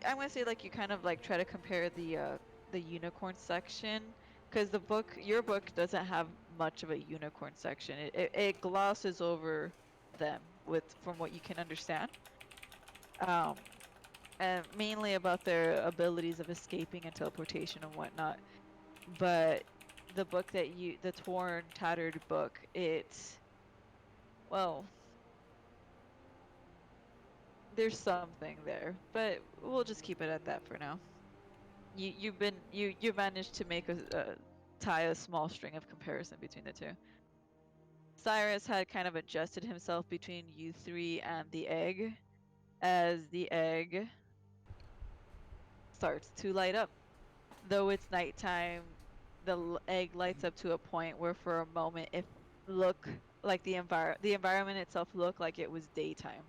I'm gonna say like you kind of like try to compare the unicorn section, because your book doesn't have much of a unicorn section. It glosses over them from what you can understand. And mainly about their abilities of escaping and teleportation and whatnot. But the book the torn, tattered book, well, there's something there, but we'll just keep it at that for now. You managed to tie a small string of comparison between the two. Cyrus had kind of adjusted himself between you three and the egg, as the egg starts to light up. Though it's nighttime, the egg lights up to a point where for a moment it looked like the environment itself looked like it was daytime.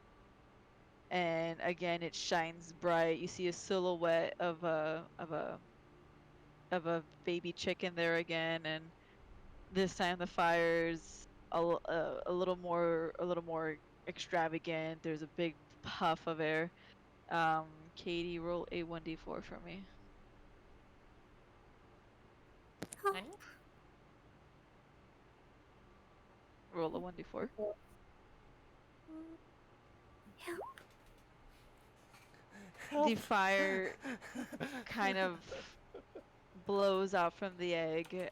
And again, it shines bright. You see a silhouette of a baby chicken there again, and this time the fire's a little more extravagant. There's a big puff of air. Katie, roll a 1d4 for me. Roll a 1d4. The fire kind of blows out from the egg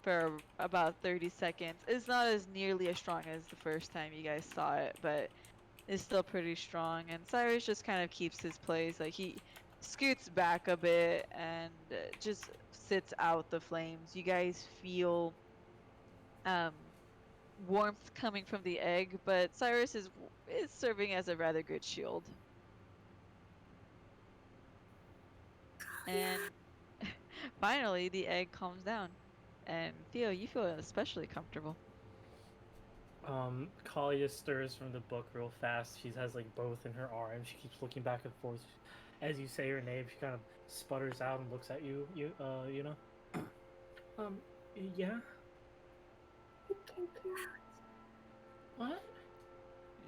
for about 30 seconds. It's not as nearly as strong as the first time you guys saw it, but it's still pretty strong. And Cyrus just kind of keeps his place. Like he scoots back a bit and just sits out the flames. You guys feel warmth coming from the egg, but Cyrus is serving as a rather good shield. And finally, the egg calms down, and Theo, you feel especially comfortable. Kalia stirs from the book real fast. She has like both in her arms. She keeps looking back and forth. As you say her name, she kind of sputters out and looks at you. You know. Yeah. I can't get out. What?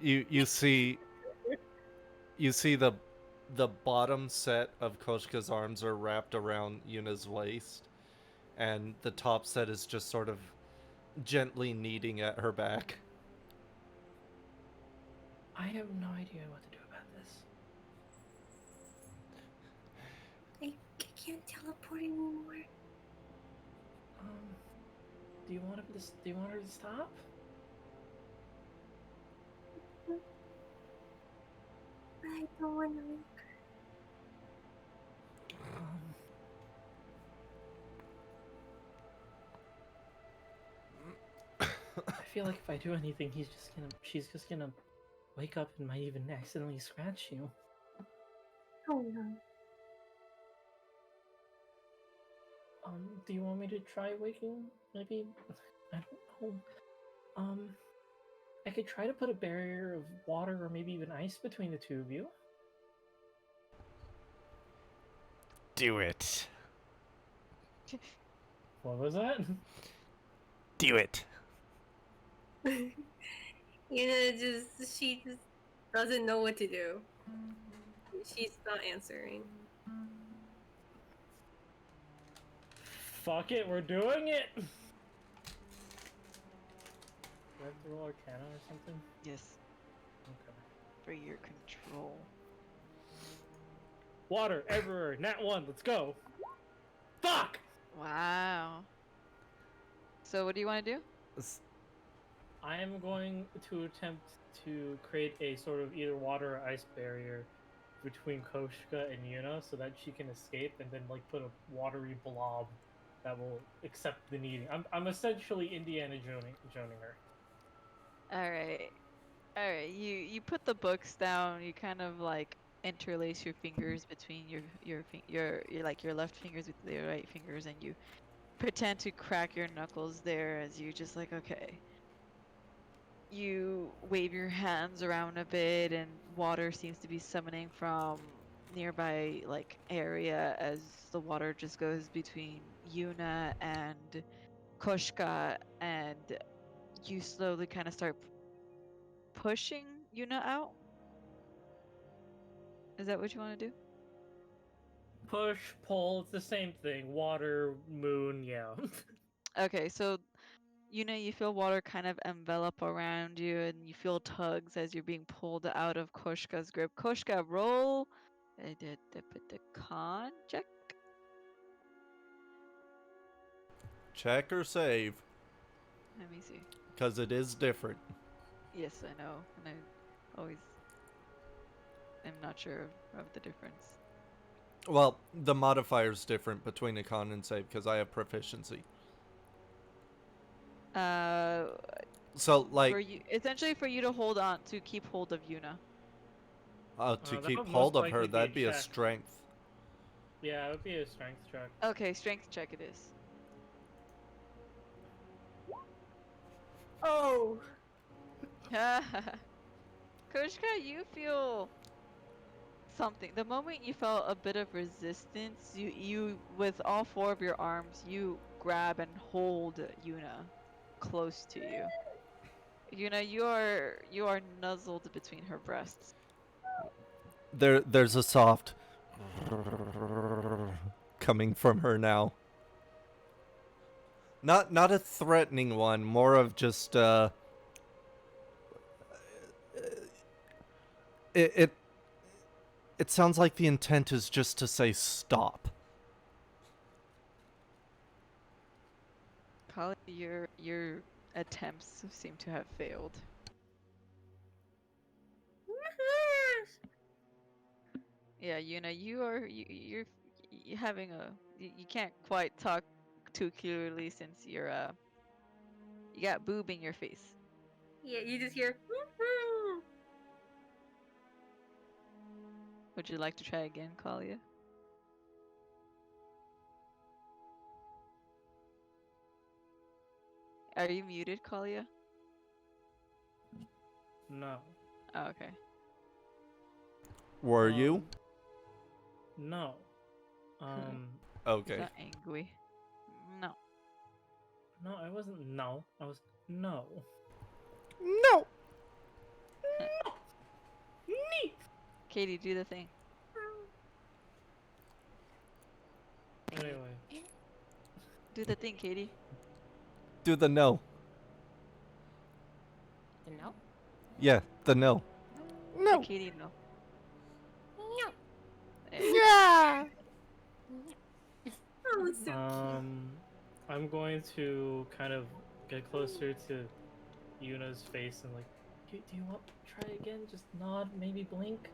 You see the bottom set of Koshka's arms are wrapped around Yuna's waist, and the top set is just sort of gently kneading at her back. I have no idea what to do about this. I can't teleport anymore. Do you want her to stop? I don't want to. I feel like if I do anything, she's just gonna wake up and might even accidentally scratch you. Oh no. Do you want me to try waking? Maybe, I don't know. I could try to put a barrier of water or maybe even ice between the two of you. Do it. What was that? Do it. She just doesn't know what to do. She's not answering. Fuck it, we're doing it! Do I have to roll Arcana or something? Yes, Okay. for your control. Water everywhere, nat 1, let's go! Fuck! Wow. So what do you want to do? I am going to attempt to create a sort of either water or ice barrier between Koshka and Yuna so that she can escape, and then like put a watery blob that will accept the kneading. I'm essentially Indiana Joning her. All right. You put the books down. You kind of like interlace your fingers between your like your left fingers with your right fingers, and you pretend to crack your knuckles there as you just like, okay. You wave your hands around a bit, and water seems to be summoning from nearby like area as the water just goes between Yuna and Koshka, and you slowly kind of start pushing Yuna out. Is that what you want to do? Push, pull, it's the same thing. Water, moon, yeah. Okay, so Yuna, you feel water kind of envelop around you, and you feel tugs as you're being pulled out of Koshka's grip. Koshka, roll the con check. Check or save, Let me see. because it is different. Yes, I know, and I always am not sure of the difference. Well, the modifier's different between a con and save because I have proficiency. So, like, For you, essentially for you to hold on, to keep hold of Yuna. to that keep would hold most of her, likely be a that'd be a check. strength. Yeah, it would be a strength check. Okay, strength check it is. Oh! Koshka, you feel something. The moment you felt a bit of resistance, you with all four of your arms, you grab and hold Yuna close to you. Yuna, you are nuzzled between her breasts. There's a soft coming from her now. Not a threatening one, more of just it sounds like the intent is just to say stop. Kali, your attempts seem to have failed. Yeah, Yuna, you're having you can't quite talk too clearly since you got boob in your face. Yeah, you just hear. Would you like to try again, Kalia? Are you muted, Kalia? No. Oh, okay. Were you? No. Is Okay. that angry? No. No, I wasn't. No, I was. No. No. Katie, do the thing. Anyway, Do the thing, Katie. Do the no. No? Yeah, the no. No. Katie, no. No. Yeah. Oh, it's so I'm going to kind of get closer to Yuna's face and like, do you want to try again? Just nod, maybe blink.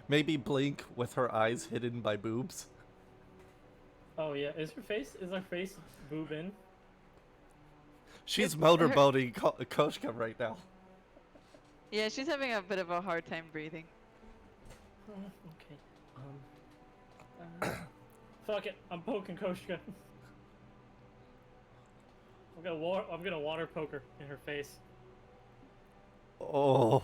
Maybe blink with her eyes hidden by boobs. Oh yeah, is her face boob in? She's motorboating Koshka right now. Yeah, she's having a bit of a hard time breathing. Okay. Fuck it, I'm poking Koshka. I'm gonna water poke her in her face. Oh.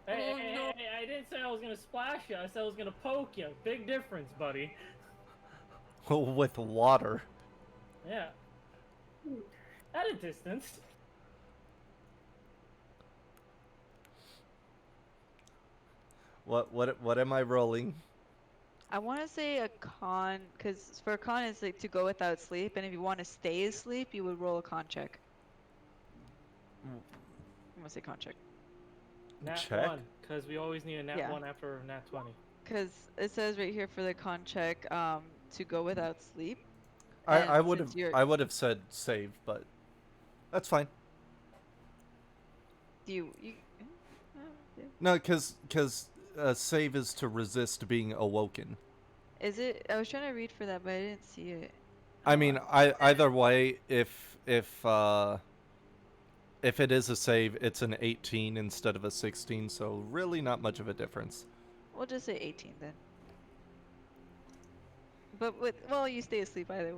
Hey, Oh, hey, no. hey, I didn't say I was gonna splash you. I said I was gonna poke you. Big difference, buddy. With water. Yeah. At a distance. What am I rolling? I want to say a con, because for a con it's like to go without sleep, and if you want to stay asleep, you would roll a con check. I'm gonna say con check. Nat Check? 1, because we always need a nat Yeah. 1 after a nat 20. Because it says right here for the con check, to go without sleep. I And would since have you're- I would have said save, but that's fine. Do you yeah. No, because save is to resist being awoken. Is it? I was trying to read for that, but I didn't see it. I mean, either way, if it is a save, it's an 18 instead of a 16, so really not much of a difference. We'll just say 18 then. But well, you stay asleep either.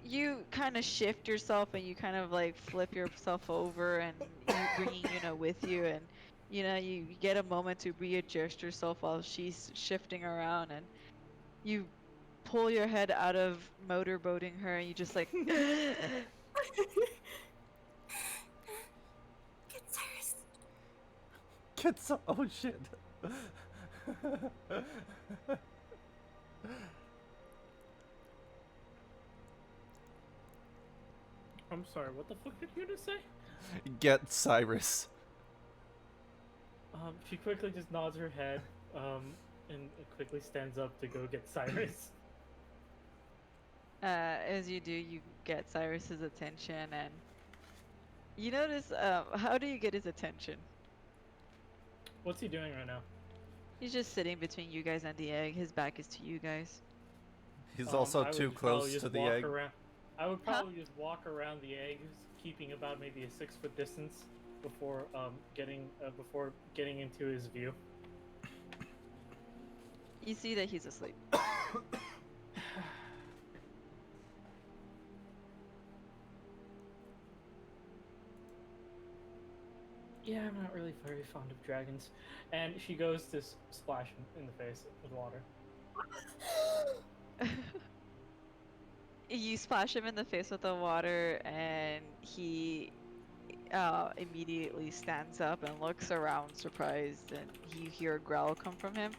You kind of shift yourself and you kind of like flip yourself over and you bringing Yuna with you, and you get a moment to readjust yourself while she's shifting around, and you pull your head out of motorboating her and you just like Get Cyrus. Oh shit. I'm sorry, what the fuck did Yuna say? Get Cyrus. She quickly just nods her head, and quickly stands up to go get Cyrus. as you do, you get Cyrus's attention, and you notice, how do you get his attention? What's he doing right now? He's just sitting between you guys and the egg. His back is to you guys. He's I also would too just probably close just to the walk egg. I would probably just walk around the egg, keeping about maybe a 6-foot distance before getting into his view. You see that he's asleep. Yeah, I'm not really very fond of dragons. And she goes to splash him in the face with water. You splash him in the face with the water, and he immediately stands up and looks around surprised, and you hear a growl come from him.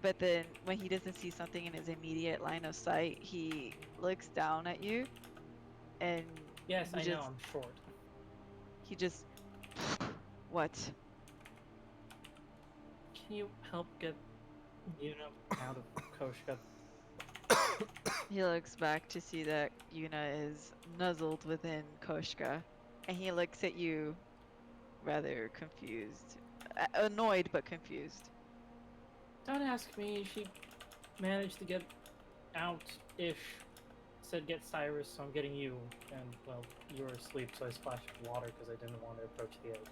But then when he doesn't see something in his immediate line of sight, he looks down at you, and Yes, You I know, just- I'm short. he just what? Can you help get Yuna out of Koshka? He looks back to see that Yuna is nuzzled within Koshka, and he looks at you rather confused. Annoyed but confused. Don't ask me. She managed to get out-ish. Said get Cyrus, so I'm getting you. And, well, you were asleep, so I splashed with water because I didn't want to approach the egg.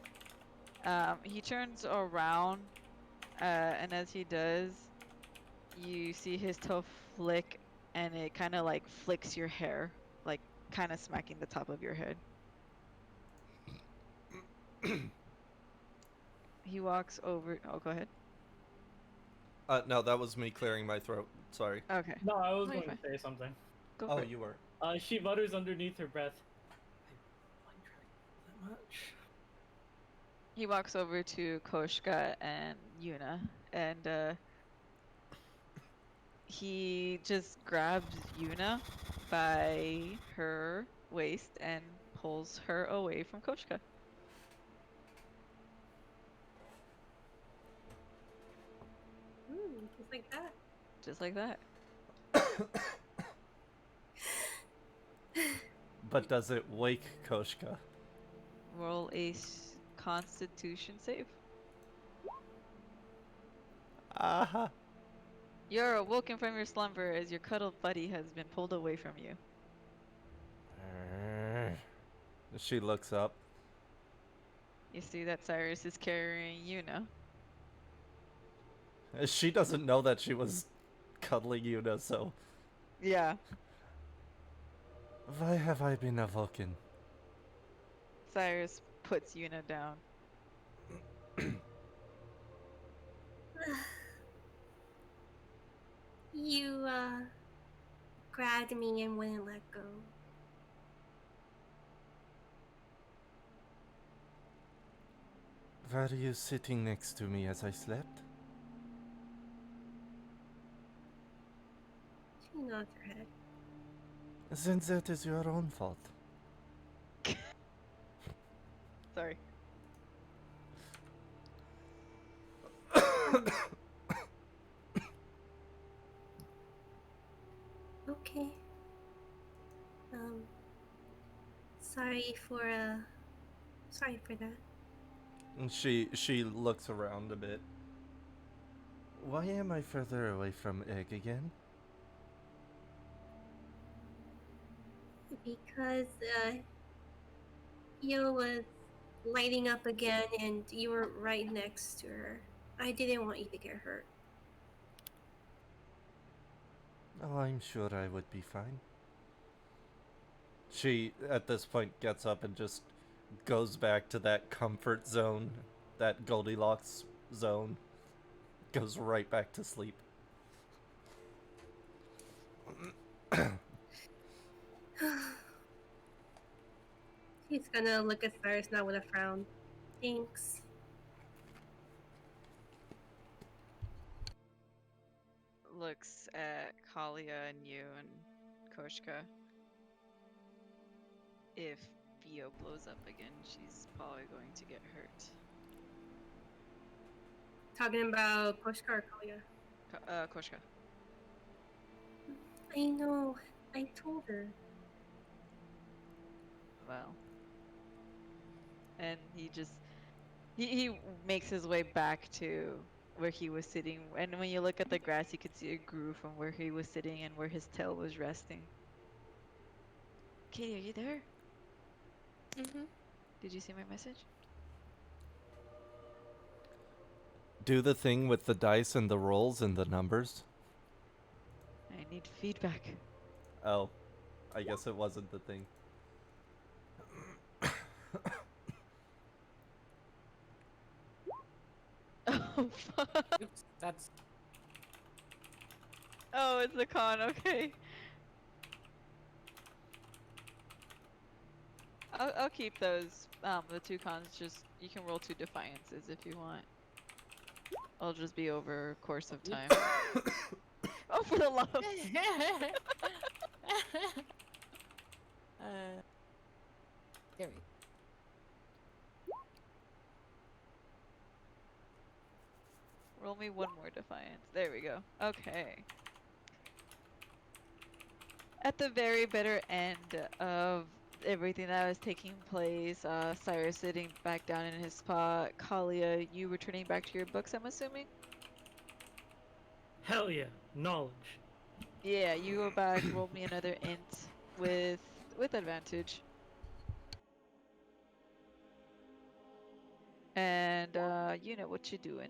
He turns around, and as he does, you see his toe flick, and it kind of like flicks your hair, like kind of smacking the top of your head. He walks over. Oh, go ahead. No, that was me clearing my throat. Sorry. Okay. No, I was Oh, going you're to say something. Go Oh, for it. you were. She mutters underneath her breath. I much. He walks over to Koshka and Yuna, and he just grabs Yuna by her waist and pulls her away from Koshka. Just like that. Just like that. But does it wake Koshka? Roll a constitution save. Aha! You're awoken from your slumber as your cuddled buddy has been pulled away from you. She looks up. You see that Cyrus is carrying Yuna. She doesn't know that she was cuddling Yuna, so... Yeah. Why have I been awoken? Cyrus puts Yuna down. You, grabbed me and wouldn't let go. Were you sitting next to me as I slept? She nods her head. Then that is your own fault. Sorry. Okay. Sorry for that. And she looks around a bit. Why am I further away from Egg again? Because, Yo was lighting up again and you were right next to her. I didn't want you to get hurt. Oh, I'm sure I would be fine. She, at this point, gets up and just goes back to that comfort zone, that Goldilocks zone. Goes right back to sleep. She's gonna look at Cyrus now with a frown. Thanks. Looks at Kalia and you and Koshka. If Bio blows up again, she's probably going to get hurt. Talking about Koshka or Kalia? Koshka. I know. I told her. Well. And he just... He makes his way back to where he was sitting. And when you look at the grass, you could see it grew from where he was sitting and where his tail was resting. Katie, are you there? Mm-hmm. Did you see my message? Do the thing with the dice and the rolls and the numbers. I need feedback. Oh, I guess it wasn't the thing. Oh, fuck. Oops, that's Oh, it's the con, okay. I'll keep those, the two cons, just, you can roll 2 defiances if you want. I'll just be over course of time. Oh, for the love! there we go. Roll me 1 more defiance. There we go. Okay. At the very bitter end of everything that was taking place, Cyrus sitting back down in his spot, Kalia, you returning back to your books, I'm assuming? Hell yeah, knowledge. Yeah, you go back, roll me another int with advantage. And you know what you doing.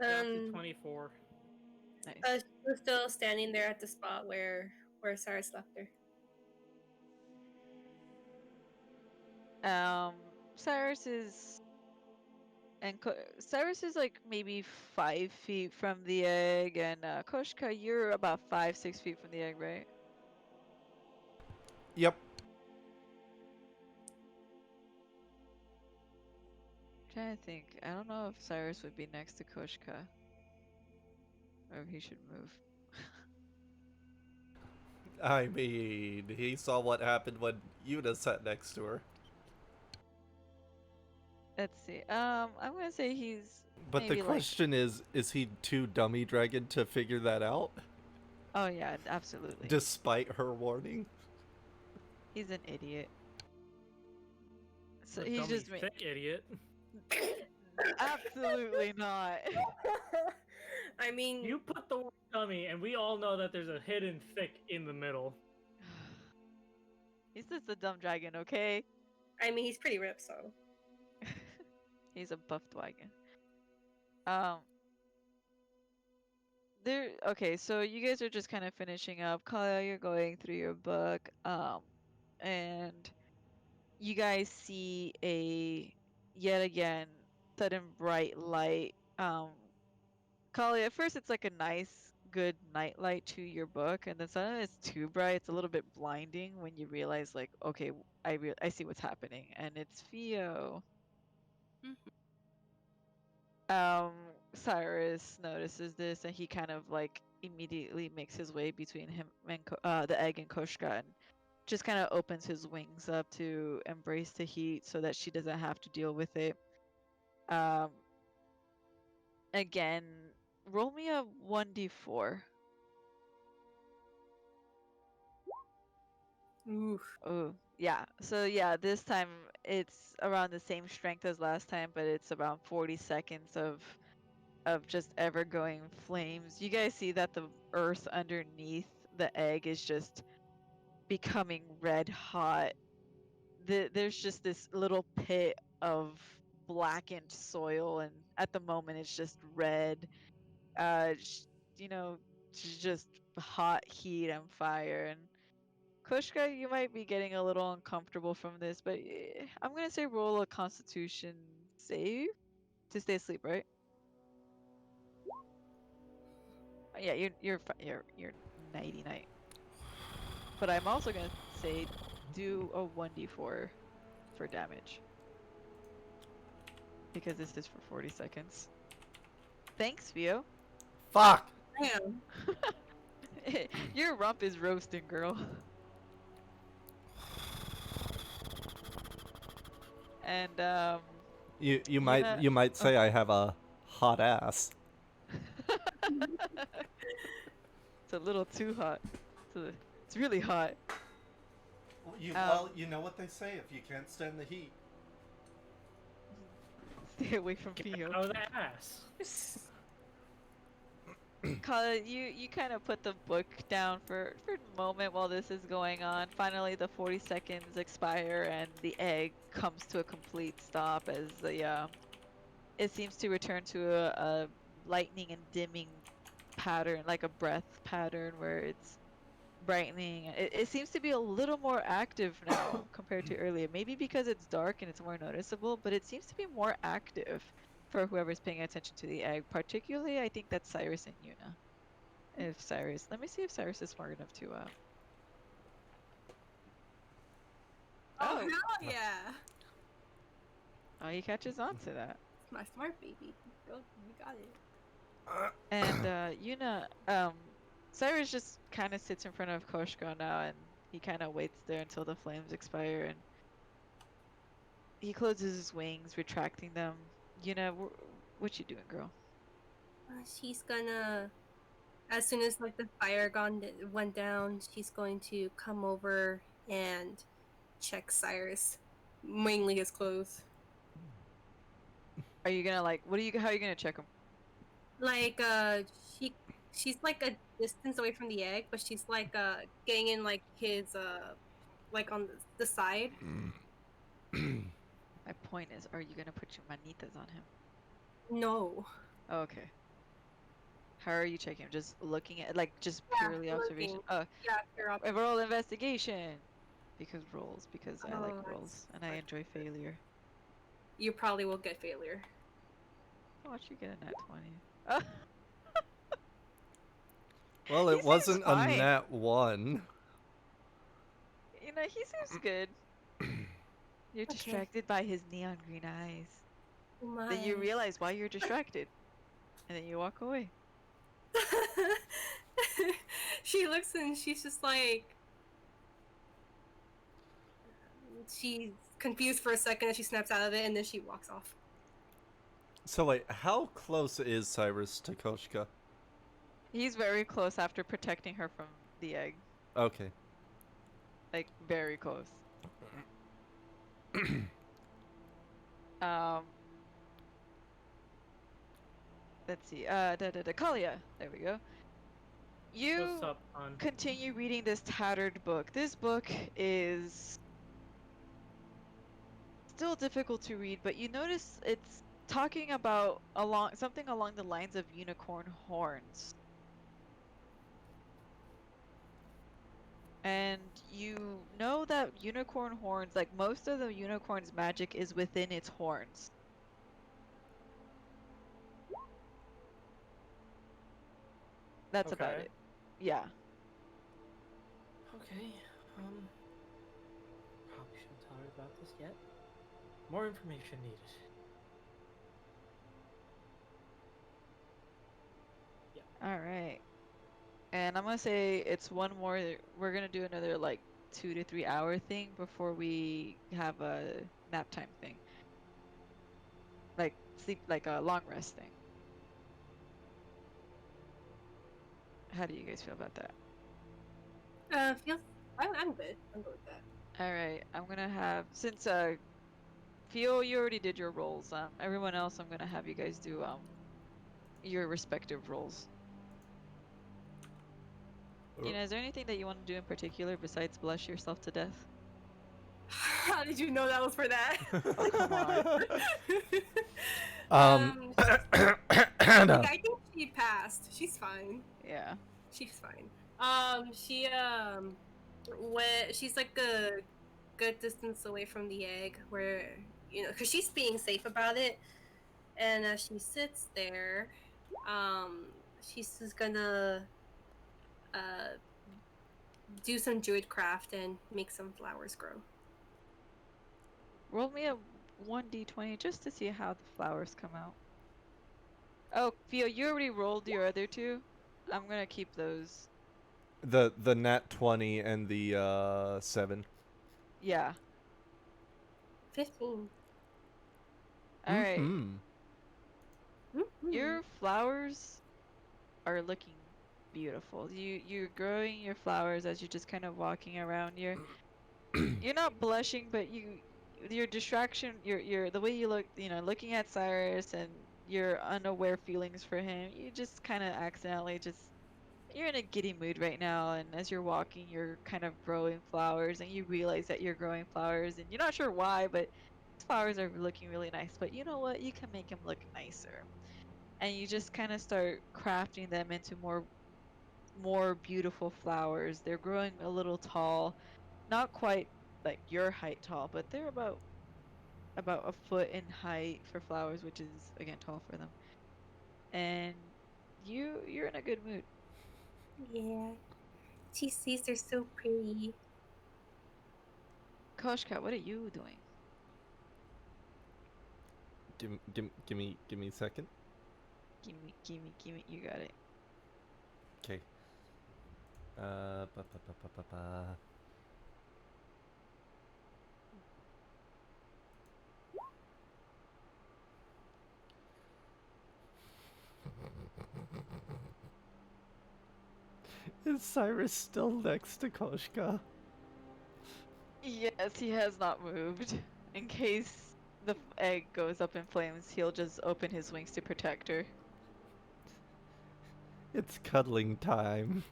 Down to 24. Nice. She was still standing there at the spot where Cyrus left her. Cyrus is Cyrus is like maybe 5 feet from the egg, and Koshka, you're about 5-6 feet from the egg, right? Yep. trying to think. I don't know if Cyrus would be next to Koshka. Or if he should move. I mean, he saw what happened when Yuna sat next to her. Let's see. I'm gonna say he's But the maybe like. question is he too dummy dragon to figure that out? Oh yeah, absolutely. Despite her warning? He's an idiot. So A he's dummy just thick idiot. absolutely not. I mean, You put the word dummy, and we all know that there's a hidden thick in the middle. He's just a dumb dragon, okay? he's pretty ripped, so. He's a buff dragon. Okay, so you guys are just kind of finishing up. Kaya, you're going through your book, and you guys see yet again sudden bright light. Kali, at first it's like a nice, good night light to your book, and then suddenly it's too bright. It's a little bit blinding when you realize, like, okay, I see what's happening, and it's Theo. Cyrus notices this, and he kind of like immediately makes his way between him and the egg and Koshka, and just kind of opens his wings up to embrace the heat so that she doesn't have to deal with it. Again, roll me a 1d4. Oof. Oh, yeah. So yeah, this time it's around the same strength as last time, but it's around 40 seconds of just ever going flames. You guys see that the earth underneath the egg is just becoming red hot. There's just this little pit of blackened soil, and at the moment it's just red. You know, just hot heat and fire. And Koshka, you might be getting a little uncomfortable from this, but I'm gonna say roll a Constitution save to stay asleep, right? Yeah, you're nighty night. But I'm also gonna say do a 1d4 for damage. Because this is for 40 seconds. Thanks, Vio. Fuck! Damn. Your rump is roasting, girl. And You might Yeah. you might say I have a hot ass. it's a little too hot. It's really hot. Well, you know what they say, if you can't stand the heat. Stay away from Get Vio. out of the ass. Colin, you kind of put the book down for a moment while this is going on. Finally, the 40 seconds expire and the egg comes to a complete stop as it seems to return to a lightning and dimming pattern, like a breath pattern where it's brightening. It seems to be a little more active now compared to earlier. Maybe because it's dark and it's more noticeable, but it seems to be more active for whoever's paying attention to the egg. Particularly, I think that's Cyrus and Yuna. Let me see if Cyrus is smart enough to. Oh, hell yeah! Oh, he catches on to that. My smart baby. Girl, you got it. And Yuna, Cyrus just kind of sits in front of Koshko now, and he kind of waits there until the flames expire, and he closes his wings, retracting them. Yuna, what you doing, girl? She's gonna, as soon as like the fire went down, she's going to come over and check Cyrus, mainly his clothes. Are you gonna how are you gonna check him? Like she's like a distance away from the egg, but she's like getting in like his like on the side. My point is, are you gonna put your manitas on him? No. Oh, okay. How are you checking him? Just looking at, like, just Yeah, purely observation? looking. Oh, Yeah, you're up. roll investigation! Because I like Oh, rolls, and I fine. enjoy failure. You probably will get failure. Watch you get a nat 20. Well, He it seems wasn't a fine. nat 1. You know, he seems good. You're Okay. distracted by his neon green eyes. Oh Then you my. realize why you're distracted, and then you walk away. She looks and she's just like, she's confused for a second and she snaps out of it and then she walks off. So wait, how close is Cyrus to Koshka? He's very close after protecting her from the egg. Okay. Like, very close. Um, let's see. Kalia. There we go. You What's up, hon? continue reading this tattered book. This book is still difficult to read, but you notice it's talking about something along the lines of unicorn horns. And you know that unicorn horns, like most of the unicorn's magic is within its horns. That's about Okay. it. Yeah. Okay. Probably shouldn't tell her about this yet. More information needed. Alright. And I'm gonna say it's one more. We're gonna do another like 2 to 3 hour thing before we have a nap time thing. Like sleep, like a long rest thing. How do you guys feel about that? I'm good. I'm good with that. Alright, I'm gonna have, since Fio, you already did your roles. Everyone else, I'm gonna have you guys do your respective roles. You know, is there anything that you want to do in particular besides blush yourself to death? How did you know that was for that? Um, Like, I think she passed. She's fine. Yeah. She's fine. She's like a good distance away from the egg, where because she's being safe about it, and as she sits there, she's just gonna do some druid craft and make some flowers grow. Roll me a 1d20 just to see how the flowers come out. Oh, Fio, you already rolled your other two. I'm gonna keep those. the nat 20 and the 7. Yeah. 15. Alright. Mhm. Your flowers are looking beautiful. You're growing your flowers as you're just kind of walking around. You're not blushing, but your distraction, your the way you look, looking at Cyrus and your unaware feelings for him, you just kind of accidentally you're in a giddy mood right now, and as you're walking, you're kind of growing flowers, and you realize that you're growing flowers, and you're not sure why, but these flowers are looking really nice. But you know what? You can make them look nicer, and you just kind of start crafting them into more beautiful flowers. They're growing a little tall, not quite like your height tall, but they're about a foot in height for flowers, which is again tall for them. And you're in a good mood. Yeah. These are so pretty. Koshka, what are you doing? Give me a second. Gimme, you got it. Okay. Ba, ba, ba, ba, ba, ba. Is Cyrus still next to Koshka? Yes, he has not moved. In case the egg goes up in flames, he'll just open his wings to protect her. It's cuddling time.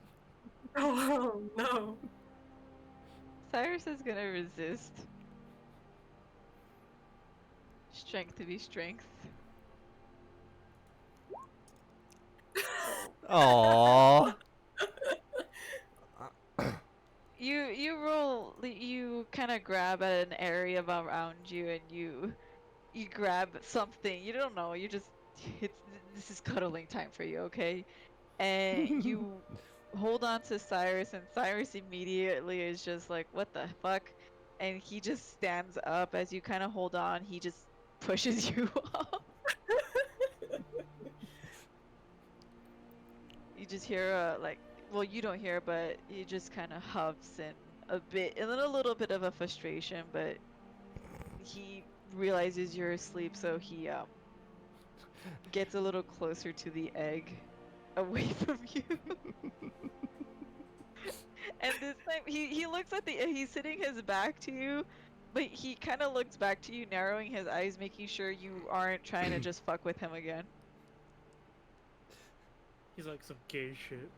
Oh no. Cyrus is gonna resist. Strength to be strength. Aww. You kind of grab at an area around you, and you grab something. You don't know. This is cuddling time for you, okay? And you hold on to Cyrus, and Cyrus immediately is just like, "What the fuck?" And he just stands up as you kind of hold on. He just pushes you off. You just hear well, you don't hear, but he just kind of huffs and a little bit of a frustration, but he realizes you're asleep, so he gets a little closer to the egg, away from you. And this time he looks at he's sitting his back to you, but he kind of looks back to you, narrowing his eyes, making sure you aren't trying to just fuck with him again. He's like some gay shit.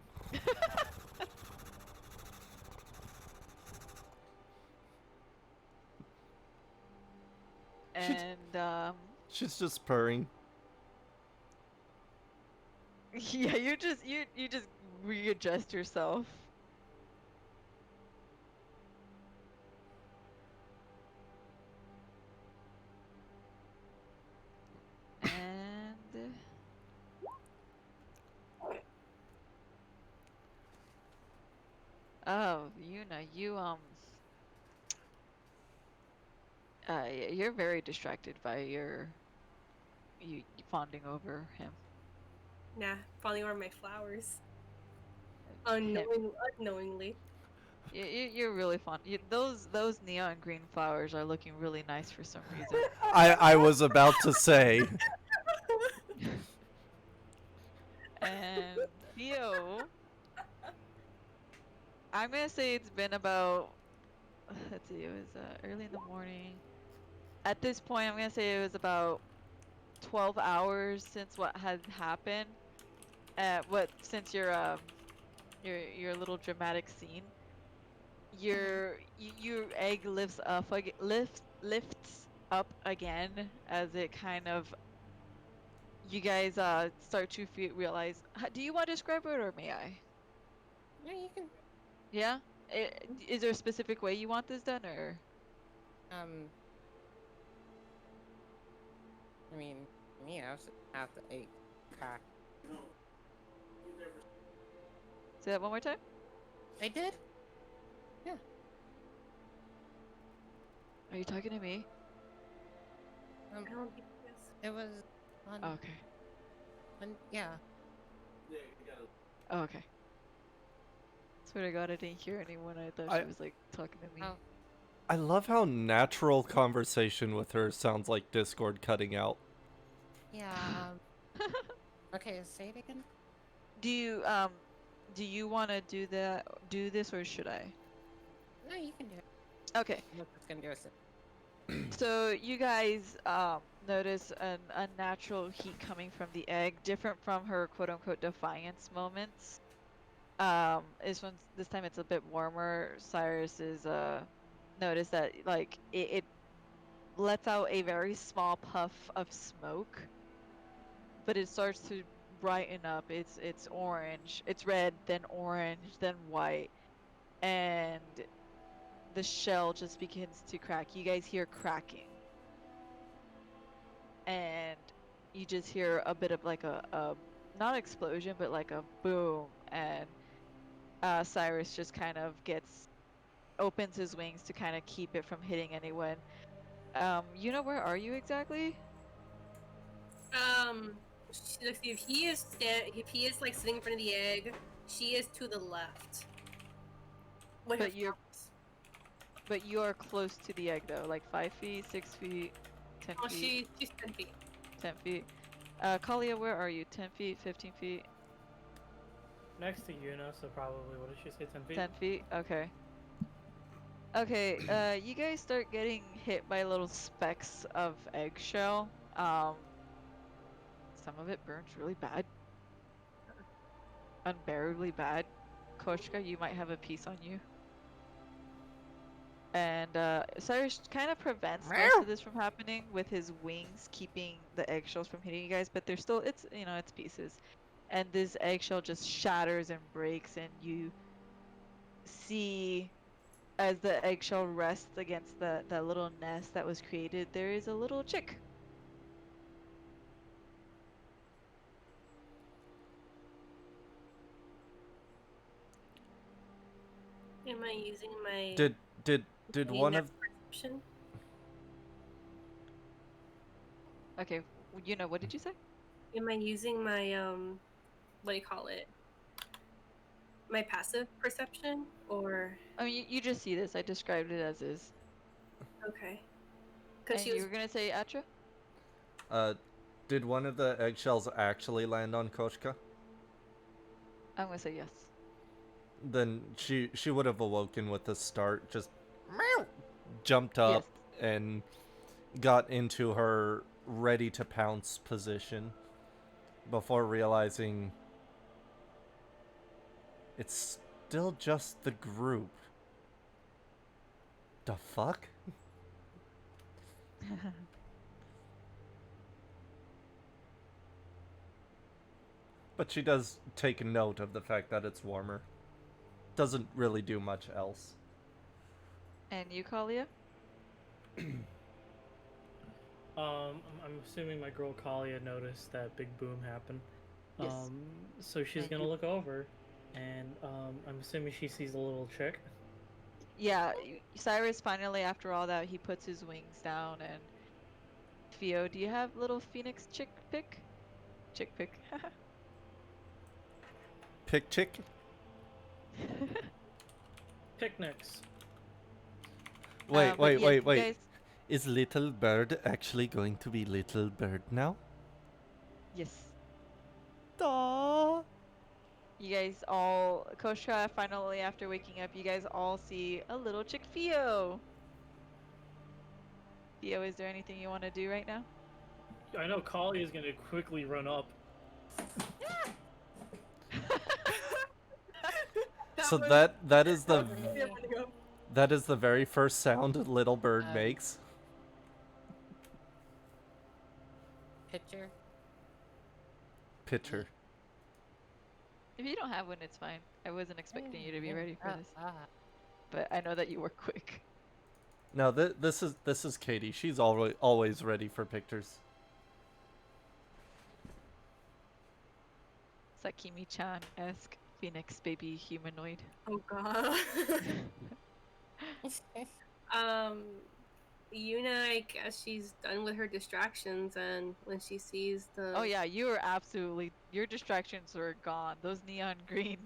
And She's just purring. yeah, you just readjust yourself. And oh, Yuna, you're very distracted by you fawning over him. Nah, falling over my flowers. Him. Unknowingly. You're really fond. Those neon green flowers are looking really nice for some reason. I was about to say. And Theo, I'm gonna say it's been about, let's see, it was early in the morning. At this point, I'm gonna say it was about 12 hours since what had happened. Since your little dramatic scene. Your egg lifts up again as it kind of, you guys start to realize. Do you want to describe it, or may I? No, you can. Yeah. Is there a specific way you want this done, or? I mean, me, I was at the egg crack. Say that one more time. I did. Are you talking to me? I don't think it is. It was on. Oh, okay. Yeah. Oh, okay. Swear to God, I didn't hear anyone. I thought she was like talking to me. Oh. I love how natural conversation with her sounds like Discord cutting out. Yeah. Okay, say it again. Do you want to do this, or should I? No, you can do it. Okay. I'm just gonna do it. So you guys notice an unnatural heat coming from the egg, different from her quote-unquote defiance moments. This time it's a bit warmer. Cyrus is notice that like it lets out a very small puff of smoke, but it starts to brighten up. It's orange, it's red, then orange, then white, and the shell just begins to crack. You guys hear cracking, and you just hear a bit of like a not explosion, but like a boom, and Cyrus just kind of opens his wings to kind of keep it from hitting anyone. Where are you exactly? If he is like sitting in front of the egg, she is to the left. With her But you're close to the egg though, like 5 feet, 6 feet, 10 Oh, feet. she's 10 feet. 10 feet. Kalia, where are you? 10 feet, 15 feet? Next to Yuna, so probably, what did she say, 10 feet? 10 feet? Okay. Okay, you guys start getting hit by little specks of eggshell. Some of it burns really bad. Unbearably bad. Koshka, you might have a piece on you. And Cyrus kind of prevents most of this from happening with his wings, keeping the eggshells from hitting you guys, but they're still, it's pieces. And this eggshell just shatters and breaks, and you see as the eggshell rests against that little nest that was created, there is a little chick. Am I using my Did one of perception? Okay, you know, what did you say? Am I using my what do you call it? My passive perception or I mean, you just see this. I described it as is. okay? Because And she was you were gonna say Atra? Did one of the eggshells actually land on Koshka? I'm gonna say yes. Then she would have awoken with a start, just jumped up Yes. and got into her ready to pounce position before realizing it's still just the group. The fuck? But she does take note of the fact that it's warmer. Doesn't really do much else. And you, Kalia? I'm assuming my girl Kalia noticed that big boom happen. Yes. So she's And gonna you- look over, and I'm assuming she sees a little chick. Yeah, Cyrus finally, after all that, he puts his wings down and Theo, do you have little phoenix chick pick? Chick pick. Pick chick? Picnics. Wait, But wait, yeah, wait, you wait. guys, Is Little Bird actually going to be Little Bird now? yes. Aww. You guys all, Koshka, finally after waking up, you guys all see a little chick Theo. Theo, is there anything you want to do right now? I know Kalia is gonna quickly run up. So was- that is the Yeah, running up. that is the very first sound Little Bird makes. Picture. Pitcher. If you don't have one, it's fine. I wasn't expecting you to be Yeah, ready for ah, this, ah. but I know that you were quick. No, this is Katie. She's always ready for pictures. Sakimi-chan-esque phoenix baby humanoid. Oh god. Yuna, I guess she's done with her distractions, and when she sees the Oh yeah, you were absolutely, your distractions were gone. Those neon green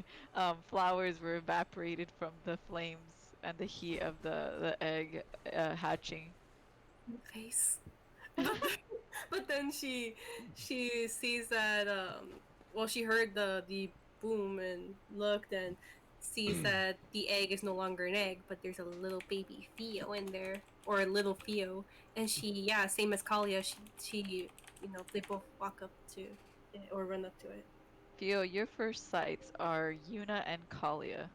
flowers were evaporated from the flames and the heat of the egg hatching. face. But then she sees that well, she heard the boom and looked and sees that the egg is no longer an egg, but there's a little baby Theo in there, or a little Theo, and she, yeah, same as Kalia, she you know, they both walk up to it or run up to it. Theo, your first sights are Yuna and Kalia.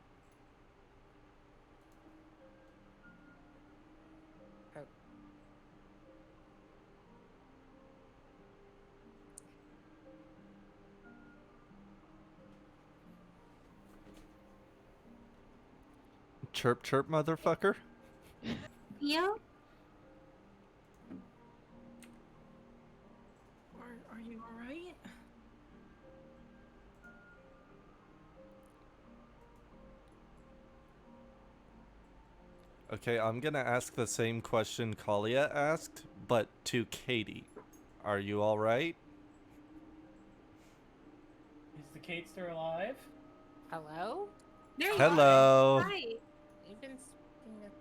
Chirp chirp, motherfucker. Theo? Are you alright? Okay, I'm gonna ask the same question Kalia asked, but to Katie. Are you alright? Is the Kate still alive? Hello? There you Hello. are. Hi. You've been speaking of...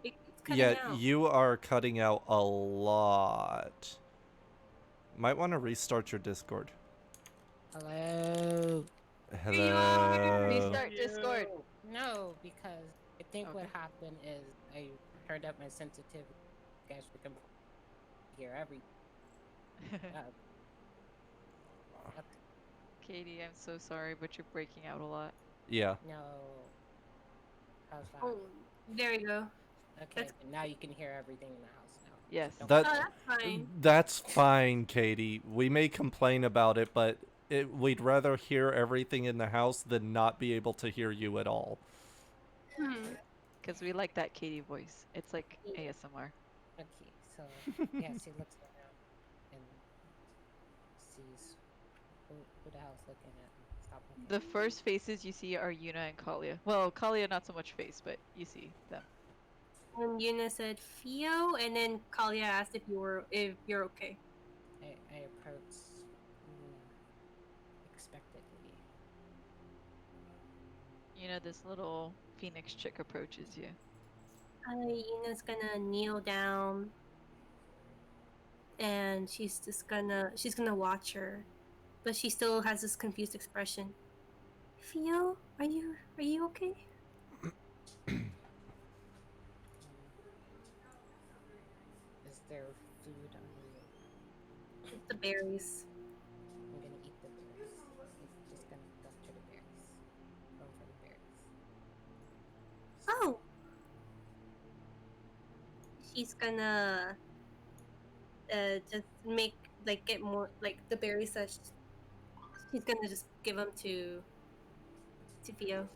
It's cutting Yeah, out. you are cutting out a lot. Might want to restart your Discord. Hello? Here you are. Hello. Restart Discord. No, because I think what happened is I turned up my sensitivity. You guys can hear everything. Katie, I'm so sorry, but you're breaking out a lot. Yeah. No. How's that? Oh, there you go. Okay, that's- but now you can hear everything in the house now. Yes. Don't That- Oh, worry. that's fine. That's fine, Katie. We may complain about it, but we'd rather hear everything in the house than not be able to hear you at all. Because we like that Katie voice. It's like ASMR. Okay, so yeah, she looks around and sees who the hell's looking at me. Stop looking The at me. first faces you see are Yuna and Kalia. Well, Kalia not so much face, but you see them. And Yuna said Theo, and then Kalia asked if you're okay. I approach expectantly. You know, this little phoenix chick approaches you. Yuna's gonna kneel down, and she's gonna watch her, but she still has this confused expression. Theo, are you okay? Is there food on you? It's the berries. I'm gonna eat the berries. I'm just gonna go to the berries. Go for the berries. Oh. She's gonna just get more like the berries that she's gonna just give them to Theo.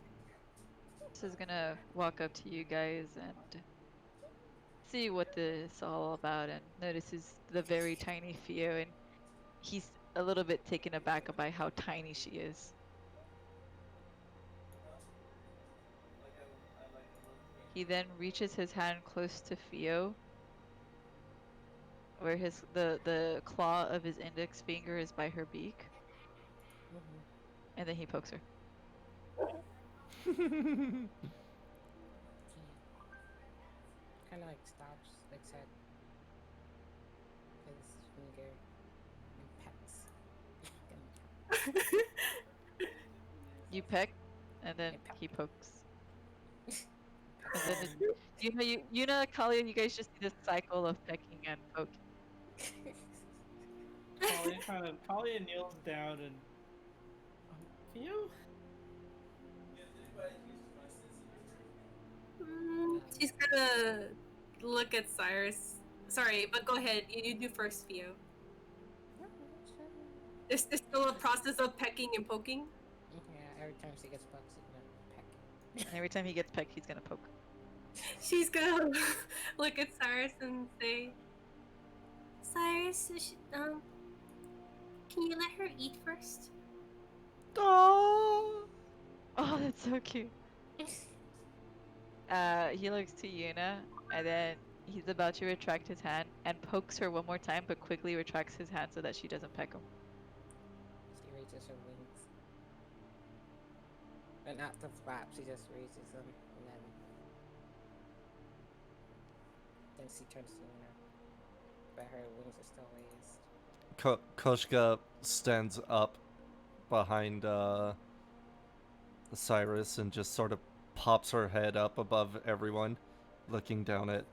This is gonna walk up to you guys and see what this is all about, and notices the very tiny Theo, and he's a little bit taken aback by how tiny she is. He then reaches his hand close to Theo, where the claw of his index finger is by her beak, and then he pokes her. He kind of like stops, looks at his finger, and pecks. You peck, and then I peck. he pokes. And then you know, Kalia, you guys just see this cycle of pecking and poking. Kalia kneels down and Theo? She's gonna look at Cyrus. Sorry, but go ahead. You do first, Theo. Is there still a process of pecking and poking? Yeah, every time she gets bugs, she's gonna peck. And every time he gets pecked, he's gonna poke. She's gonna look at Cyrus and say, Cyrus, can you let her eat first? Oh. Oh, that's so cute. He looks to Yuna, and then he's about to retract his hand and pokes her one more time, but quickly retracts his hand so that she doesn't peck him. She raises her wings. But not to flap, she just raises them, and then she turns to Yuna. But her wings are still raised. Koshka stands up behind Cyrus and just sort of pops her head up above everyone, looking down at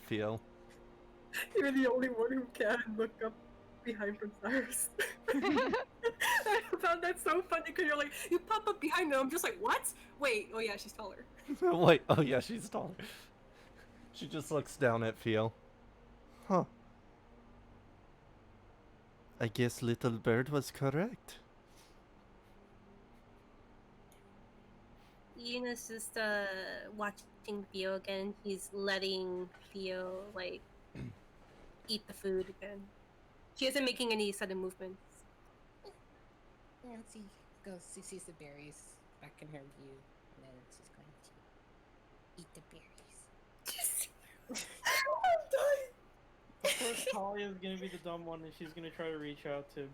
Theo. You're the only one who can look up behind from Cyrus. I found that so funny because you're like, you pop up behind them. I'm just like, what? Wait, oh yeah, she's taller. Wait, oh yeah, she's taller. She just looks down at Theo. Huh. I guess little bird was correct. Yuna's just watching Theo again. He's letting Theo like eat the food again. She isn't making any sudden movements. And she sees the berries back in her view, and then she's going to eat the berries. I'm dying. Of course, Kalia's gonna be the dumb one, and she's gonna try to reach out to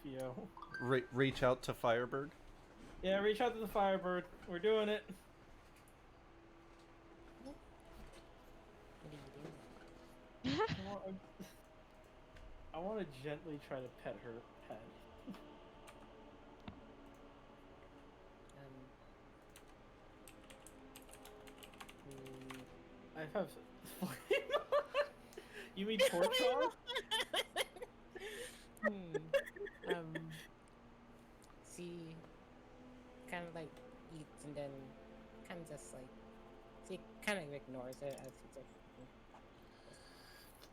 Theo. Reach out to Firebird. Yeah, reach out to the Firebird. We're doing it. What are you doing? I want to gently try to pet her head. I have. You mean torch off? She kind of like eats and then kind of just like she kind of ignores it as she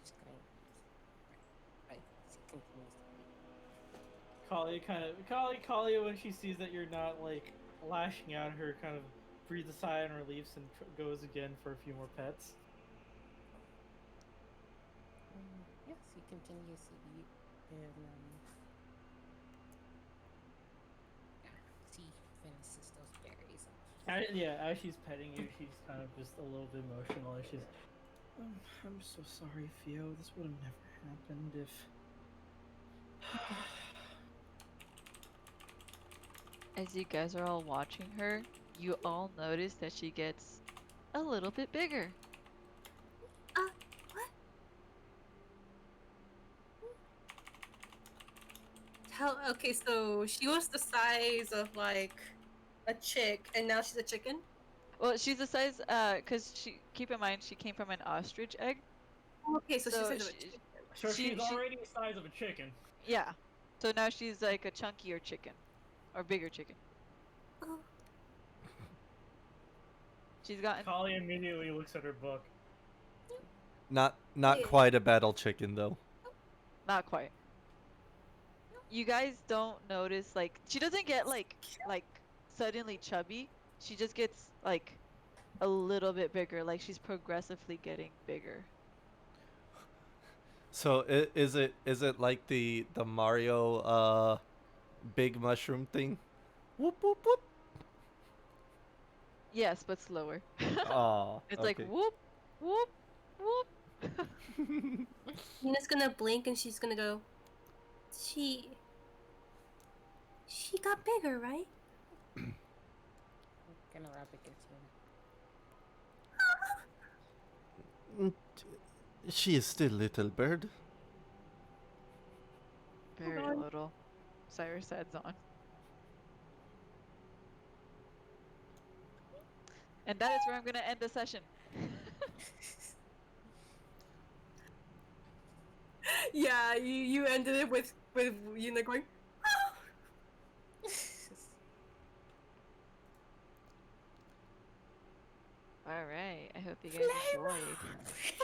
just kind of like she continues. Kalia, when she sees that you're not like lashing out at her, kind of breathes a sigh in relief and goes again for a few more pets. Yes, he continues to eat, and yeah, she finishes those berries off. As she's petting you, she's kind of just a little bit emotional. And she's, I'm so sorry, Theo. This would have never happened if. As you guys are all watching her, you all notice that she gets a little bit bigger. What? Okay, so she was the size of like a chick, and now she's a chicken. Well, she's the size, cause keep in mind she came from an ostrich egg. Okay, so she's the size of a she- chicken. So She- she's she- already the size of a chicken. Yeah. So now she's like a chunkier chicken, or bigger chicken. Oh. She's gotten. Kali immediately looks at her book. Not Yeah. quite a battle chicken though. Not quite. You guys don't notice, like, she doesn't get like suddenly chubby. She just gets like a little bit bigger, like she's progressively getting bigger. So is it like the Mario big mushroom thing? Whoop whoop whoop. Yes, but slower. Aw, It's like okay. whoop, whoop, whoop. Nina's gonna blink and she's gonna go. She got bigger, right? I'm gonna rub against him. She is still little bird. Very on. little. Cyrus adds on. And that is where I'm gonna end the session. Yeah, you ended it with Yuna going. Alright, I hope you guys enjoyed.